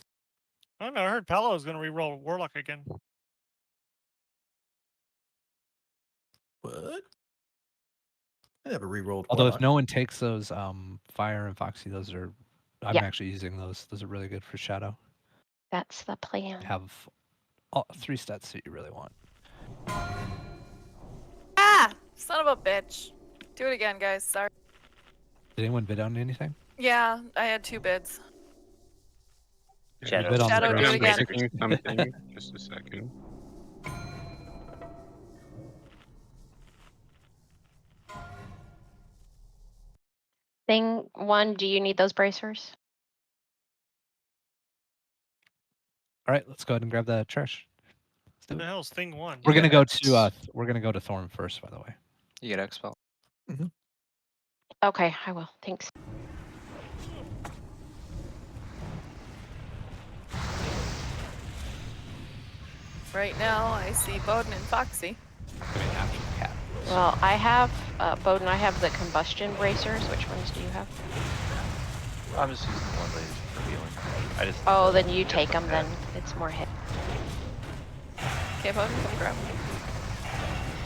I don't know. I heard Palo was going to re-roll Warlock again. What? I never re-rolled. Although Warlock. if no one takes those fire and foxy, those are I'm Yeah. actually using those. Those are really good for shadow. that's the plan. Have all 3 stats that you really want. Ah, son of a bitch. Do it again, guys. Sorry. Did anyone bid on anything? Yeah, I had 2 bids. Yeah, bid on Shadow, the do it again. checking something. Just a second. Thing 1, do you need those bracers? All right, let's go ahead and grab the trash. Let's do What the it. hell's thing 1? We're gonna go to Thorn first, by the way. You get expel. Okay, I will. Thanks. Right now, I see Bowden and Foxy. I mean, after the cat. Well, I have, Bowden, I have the combustion bracers. Which ones do you have? I'm just using the one lady for healing. I just. Oh, then you get take the them, pet. then it's more hit. Okay, Bowden, come grab me.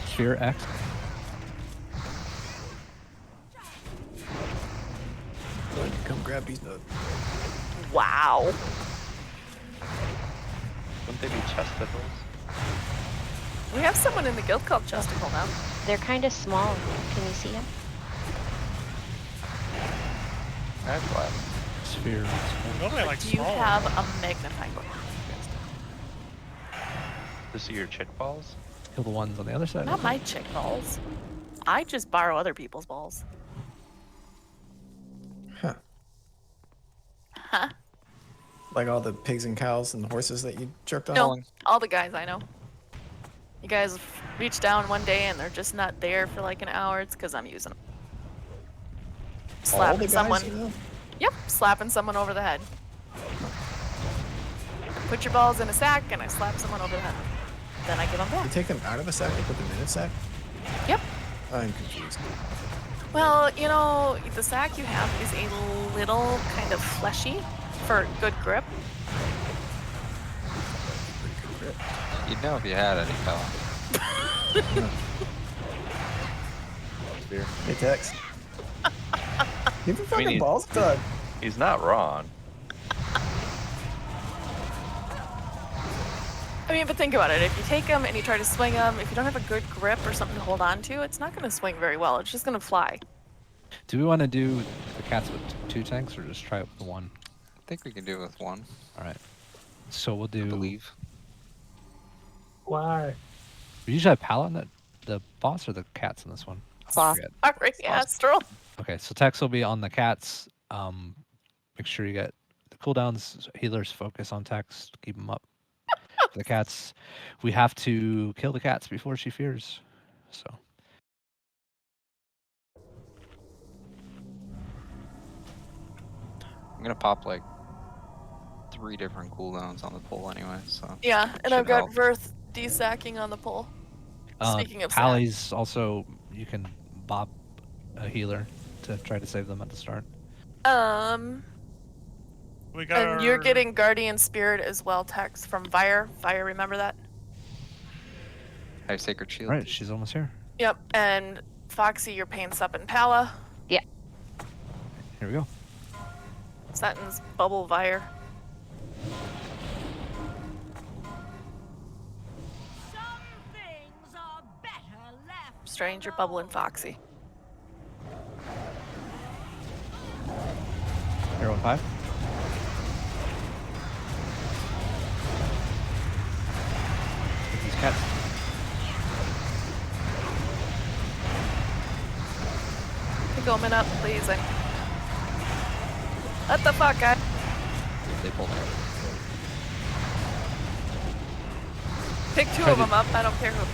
Sphere X. Come grab these nuts. Wow. Wouldn't they be chesticles? We have someone in the guild called Chesticle now. They're kind of small. Can you see them? That's why. Sphere. Nobody likes Do you small have ones. a magnifying glass? To see your chick balls? Kill the ones on the other side. Not my chick balls. I just borrow other people's balls. Huh. Huh? Like all the pigs and cows and horses that you jerked off? No, all the guys I know. You guys reach down one day and they're just not there for like an hour. It's because I'm using them. All the Slapping guys someone. you know? Yep, slapping someone over the head. Put your balls in a sack and I slap someone over the head. Then I give them You back. take them out of a sack and put them in a sack? Yep. I'm confused. Well, you know, the sack you have is a little kind of fleshy for good grip. You'd know if you had any, fella. Hey, Tex. Give him I fucking mean, balls, Doug. He's not wrong. I mean, but think about it. If you take them and you try to swing them, if you don't have a good grip or something to hold on to, it's not going to swing very well. It's just going to fly. Do we want to do the cats with 2 tanks or just try it with the 1? I think we can do it with 1. All right. So we'll do. I believe. Why? We usually have Pal on the boss or the cats in this one. Boss. Sorry, Astral. Okay, so Tex will be on the cats. Make sure you get the cooldowns. Healers focus on Tex. Keep them up. For the cats, we have to kill the cats before she fears. So. I'm gonna pop like 3 different cooldowns on the pole anyway, so. Yeah, and should I've got help. Verth desacking on the pole. Speaking of sack. Pally's also, you can bob a healer to try to save them at the start. We got And you're getting Guardian Spirit as well, Tex, from Vire. Vire, remember that? I have Sacred Shield. Right, she's almost here. Yep, and Foxy, you're paying Sup and Pala. Yeah. Here we go. Satin's Bubble Vire. Stranger, Bubble, and Foxy. Hero 5. Get these cats. Pick Omen up, please. What the fuck, guy? They pulled out. Pick 2 Try of to- them up. I don't care who.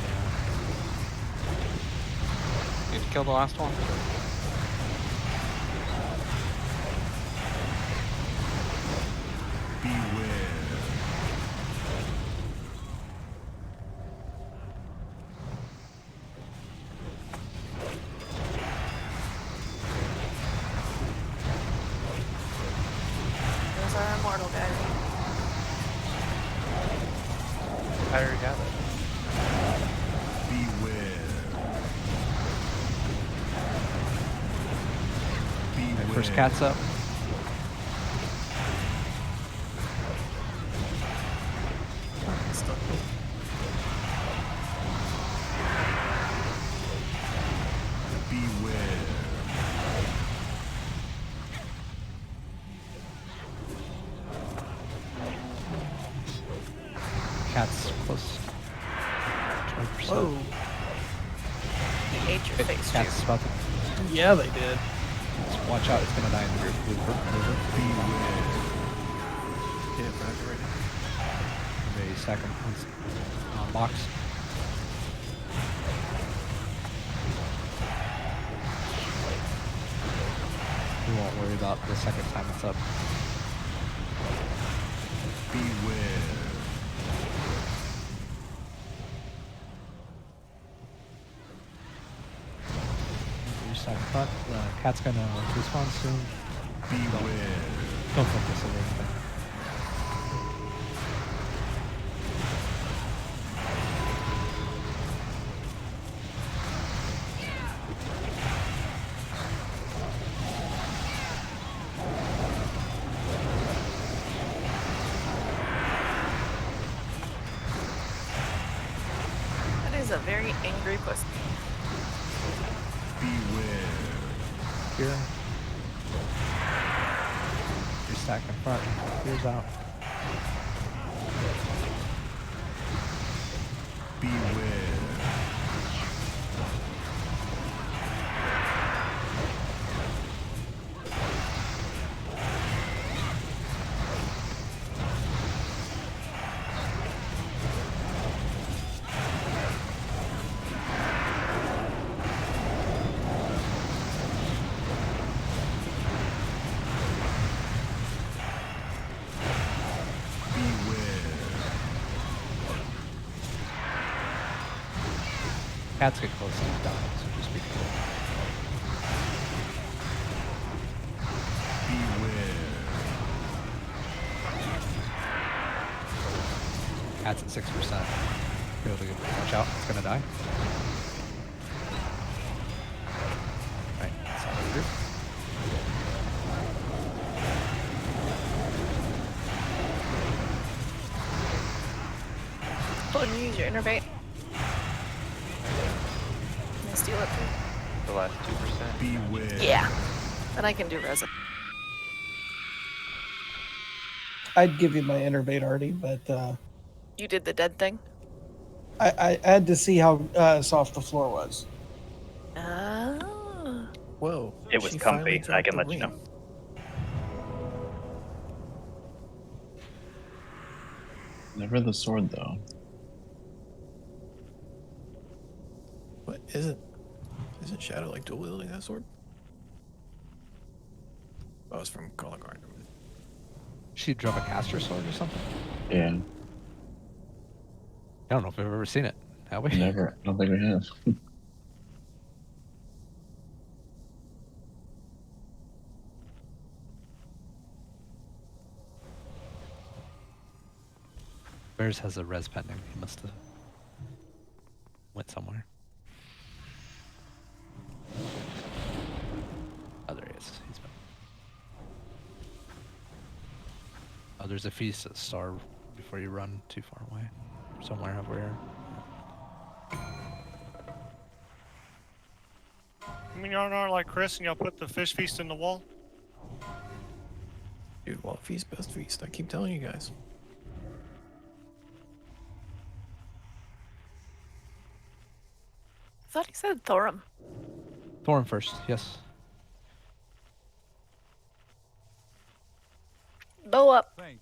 You have to kill the last one. Those are immortal, guys. I already have it. Alright, first cat's up. Cat's close. 20%. Whoa. They ate your face, Cat's too. about to. Yeah, they did. Just watch out, it's gonna die in the group. Move. Yeah, Roger, right now. Maybe second box. We won't worry about the second time it's up. Cat's gonna respawn soon. Don't focus on anything. That is a very angry pussy. Here. Your stack in front. Here's out. Cats get close to dying, so just be careful. Cat's at 6%. Be able to watch out, it's gonna die. Right, solid group. Go ahead and use your innervate. Can I steal it too? The last 2%. Yeah. Then I can do resin. I'd give you my innervate already, but You did the dead thing? I had to see how soft the floor was. Oh. Whoa. It was she comfy. finally I dropped can the let you know. ring. Never the sword though. What isn't Shadow like dual wielding that sword? Oh, it's from Calling Card. She drove a caster sword or something? Yeah. I don't know if I've ever seen it. Have we? Never. I don't think we have. Bears has a res pending. He must have went somewhere. Oh, there he is. He's been. Oh, there's a feast at Star before you run too far away. Somewhere over here. I mean, y'all not like Chris and y'all put the fish feast in the wall? Dude, wall feast, best feast. I keep telling you guys. I thought he said Thorum. Thorum first, yes. Bow up. Thank you.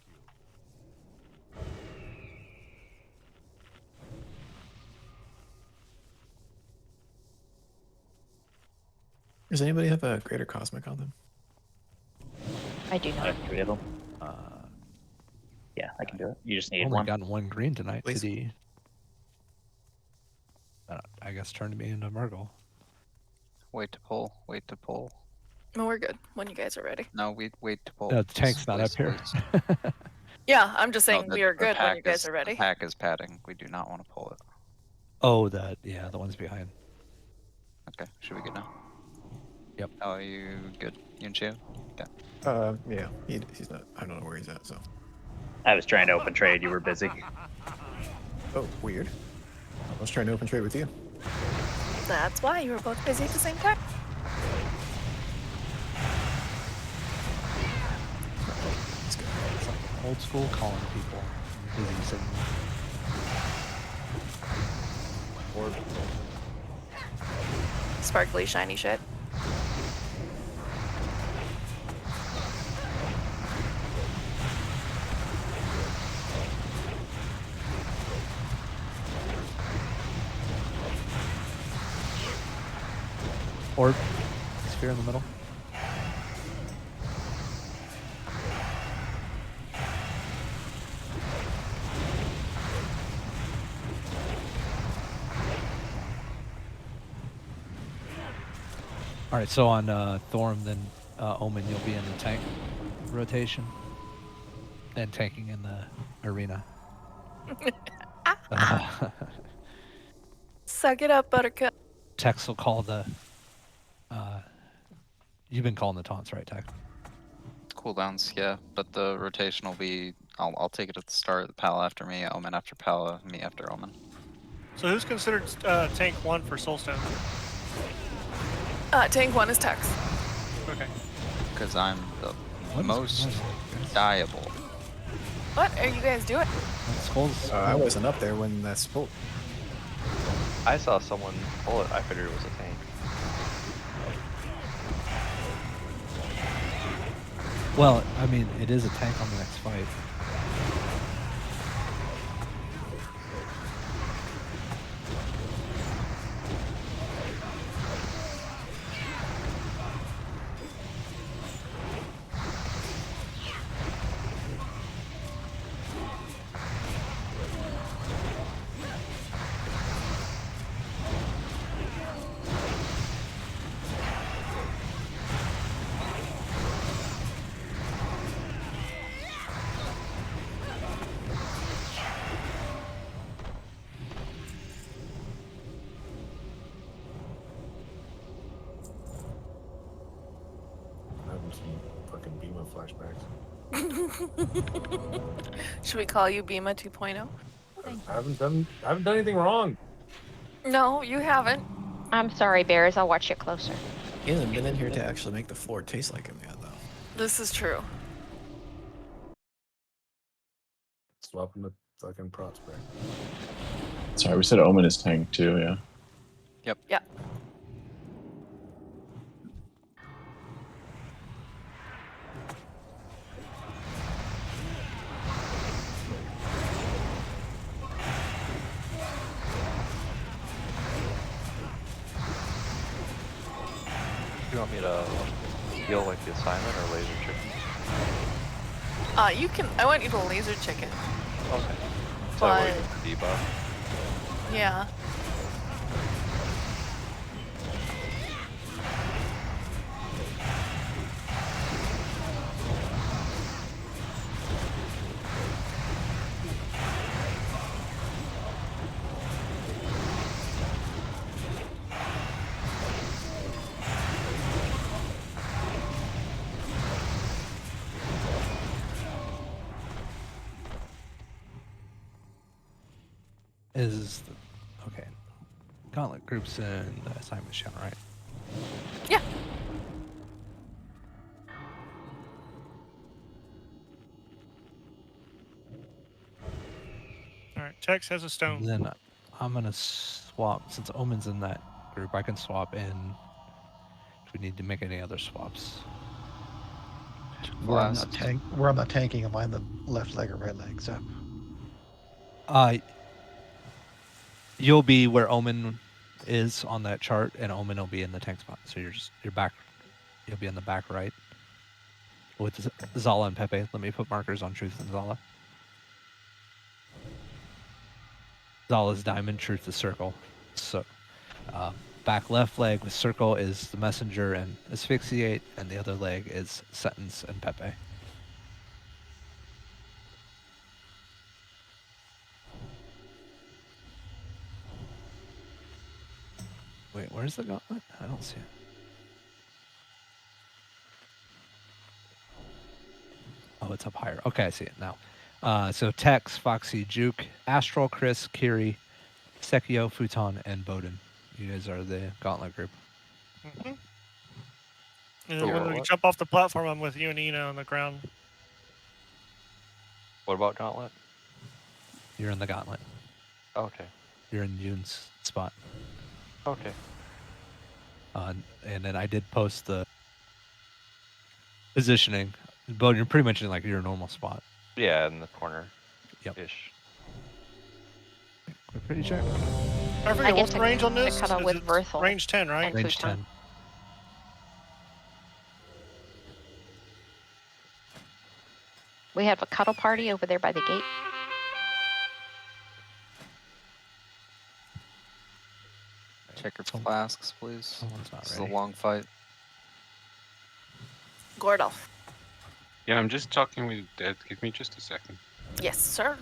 Does anybody have a greater cosmic on them? I do I not. have 3 of them. Yeah, I can do it. You just need Only one. gotten one green tonight. Please. Did he? I guess turned me into Murgle. Wait to pull. Wait to pull. No, we're good when you guys are ready. No, we wait to pull. No, the tank's not up here. Yeah, I'm just No, saying we are good when you guys are The ready. pack is padding. We do not want to pull it. Oh, yeah, the one's behind. Okay, should we get now? Yep. Oh, are you good? You and Shane? Okay. Yeah. He's not. I don't know where he's at. So. I was trying to open trade. You were busy. Oh, weird. I was trying to open trade with you. That's why you were both busy at the same time. It's good. It's like old school calling people. Busy signal. Orb. Sparkly, shiny shit. Orb. Sphere in the middle. All right, so on Thorm, then Omen, you'll be in the tank rotation and tanking in the arena. Suck it up, Buttercup. Tex will call the. You've been calling the taunts, right, Tex? Cooldowns, yeah, but the rotation will be. I'll take it at the start. The Pal after me, Omen after Pal, me after Omen. So who's considered tank 1 for Soulstone? Tank 1 is Tex. Okay. Because I'm the most dieable. What are you guys doing? I wasn't up there when that spoke. I saw someone pull it. I figured it was a tank. Well, I mean, it is a tank on the next fight. Having some fucking Bima flashbacks. Should we call you Bima 2.0? I haven't done anything wrong. No, you haven't. I'm sorry, Bears. I'll watch you closer. He hasn't been in here to actually make the floor taste like him yet, though. This is true. Swapping the fucking prospect. Sorry, we said Omen is tank too, yeah. Yep. Yeah. Do you want me to heal like the assignment or laser chicken? You can. I want you to laser chicken. Okay. So I But wait for debuff. yeah. Is okay. Gauntlet groups in the assignment channel, right? Yeah. All right. Tex has a stone. Then I'm gonna swap since Omen's in that group. I can swap in. Do we need to make any other swaps? Where I'm not tanking, am I in the left leg or right leg? So You'll be where Omen is on that chart, and Omen will be in the tank spot. So you're back. You'll be in the back right with Zala and Pepe. Let me put markers on Truth and Zala. Zala's diamond, Truth is circle. So back left leg with circle is the messenger and asphyxiate, and the other leg is sentence and Pepe. Wait, where's the gauntlet? I don't see it. Oh, it's up higher. Okay, I see it now. So Tex, Foxy, Juke, Astral, Chris, Kiri, Sekio, Futon, and Bowden. You guys are the gauntlet group. Mm-hmm. And then when we jump off the platform, I'm with you and Ina on the ground. What about Gauntlet? You're in the gauntlet. Okay. You're in Yoon's spot. Okay. And then I did post the positioning. Bowden, you're pretty much in like your normal spot. Yeah, in the corner. Yep. Ish. We're pretty check. I forget, what's the range on this? I cut out with Berthel. Range 10, right? Range 10. We have a cuddle party over there by the gate. Check your flasks, please. Someone's not This is ready. a long fight. Gordolf. Yeah, I'm just talking with Dad. Give me just a second. Yes, sir.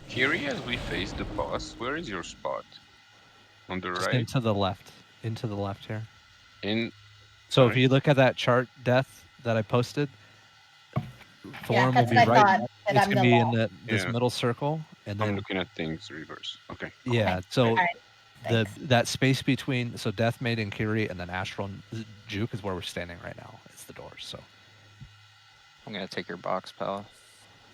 Kiri, as we face the boss, where is your spot? On the Just right? into the left. Into the left here. In. So if Sorry? you look at that chart, Death, that I posted, Yeah, Thorn will that's be what I right. thought, but It's I'm gonna the be in left. this Yeah. middle circle, and I'm then looking at things reverse. Okay. yeah. So Alright, that space between Death Maid and Kiri, and then Astral and Juke is where we're standing right now. It's the doors. So I'm gonna take your box, pal.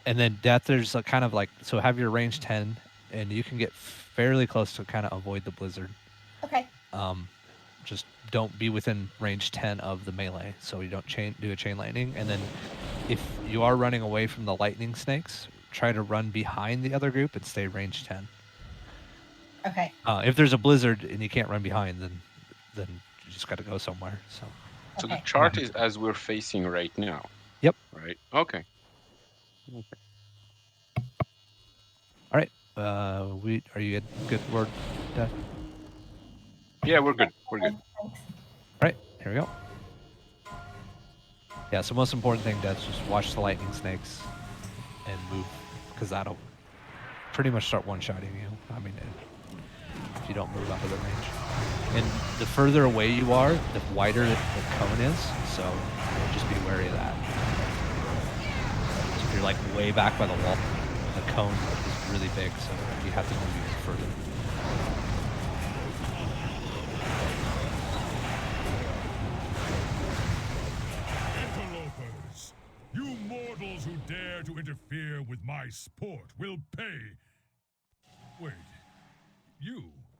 and then Death, there's a kind of like so have your range 10, and you can get fairly close to kind of avoid the blizzard. Okay. Just don't be within range 10 of the melee, so you don't do a chain lightning. And then if you are running away from the lightning snakes, try to run behind the other group and stay range 10. Okay. If there's a blizzard and you can't run behind, then you just got to go somewhere. So the Okay. chart is as we're facing right now. Yep. Right? Okay. All right. Are you good word, Death? Yeah, we're good. We're good. All right, here we go. Yeah, so most important thing, Death, is just watch the lightning snakes and move, because that'll pretty much start one-shotting you. I mean, if you don't move out of the range. And the further away you are, the wider the cone is, so just be wary of that. So if you're like way back by the wall, the cone is really big, so you have to move even further. Interlopers, you mortals who dare to interfere with my sport will pay. Wait,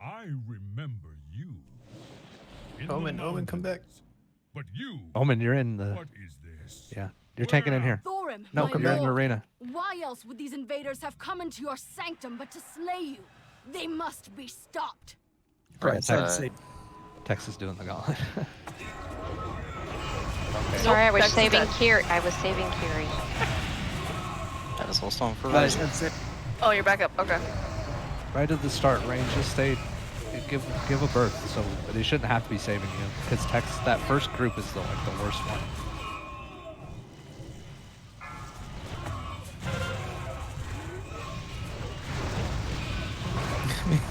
I remember you. In the Omen, come back. But you. Omen, you're in the. What is this? Yeah, you're tanking in here. Thorim, No, my come back in the lord. arena. Why else would these invaders have come into your sanctum but to slay you? They must be stopped. Right, Texas doing the gauntlet. Okay. Sorry, I was Texas saving dead. Kiri. I was saving Kiri. That is also for Guys, Rose. that's it. Oh, you're back up. Okay. Right at the start range, just stay, give a berth. So they shouldn't have to be saving you, because that first group is the worst one.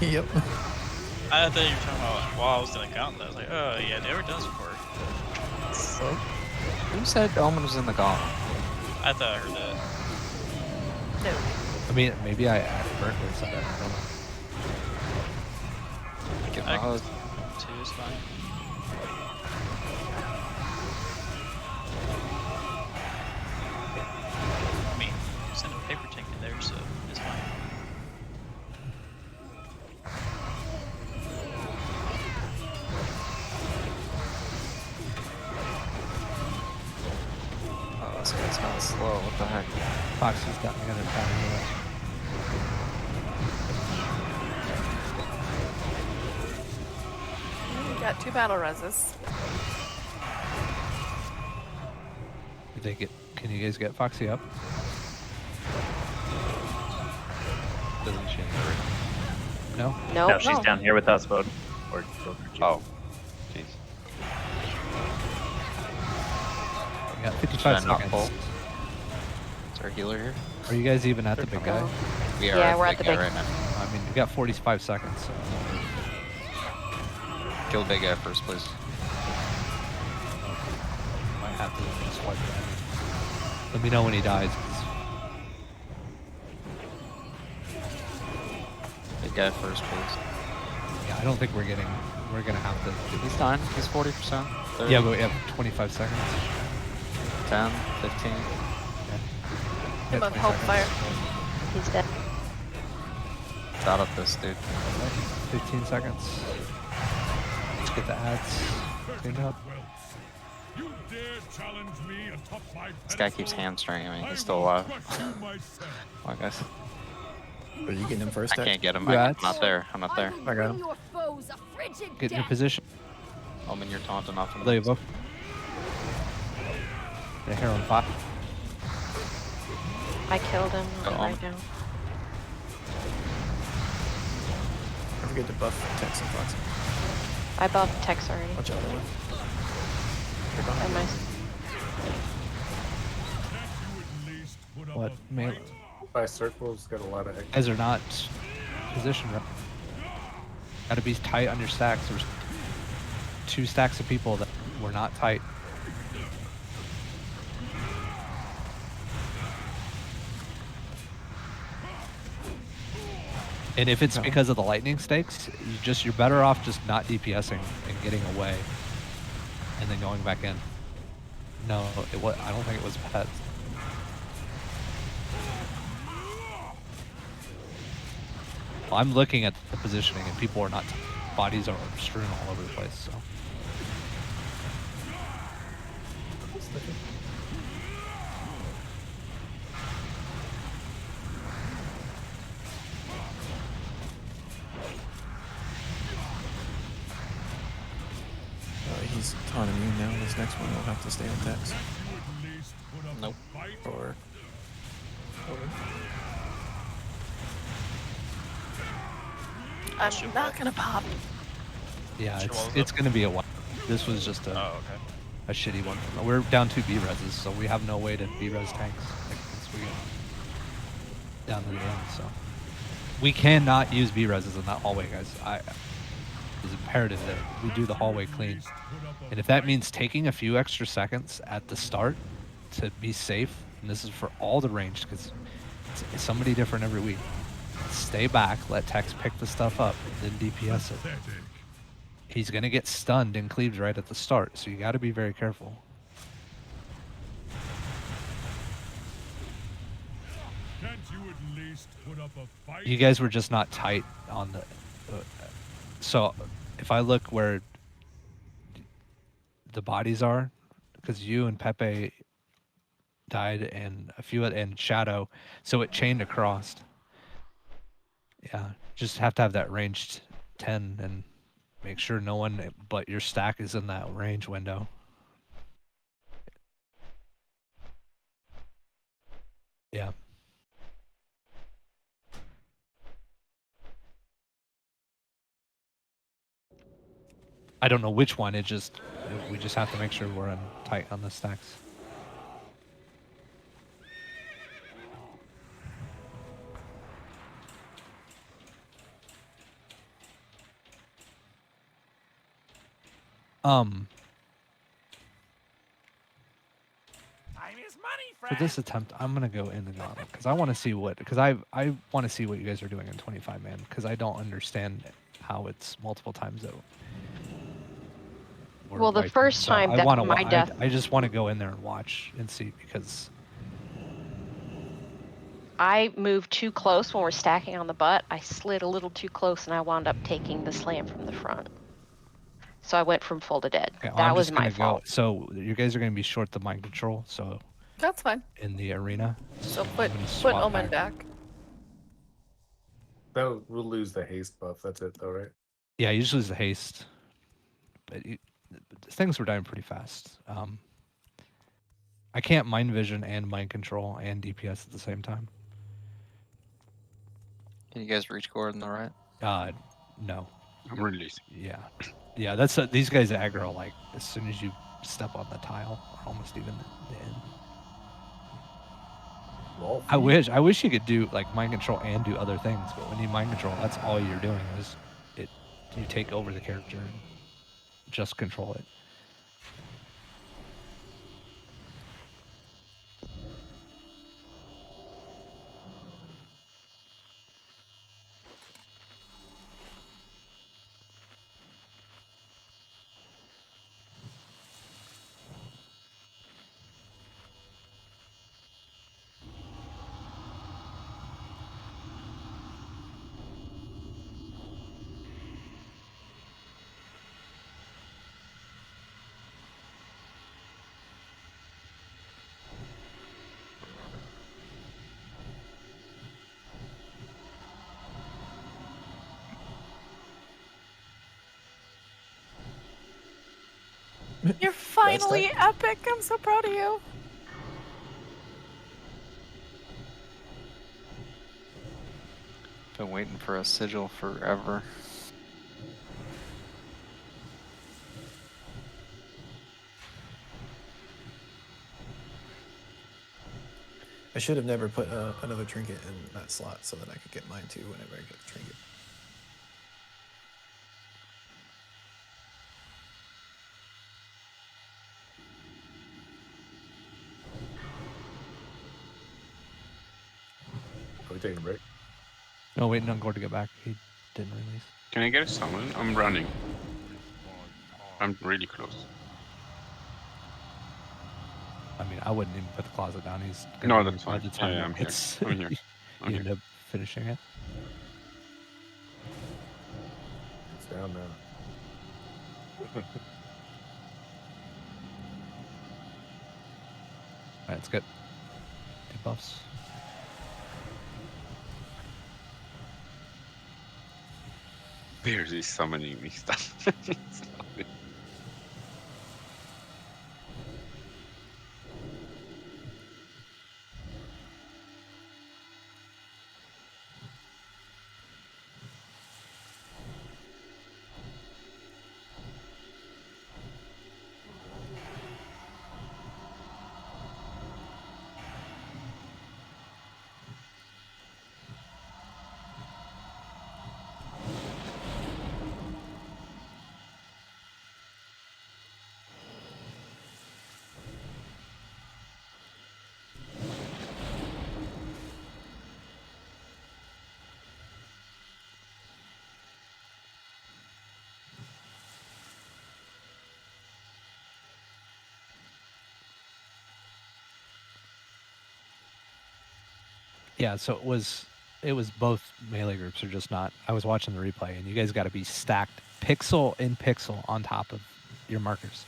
Yep. I thought you were talking about while I was in the gauntlet. I was like, oh yeah, never done this before. So, who said Omen was in the gauntlet? I thought I heard that. No. I mean, maybe I inadvertently said that. I don't know. Get I my can 2 is fine. I mean, send a paper tank in there, so it's fine. Oh, this guy's kind of slow. What the heck? Foxy's got me under power with it. We got 2 battle reses. Can you guys get Foxy up? Doesn't she? No? Nope. No, she's down here with us, Bode. Oh, jeez. We got 55 Should I not seconds. pull? Is our healer here? Are you guys even at the big guy? We are Yeah, we're at at the guy big- right now. I mean, we got 45 seconds. So. Kill big guy first, please. Might have to just wipe that. Let me know when he dies. 'Cause Big guy first, please. yeah, I don't think we're gonna have to. He's done. He's 40%. 30, Yeah, but we have 25 seconds. 10, 15. Him on hope fire. He's dead. Shot at this dude. 15 seconds. Let's get the ads cleaned up. You dare challenge me atop my This guy keeps hamstringing me. He's still alive. Well, I guess. Are you getting him first? I Tex? can't get him. Yeah, I'm not there. I'm not there. I got him. Your foes a frigid Get in your death. position. Omen, you're taunting off. There you go. The hair on fire. I killed him Go on. right now. Don't forget to buff Tex and Fox. I buffed Tex already. Watch out, Owen. They're behind And you. my What? Man, My circle's got a lot of. you guys are not positioned right. Gotta be tight on your stacks. There's 2 stacks of people that were not tight. And if it's because of the lightning stakes, you're better off just not DPSing and getting away, and then going back in. No, I don't think it was pets. Well, I'm looking at the positioning, and people are not. Bodies are strewn all over the place. So. He's taunting you now. This next one will have to stay on Tex. Nope. Or. I'm not gonna pop. Yeah, it's gonna be a while. This was just a shitty one. We're down 2 B-reses, so we have no way to B-res tanks like, once we get down to the end. So we cannot use B-reses in that hallway, guys. It's imperative that we do the hallway clean. And if that means taking a few extra seconds at the start to be safe, and this is for all the ranged, because it's somebody different every week. Stay back, let Tex pick the stuff up, then DPS it. He's going to get stunned and cleaved right at the start, so you got to be very careful. Can't you at least put up a fight? You guys were just not tight on the... so if I look where the bodies are, because you and Pepe died and a few and Shadow, so it chained across. Yeah, just have to have that ranged 10 and make sure no one but your stack is in that range window. Yeah. I don't know which one, we just have to make sure we're in tight on the stacks. For this attempt, I'm gonna go in the gauntlet because I want to see I want to see what you guys are doing in 25 man because I don't understand how it's multiple times though. Well, the first time I that wanna, my death, I just want to go in there and watch and see because I moved too close when we're stacking on the butt. I slid a little too close and I wound up taking the slam from the front. So I went from full to dead. okay, That I'm was just my gonna fault. go. So you guys are gonna be short the mind control. So That's fine. in the arena. So I'm put gonna swap Omen back. We'll lose the haste buff. That's it, though, right? Yeah, you just lose the haste, but things were dying pretty fast. I can't mind vision and mind control and DPS at the same time. Can you guys reach Gordon the right? No. I'm releasing. Yeah. That's these guys aggro like as soon as you step on the tile, or almost even the end. I wish you could do like mind control and do other things, but when you mind control, that's all you're doing is you take over the character and just control it. You're finally epic. I'm so proud of you. Been waiting for a sigil forever. I should have never put another trinket in that slot so that I could get mine too whenever I get the trinket. Are we taking a break? No, waiting on Gord to get back. He didn't release. Can I get a summon? I'm running. I'm really close. I mean, I wouldn't even put the closet down. He's No, gonna be that's by fine. the time Yeah, I'm here. it's I'm here. I'm you here. end up finishing it. It's down now. Alright, let's get debuffs. There's this summoning me stuff. Stop it. Yeah, so it was both melee groups are just not. I was watching the replay, and you guys got to be stacked pixel in pixel on top of your markers.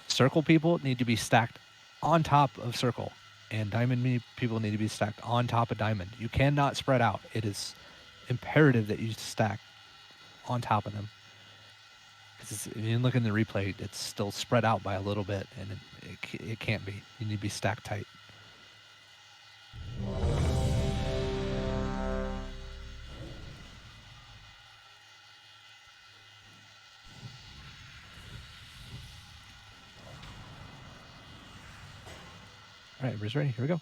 Circle people need to be stacked on top of circle, and diamond people need to be stacked on top of diamond. You cannot spread out. It is imperative that you stack on top of them. Because if you look in the replay, it's still spread out by a little bit, and it can't be. You need to be stacked tight. All right, everybody's ready. Here we go.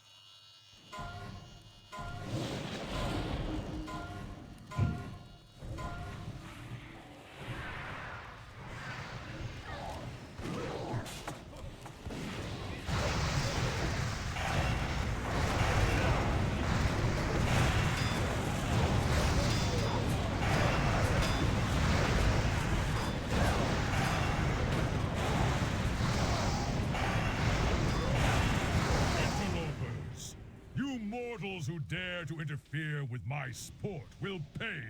Interlopers, you mortals who dare to interfere with my sport will pay.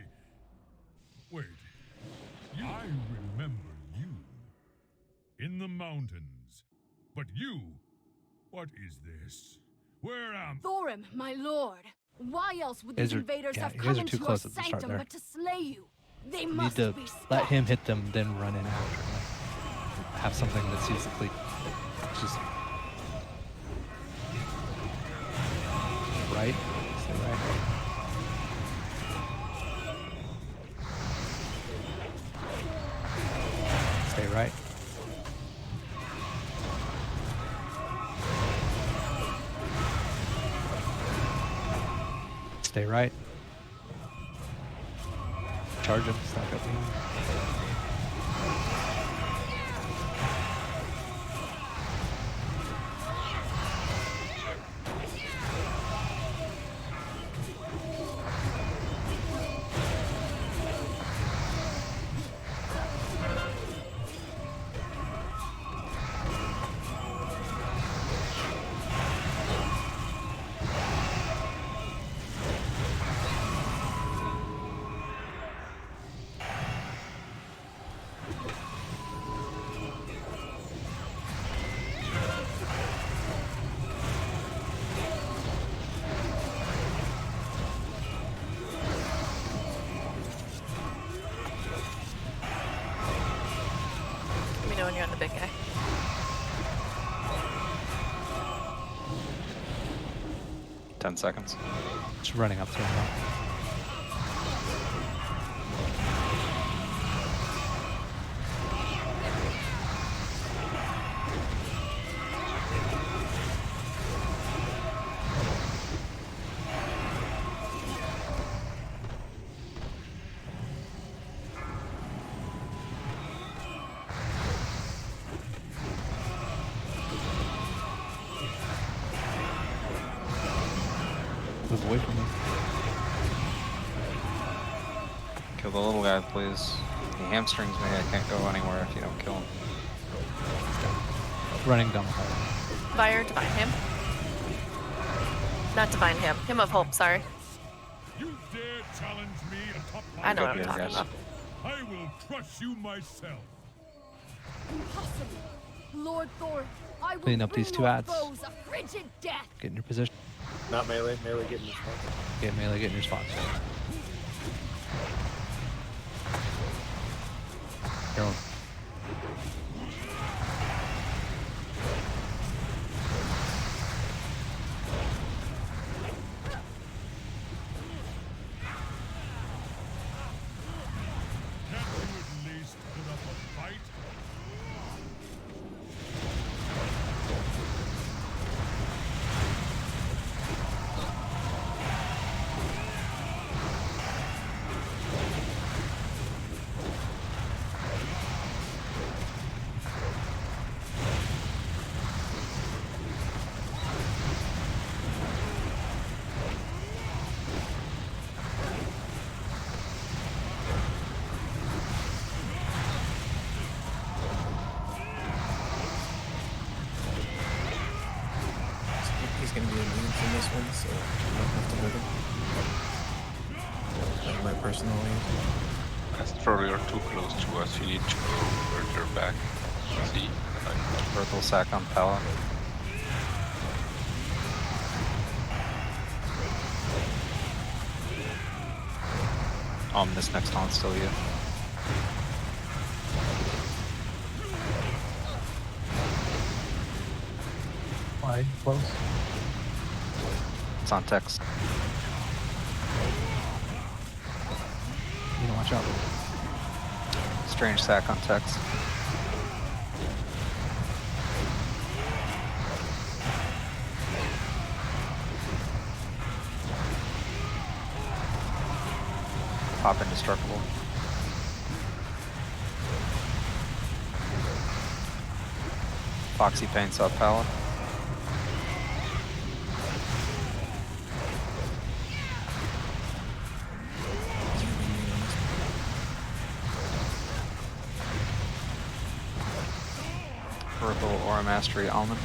Wait, I remember you. In the mountains. But you, what is this? Where am... Thorim, my lord. Why else would Guys these are- invaders yeah, have you guys come are into too your close at the start sanctum there. but to slay you? They You need must to be let him stopped. hit them, then run in after. Have something that sees the cleat. Just right. Stay right. Stay right. Stay right. Charge him. Stack up. Let me know when you're on the big guy. 10 seconds. Just running up to him now. Move away from me. Kill the little guy, please. He hamstrings me. I can't go anywhere if you don't kill him. Running down. Fire, divine him. Not divine him. Him of hope, sorry. You dare challenge me atop I know Good what I'm here, talking guys. about. I will crush you myself. Impossible. Lord Thor, I will Clean up bring these two your ads. foes a frigid death. Get in your position. Not melee. Melee getting this one. Get melee, get in your spots. Careful. Can't you at least put up a fight? He's gonna be immune from this one, so I don't have to hurt him. That's my personal aim. Astro, you're too close to us. You need to go further back. See? Berthel sack on Pala. This next taunt's still you. Why? Close. It's on text. You know, watch out. Strange sack on text. Pop indestructible. Foxy paints up Pala. Purple Aura Mastery Almond.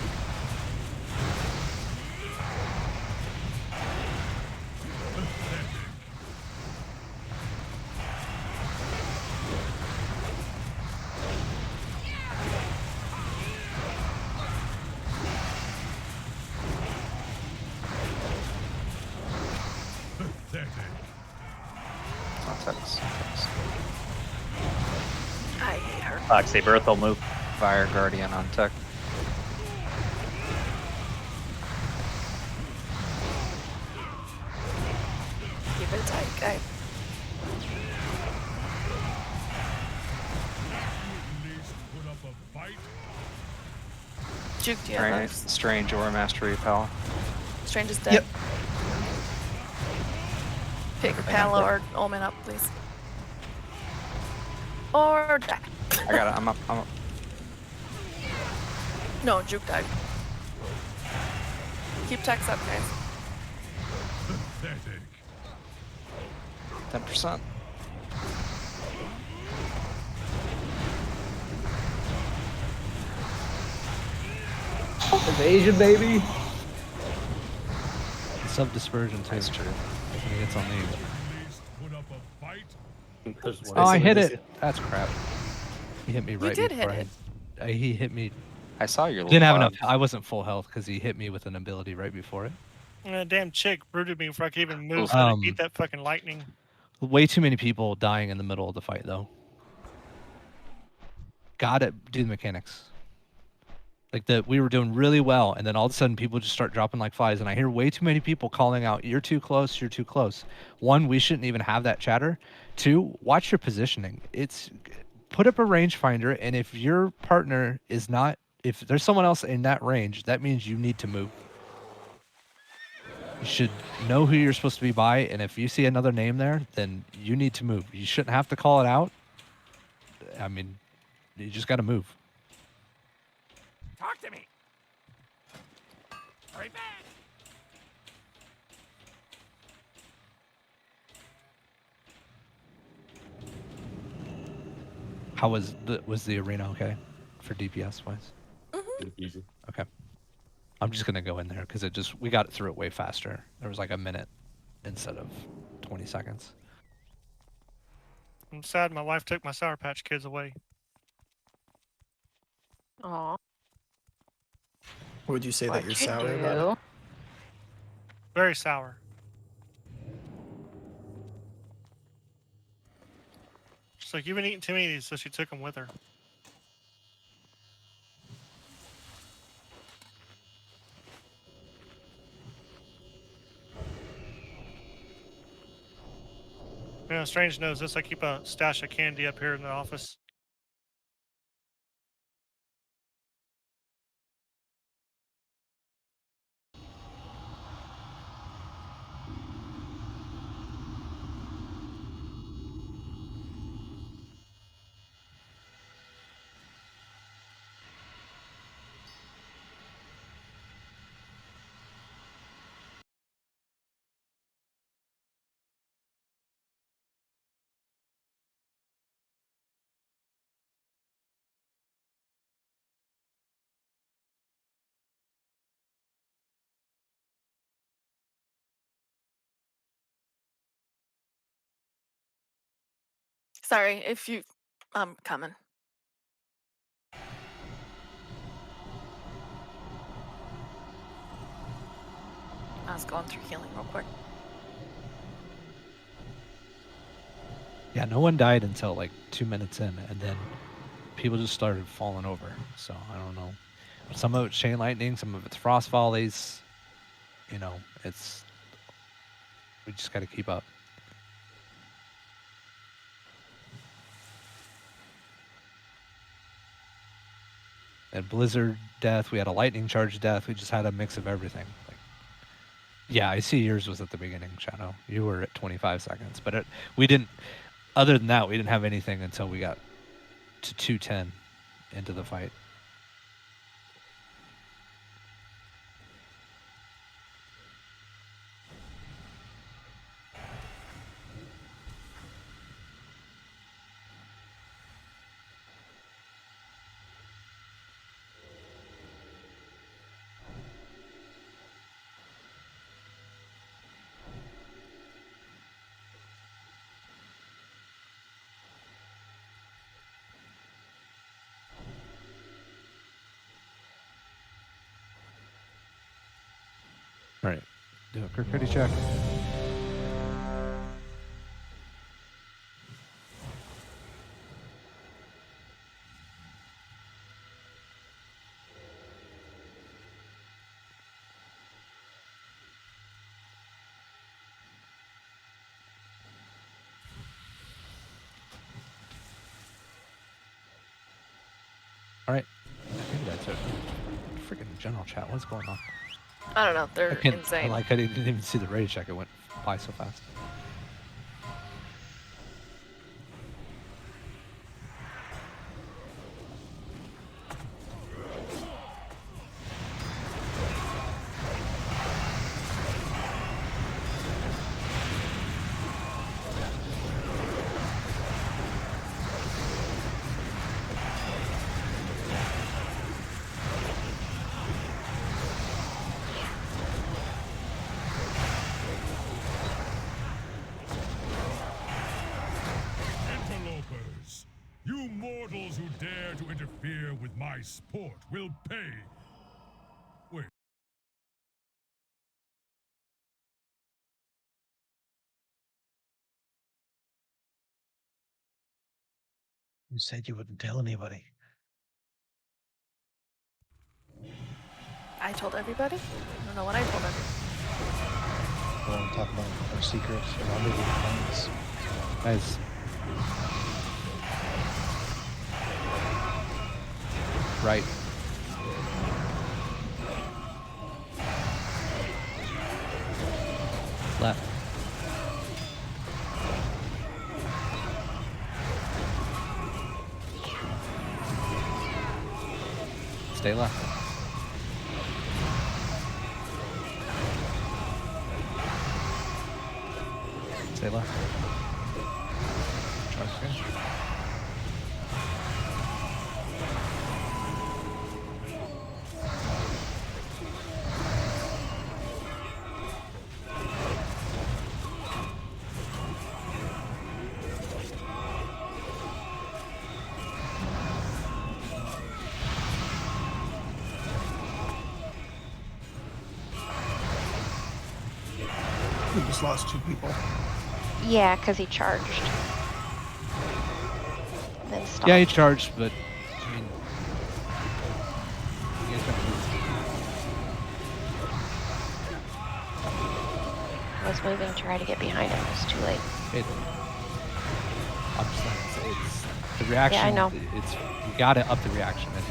Text. I hate her. Foxy Berthel move. Fire Guardian on tech. Keep it tight, guy. Juke, do you have Strange, those? Strange Aura Mastery Pala. Strange is dead. Yep. Pick Pala or Omen up, please. Or die. I got it. I'm up. I'm up. No, Juke died. Keep text up, guys. 10%. Evasion, baby. Sub dispersion too. That's true. I think it's on me. There's one. Oh, I hit it. That's crap. He hit me right did before hit he hit me. I saw your little Didn't have bug. enough. I wasn't full health because he hit me with an ability right before it. Damn chick brooded me before I could even move. So Um, I eat that fucking lightning. Way too many people dying in the middle of the fight though. Got it. Do the mechanics. Like that we were doing really well, and then all of a sudden people just start dropping like flies, and I hear way too many people calling out, "You're too close, you're too close." One, we shouldn't even have that chatter. Two, watch your positioning. It's put up a rangefinder, and if your partner is not, if there's someone else in that range, that means you need to move. You should know who you're supposed to be by, and if you see another name there, then you need to move. You shouldn't have to call it out. I mean, you just got to move. Talk to me. Hurry back. How was the arena okay for DPS wise? Easy. Okay. I'm just gonna go in there because we got through it way faster. There was like a minute instead of 20 seconds. I'm sad my wife took my Sour Patch Kids away. Aw. Would you say that you're What'd you sour about it? do? Very sour. She's like, you've been eating too many of these, so she took them with her. You know, Strange knows this. I keep a stash of candy up here in the office. Sorry if you. I'm coming. I was going through healing real quick. Yeah, no one died until like 2 minutes in, and then people just started falling over. So I don't know. Some of it's chain lightning, some of it's frost volleys. You know, we just got to keep up. And blizzard death, we had a lightning charge death. We just had a mix of everything. Like, yeah, I see yours was at the beginning, Shadow. You were at 25 seconds, but we didn't. Other than that, we didn't have anything until we got to 210 into the fight. All right, do a criticality check. All right, I think that's it. Freaking general chat, what's going on? I don't know. They're I insane. like I didn't even see the rage check. It went by so fast. Interlopers, you mortals who dare to interfere with my sport will pay. Wait. You said you wouldn't tell anybody. I told everybody? I don't know what I told everybody. We want to talk about our secret rendezvous plans. Guys. Right. Left. Stay left. Stay left. Trust me. We just lost 2 people. Yeah, because he charged. Then stopped. Yeah, he charged, but I mean, you guys gotta move. I was moving to try to get behind him. It was too late. I'm just saying, it's the reaction. Yeah, I know. It's you gotta up the reaction. And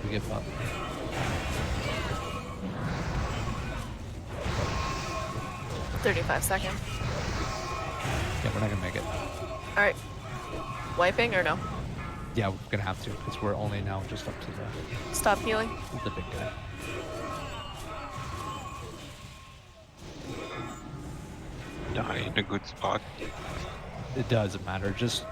we get up. $35 seconds. Yeah, we're not gonna make it. All right. Wiping or no? Yeah, we're gonna have to because we're only now just up to the Stop healing. big guy. Die in a good spot. It doesn't matter. Just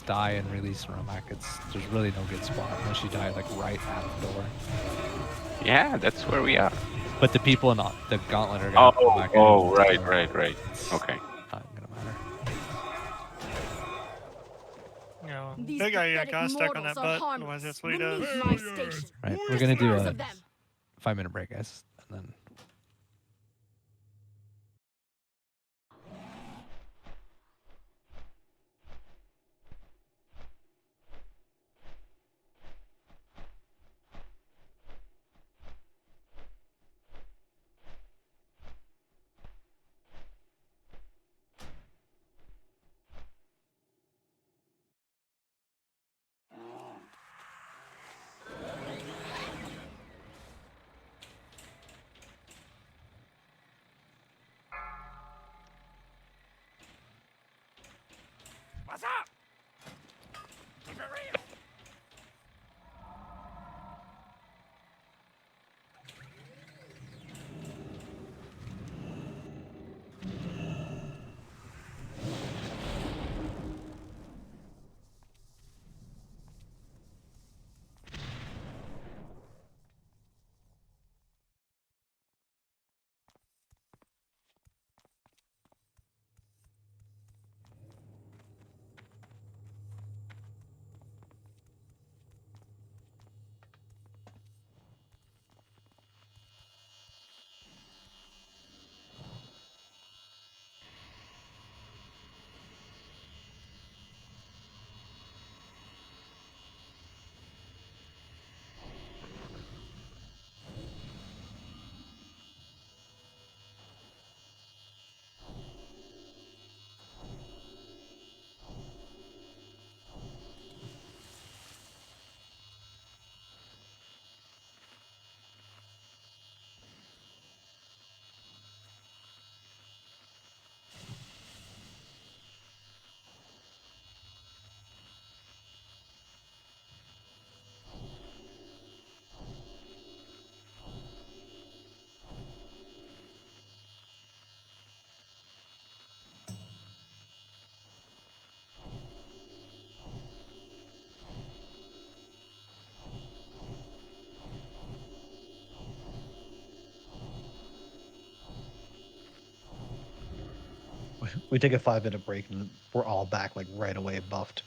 die and release Romac. There's really no good spot unless you die like right at the door. Yeah, that's where we are. But the people in the gauntlet are gonna come back. Oh, right. Okay. Not gonna matter. Yeah, These big guy pathetic kind of stuck on mortals that are butt. harmless Otherwise, that's what he does. beneath my station. Right, we're gonna do Dispose a of them. 5-minute break, guys, and then. What's up? Keep it real. we take a 5-minute break and we're all back like right away buffed.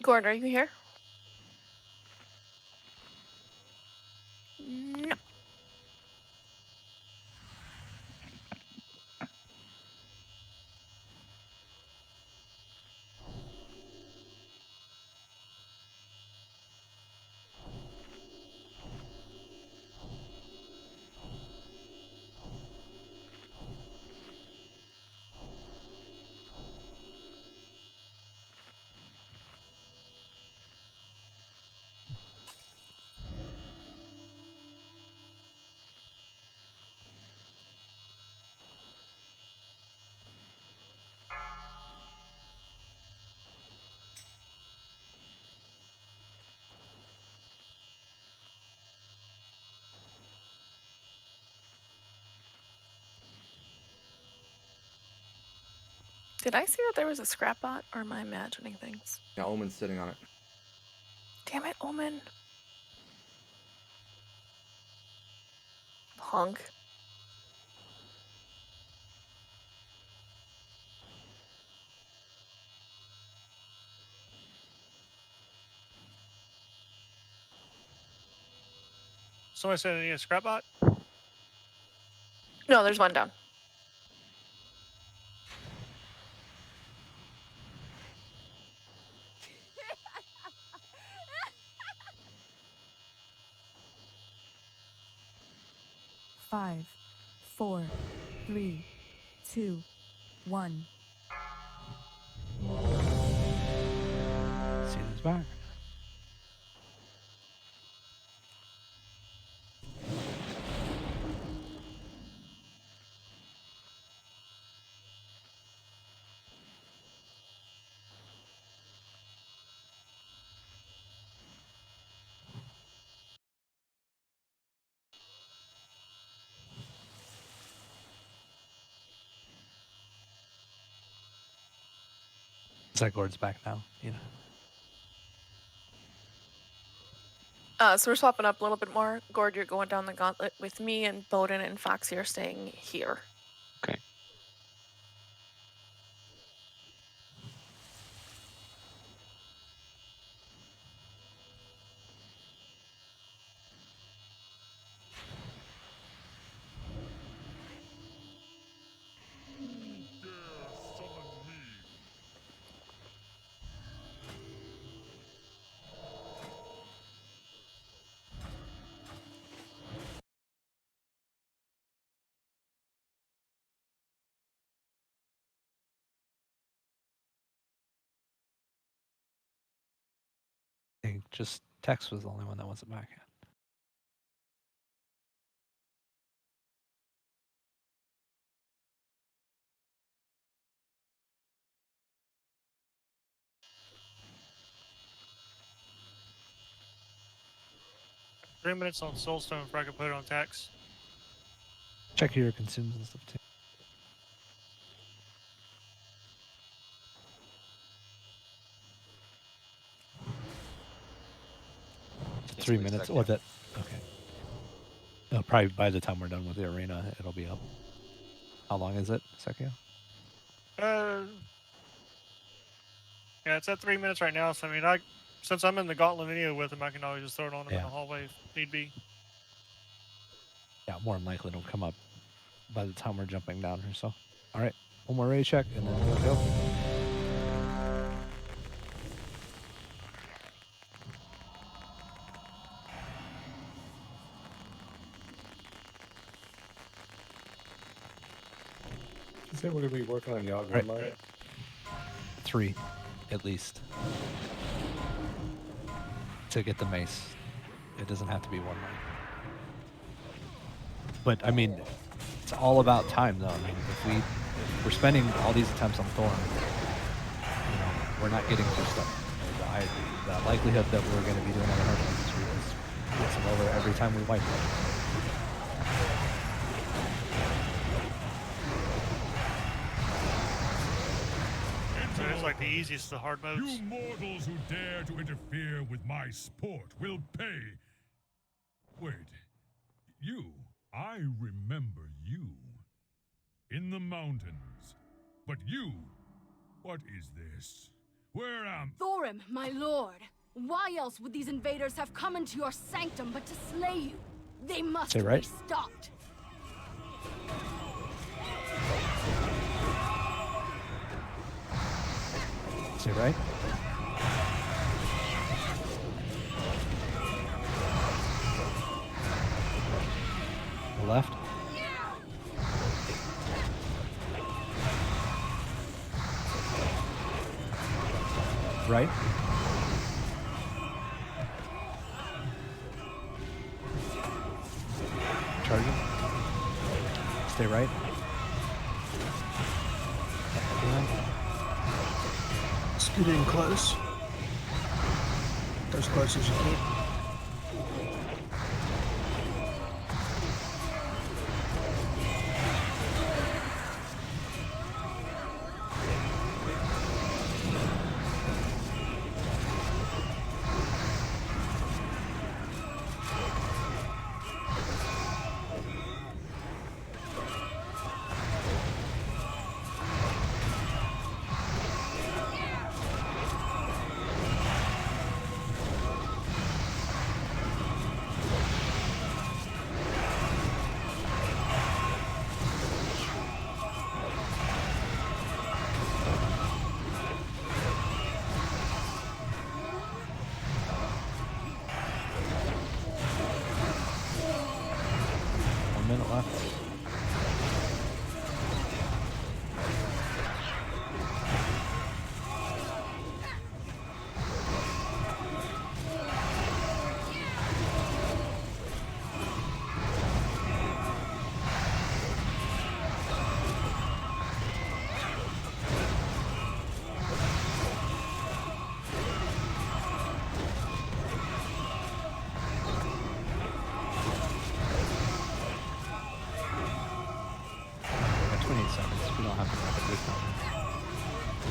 Gordon, are you here? No. Did I see that there was a scrap bot, or am I imagining things? Yeah, Omen's sitting on it. Damn it, Omen. Punk. Somebody said I need a scrap bot? No, there's one down. Five, 4, 3, 2, 1. Season's back. It's like Gord's back now, you know. So we're swapping up a little bit more. Gord, you're going down the gauntlet with me, and Bowden and Foxy are staying here. Okay. I think just Tex was the only one that wasn't back yet. Three minutes on Soulstone before I can put it on tax. Check your consumes and stuff too. 3 minutes. Or that. Okay. Probably by the time we're done with the arena, it'll be up. How long is it, Sekio? Yeah, it's at 3 minutes right now. So I mean, since I'm in the gauntlet anyway with him, I can always just throw it on him in the hallway if need be. Yeah, more than likely it'll come up by the time we're jumping down here. So, all right, one more raid check and then we'll go. You say we're gonna be working on Yogg Right. one line? 3, at least, to get the mace. It doesn't have to be 1 line. But I mean, it's all about time, though. I mean, if we're spending all these attempts on Thorn, you know, we're not getting through stuff. The likelihood that we're going to be doing other hard ones this week is lower every time we wipe it. So it's like the easiest of the hard modes. You mortals who dare to interfere with my sport will pay. Wait. You. I remember you. In the mountains. But you. What is this? Where am... Thorim, my lord. Why else would these invaders have come into your sanctum but to slay you? They must Say right. be stopped. Say right. Left. Right. Charging. Stay right. Scoot in close. As close as you can.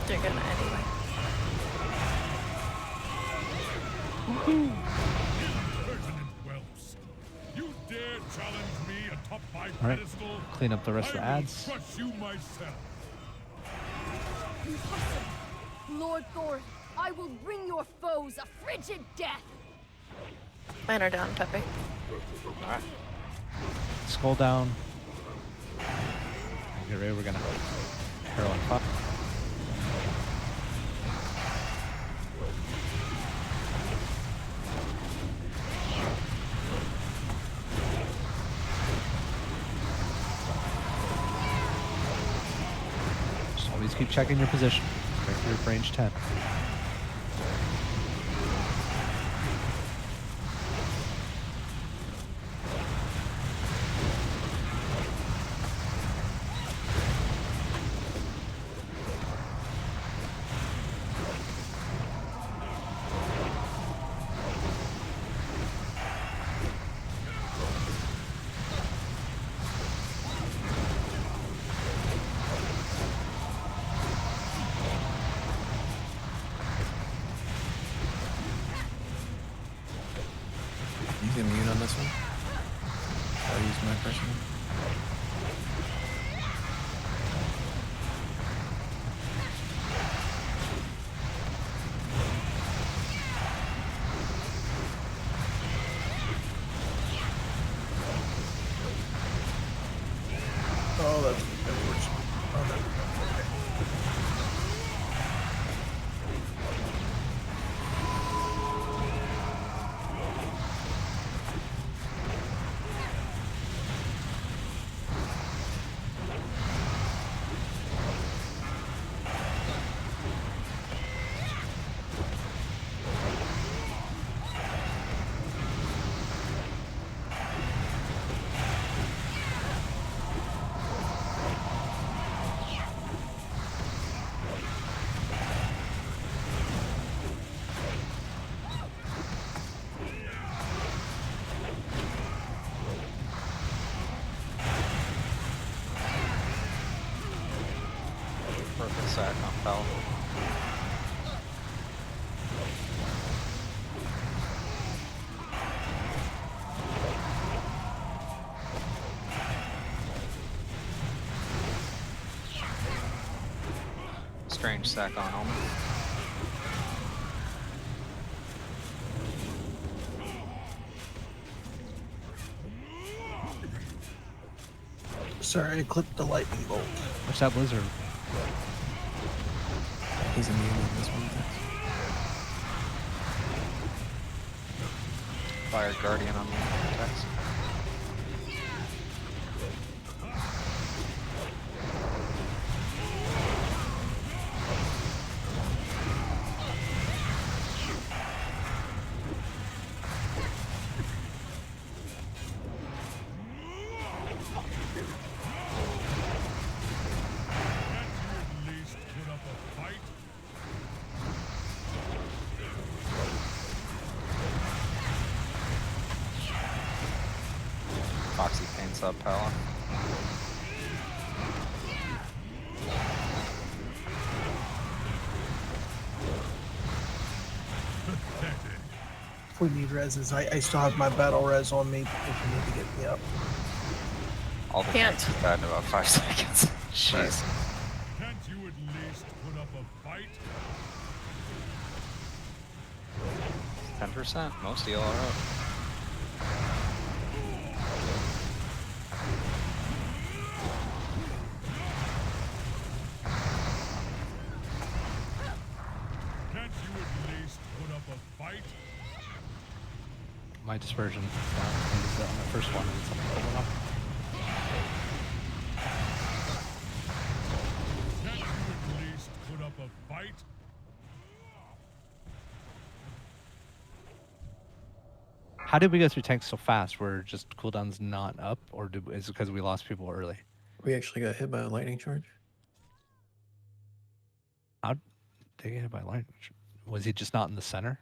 They're gonna anyway. You dare challenge me atop my All right. pedestal? Clean up the rest of the I will ads. crush you myself. Lord Thorin, I will bring your foes a frigid death. Mine are down, Pepe. Alright. Skull down. Get ready. We're gonna Heroin pop. Just always keep checking your position. Right through range 10. that's that works. Oh, no. Purple sack on Pal. Strange sack on Omen. Sorry, I clipped the lightning bolt. What's that blizzard? He's immune on this one. Fire Guardian on me. Text. Foxy paints up Pala. If we need reses, I still have my battle res on me if you need to get me up. All the Can't. tanks died in about 5 seconds. Jeez. Can't you at least put up a fight? 10%. Most of y'all are up. Can't you at least put up a fight? My dispersion is on the first one. And something going up. Can't you at least put up a fight? How did we go through tanks so fast? Were just cooldowns not up, or is it because we lost people early? We actually got hit by a lightning charge. How'd they get hit by lightning? Was he just not in the center?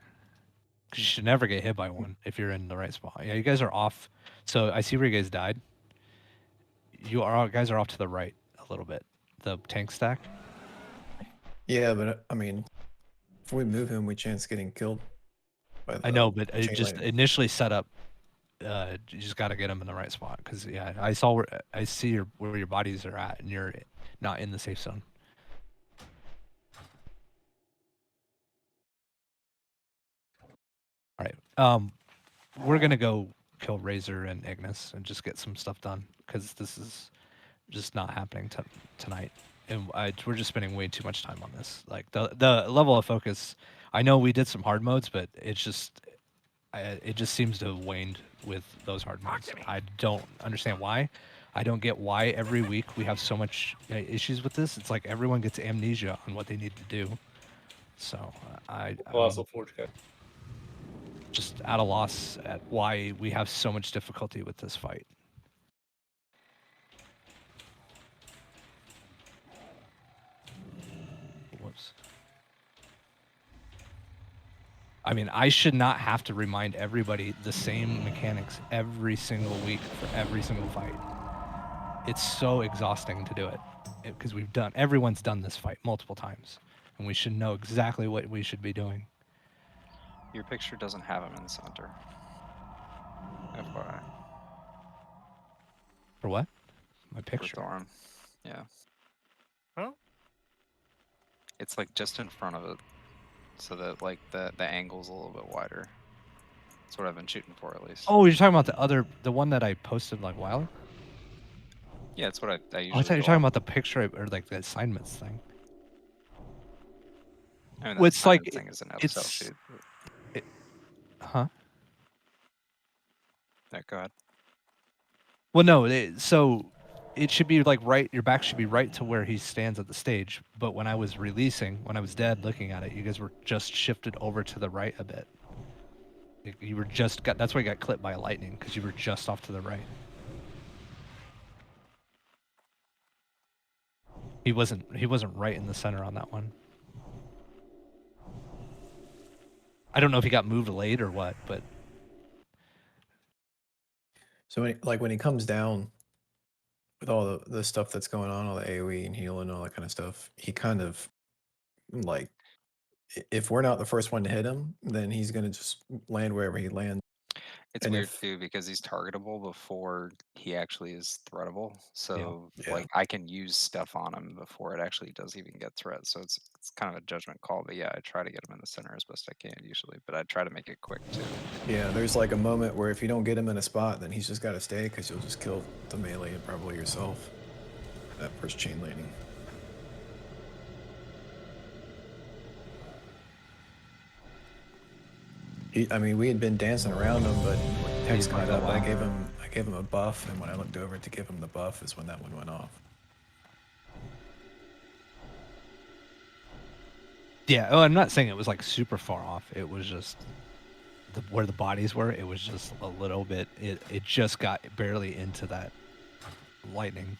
'Cause you should never get hit by one if you're in the right spot. Yeah, you guys are off. So I see where you guys died. Guys are off to the right a little bit. The tank stack. Yeah, but I mean, if we move him, we chance getting killed. By the I know, but it chain just lightning. initially set up. You just got to get him in the right spot because yeah, I see where your bodies are at, and you're not in the safe zone. All right. We're gonna go kill Razor and Ignis and just get some stuff done because this is just not happening tonight, and we're just spending way too much time on this. Like the level of focus. I know we did some hard modes, but it just seems to have waned with those hard modes. I don't understand why. I don't get why every week we have so much issues with this. It's like everyone gets amnesia on what they need to do. So I'm Colossal Forge guy. just at a loss at why we have so much difficulty with this fight. Whoops. I mean, I should not have to remind everybody the same mechanics every single week for every single fight. It's so exhausting to do it because everyone's done this fight multiple times, and we should know exactly what we should be doing. Your picture doesn't have him in the center. FYI. For what? My picture. For Thorn. Yeah. Huh? It's like just in front of it, so that like the angle's a little bit wider. That's what I've been shooting for at least. Oh, you're talking about the one that I posted like a while ago? Yeah, that's what I Oh, I usually thought you were go talking off. about the picture or like the assignments thing. I mean, Well, the it's like assignment thing is an Excel it's sheet. huh? Yeah, go ahead. Well, no. So it should be like right. Your back should be right to where he stands at the stage. But when I was releasing, when I was dead looking at it, you guys were just shifted over to the right a bit. You were just got. That's why you got clipped by lightning because you were just off to the right. He wasn't right in the center on that one. I don't know if he got moved late or what, but So when he comes down with all the stuff that's going on, all the AoE and heal and all that kind of stuff, he kind of like if we're not the first one to hit him, then he's gonna just land wherever he lands. It's And weird if too because he's targetable before he actually is threatable. So yeah. like I can use stuff on him before it actually does even get threat. So it's kind of a judgment call. But yeah, I try to get him in the center as best I can usually. But I try to make it quick too. Yeah, there's like a moment where if you don't get him in a spot, then he's just got to stay because you'll just kill the melee and probably yourself. That first chain lightning. I mean, we had been dancing around him, but when Hex got up, I gave him a buff, and when I looked over to give him the buff is when that one went off. yeah. Oh, I'm not saying it was like super far off. It was just where the bodies were. It was just a little bit. It just got barely into that lightning.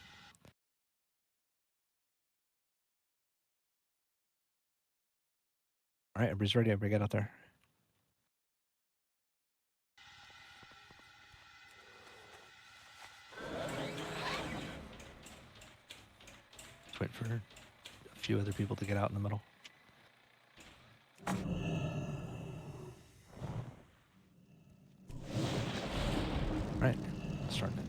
All right, everybody's ready. Everybody get out there. Let's wait for a few other people to get out in the middle. All right, starting it.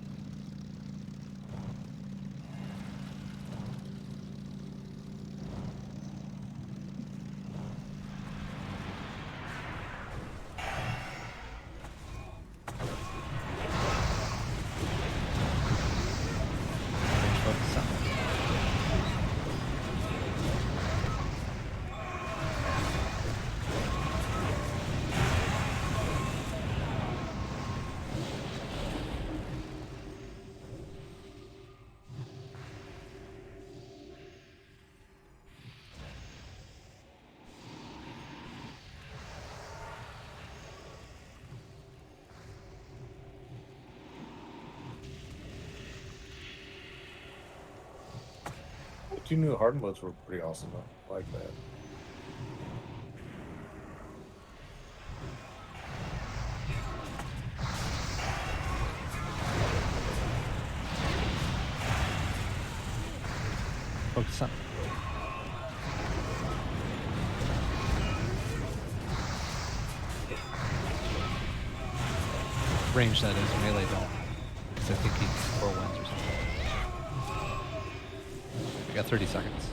The 2 new hard modes were pretty awesome though. I like that. Focus on. Range that is, melee don't. Because I think he's 4 wins or something. We got 30 seconds.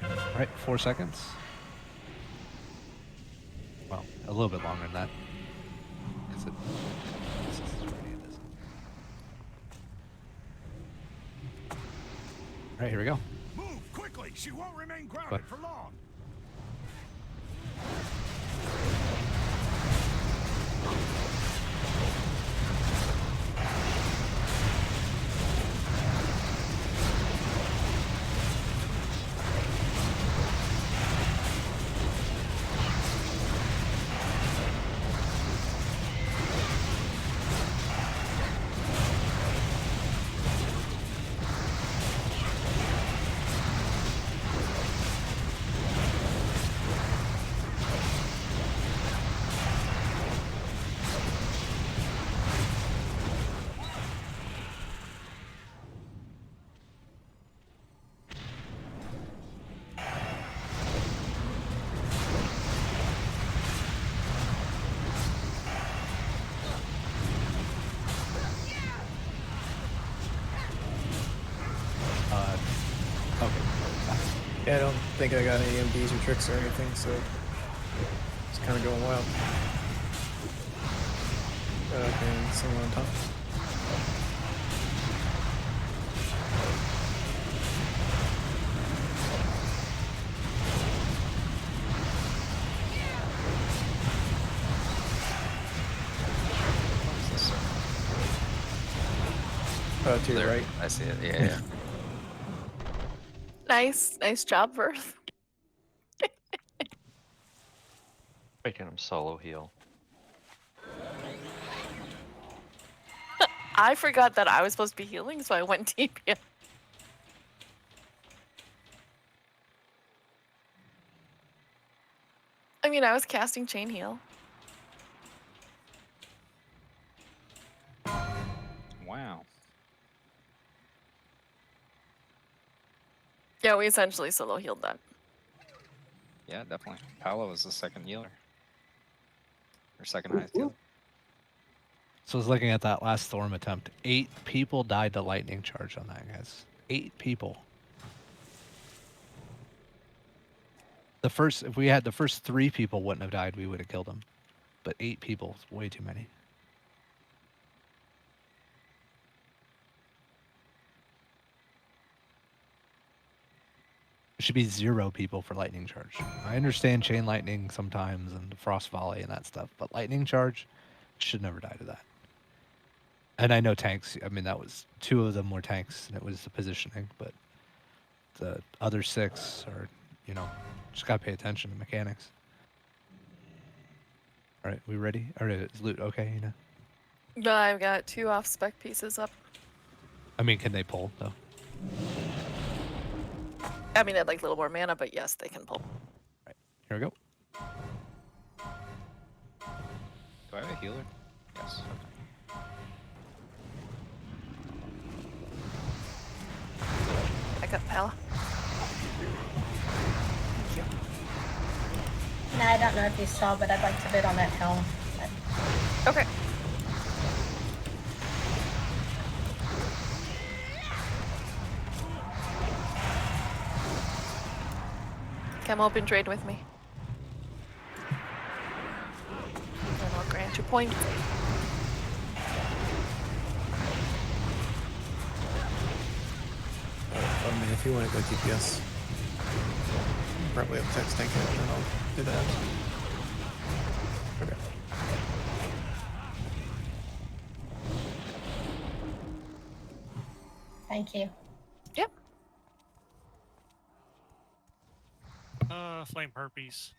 All right, 4 seconds. Well, a little bit longer than that. Because this is already it is. All right, here we go. Move quickly. She won't remain grounded What? for long. Yeah, I don't think I got any MDs or tricks or anything, so it's kind of going wild. And someone on top. To your right. I see it. Yeah, yeah. Nice job, Verth. Making him solo heal. I forgot that I was supposed to be healing, so I went TP. I mean, I was casting chain heal. Wow. Yeah, we essentially solo healed that. Yeah, definitely. Paolo was the second healer. Or second highest healer. So I was looking at that last storm attempt. 8 people died to lightning charge on that, guys. 8 people. If we had the first 3 people wouldn't have died, we would have killed them. But 8 people is way too many. It should be 0 people for lightning charge. I understand chain lightning sometimes and frost volley and that stuff, but lightning charge should never die to that. And I know tanks, I mean, that was 2 of them were tanks and it was the positioning, but the other 6 are, you know, just gotta pay attention to mechanics. All right, we ready? Or is loot okay, you know? But I've got 2 off-spec pieces up. I mean, can they pull, though? I mean, I'd like a little more mana, but yes, they can pull. Right, here we go. Do I have a healer? Yes. I got Pala. Thank you. No, I don't know if you saw, but I'd like to bid on that helm. Okay. Come open trade with me. And I'll grant you points. I mean, if you want to go DPS, probably have text tank it, and then I'll do that. Okay. Thank you. Yep. Flame herpes.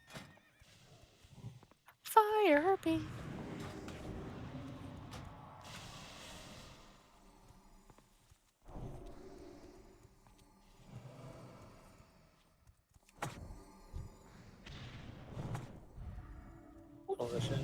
Fire herpes. Oh, that's it.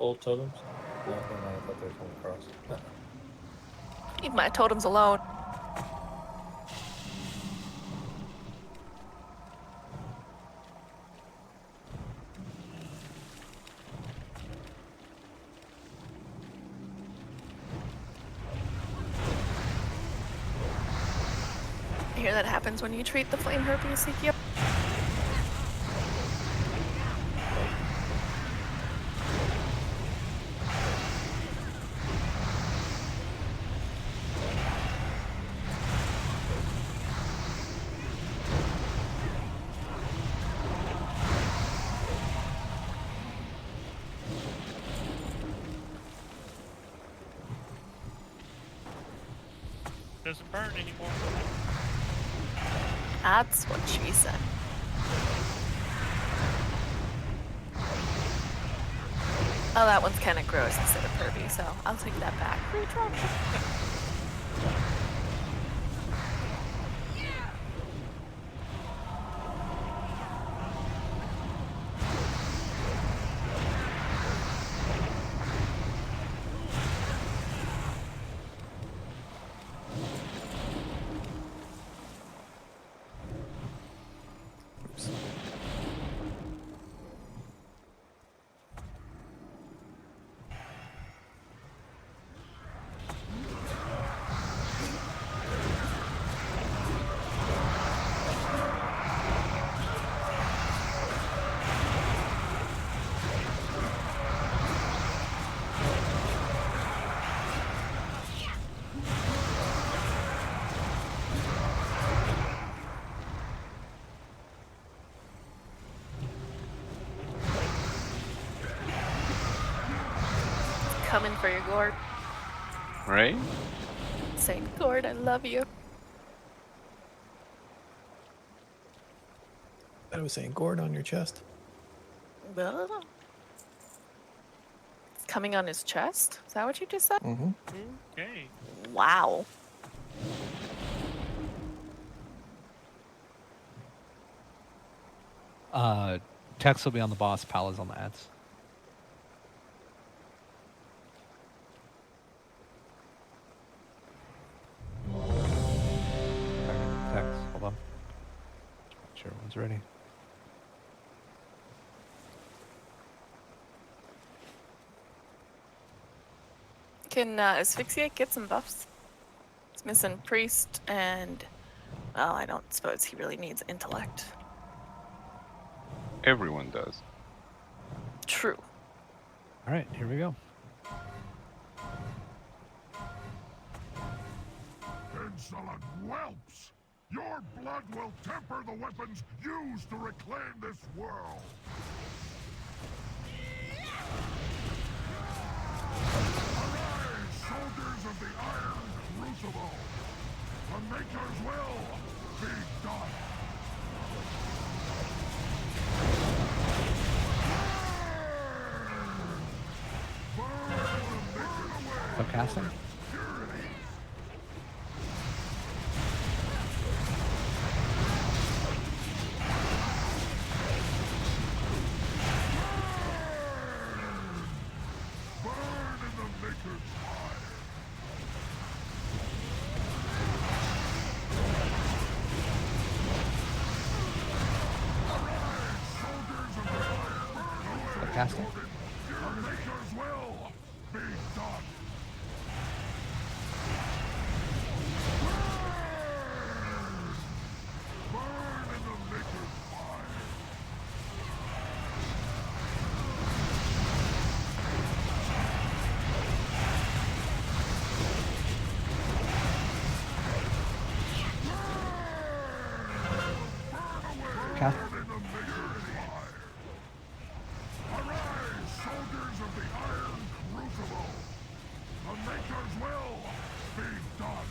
Old totems? No, I thought they were coming across. Leave my totems alone. I hear that happens when you treat the flame herpes, Yep. doesn't burn anymore. That's what she said. Oh, that one's kind of gross instead of pervy, so I'll take that back. Retraction. Coming for your Gord. Right? Saying, Gord, I love you. I was saying gourd on your chest. It's coming on his chest? Is that what you just said? Mm-hmm. Okay. Wow. Tex will be on the boss, Pala's on the ads. Tex, hold on. Make sure everyone's ready. Can Asphyxiate get some buffs? It's missing Priest and, well, I don't suppose he really needs intellect. Everyone does. True. All right, here we go. Insolent whelps! Your blood will temper the weapons used to reclaim this world! Arise, soldiers of the Iron Crucible! The Maker's will be done! So casting? Casting? The Maker's will be done! Burn in the Maker's fire! Cast. Arise, soldiers of the Iron Crucible! The Maker's will be done!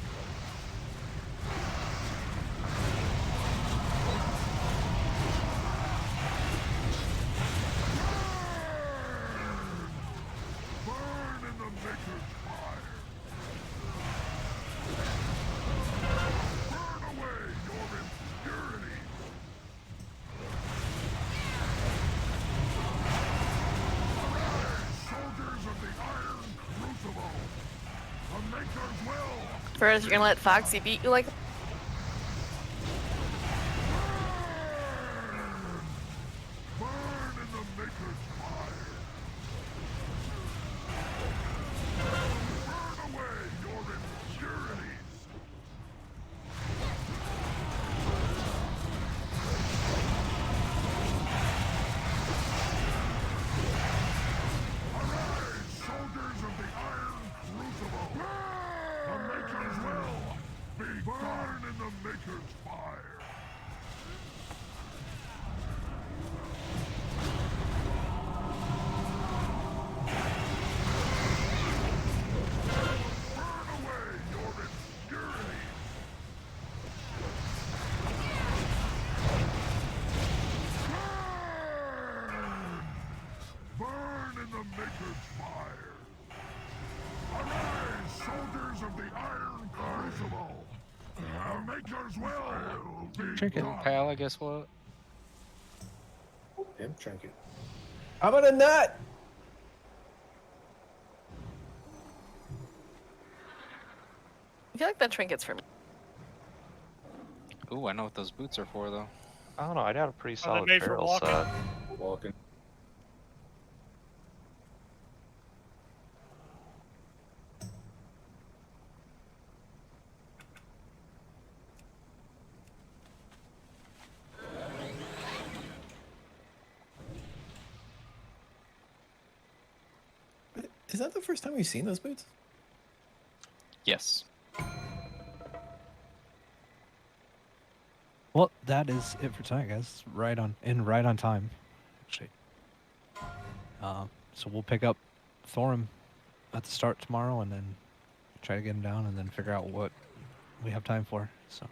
Burn in the Maker's fire! Burn away your impurities! Soldiers of the Iron Crucible! The Maker's will! First, you're gonna let Foxy beat you like. Burn in the Maker's fire! Burn away your impurities! Arise, soldiers of the Iron Crucible! The Maker's will be done! Trinket. Pal, I guess what? Damn trinket. How about a nut? I feel like that trinket's for me. Ooh, I know what those boots are for though. I don't know. I'd have a pretty Are they solid made for feral walking? set. Walking. Is that the first time we've seen those boots? Yes. Well, that is it for tonight, guys. Right on time, actually. So we'll pick up Thorum at the start tomorrow, and then try to get him down, and then figure out what we have time for. So.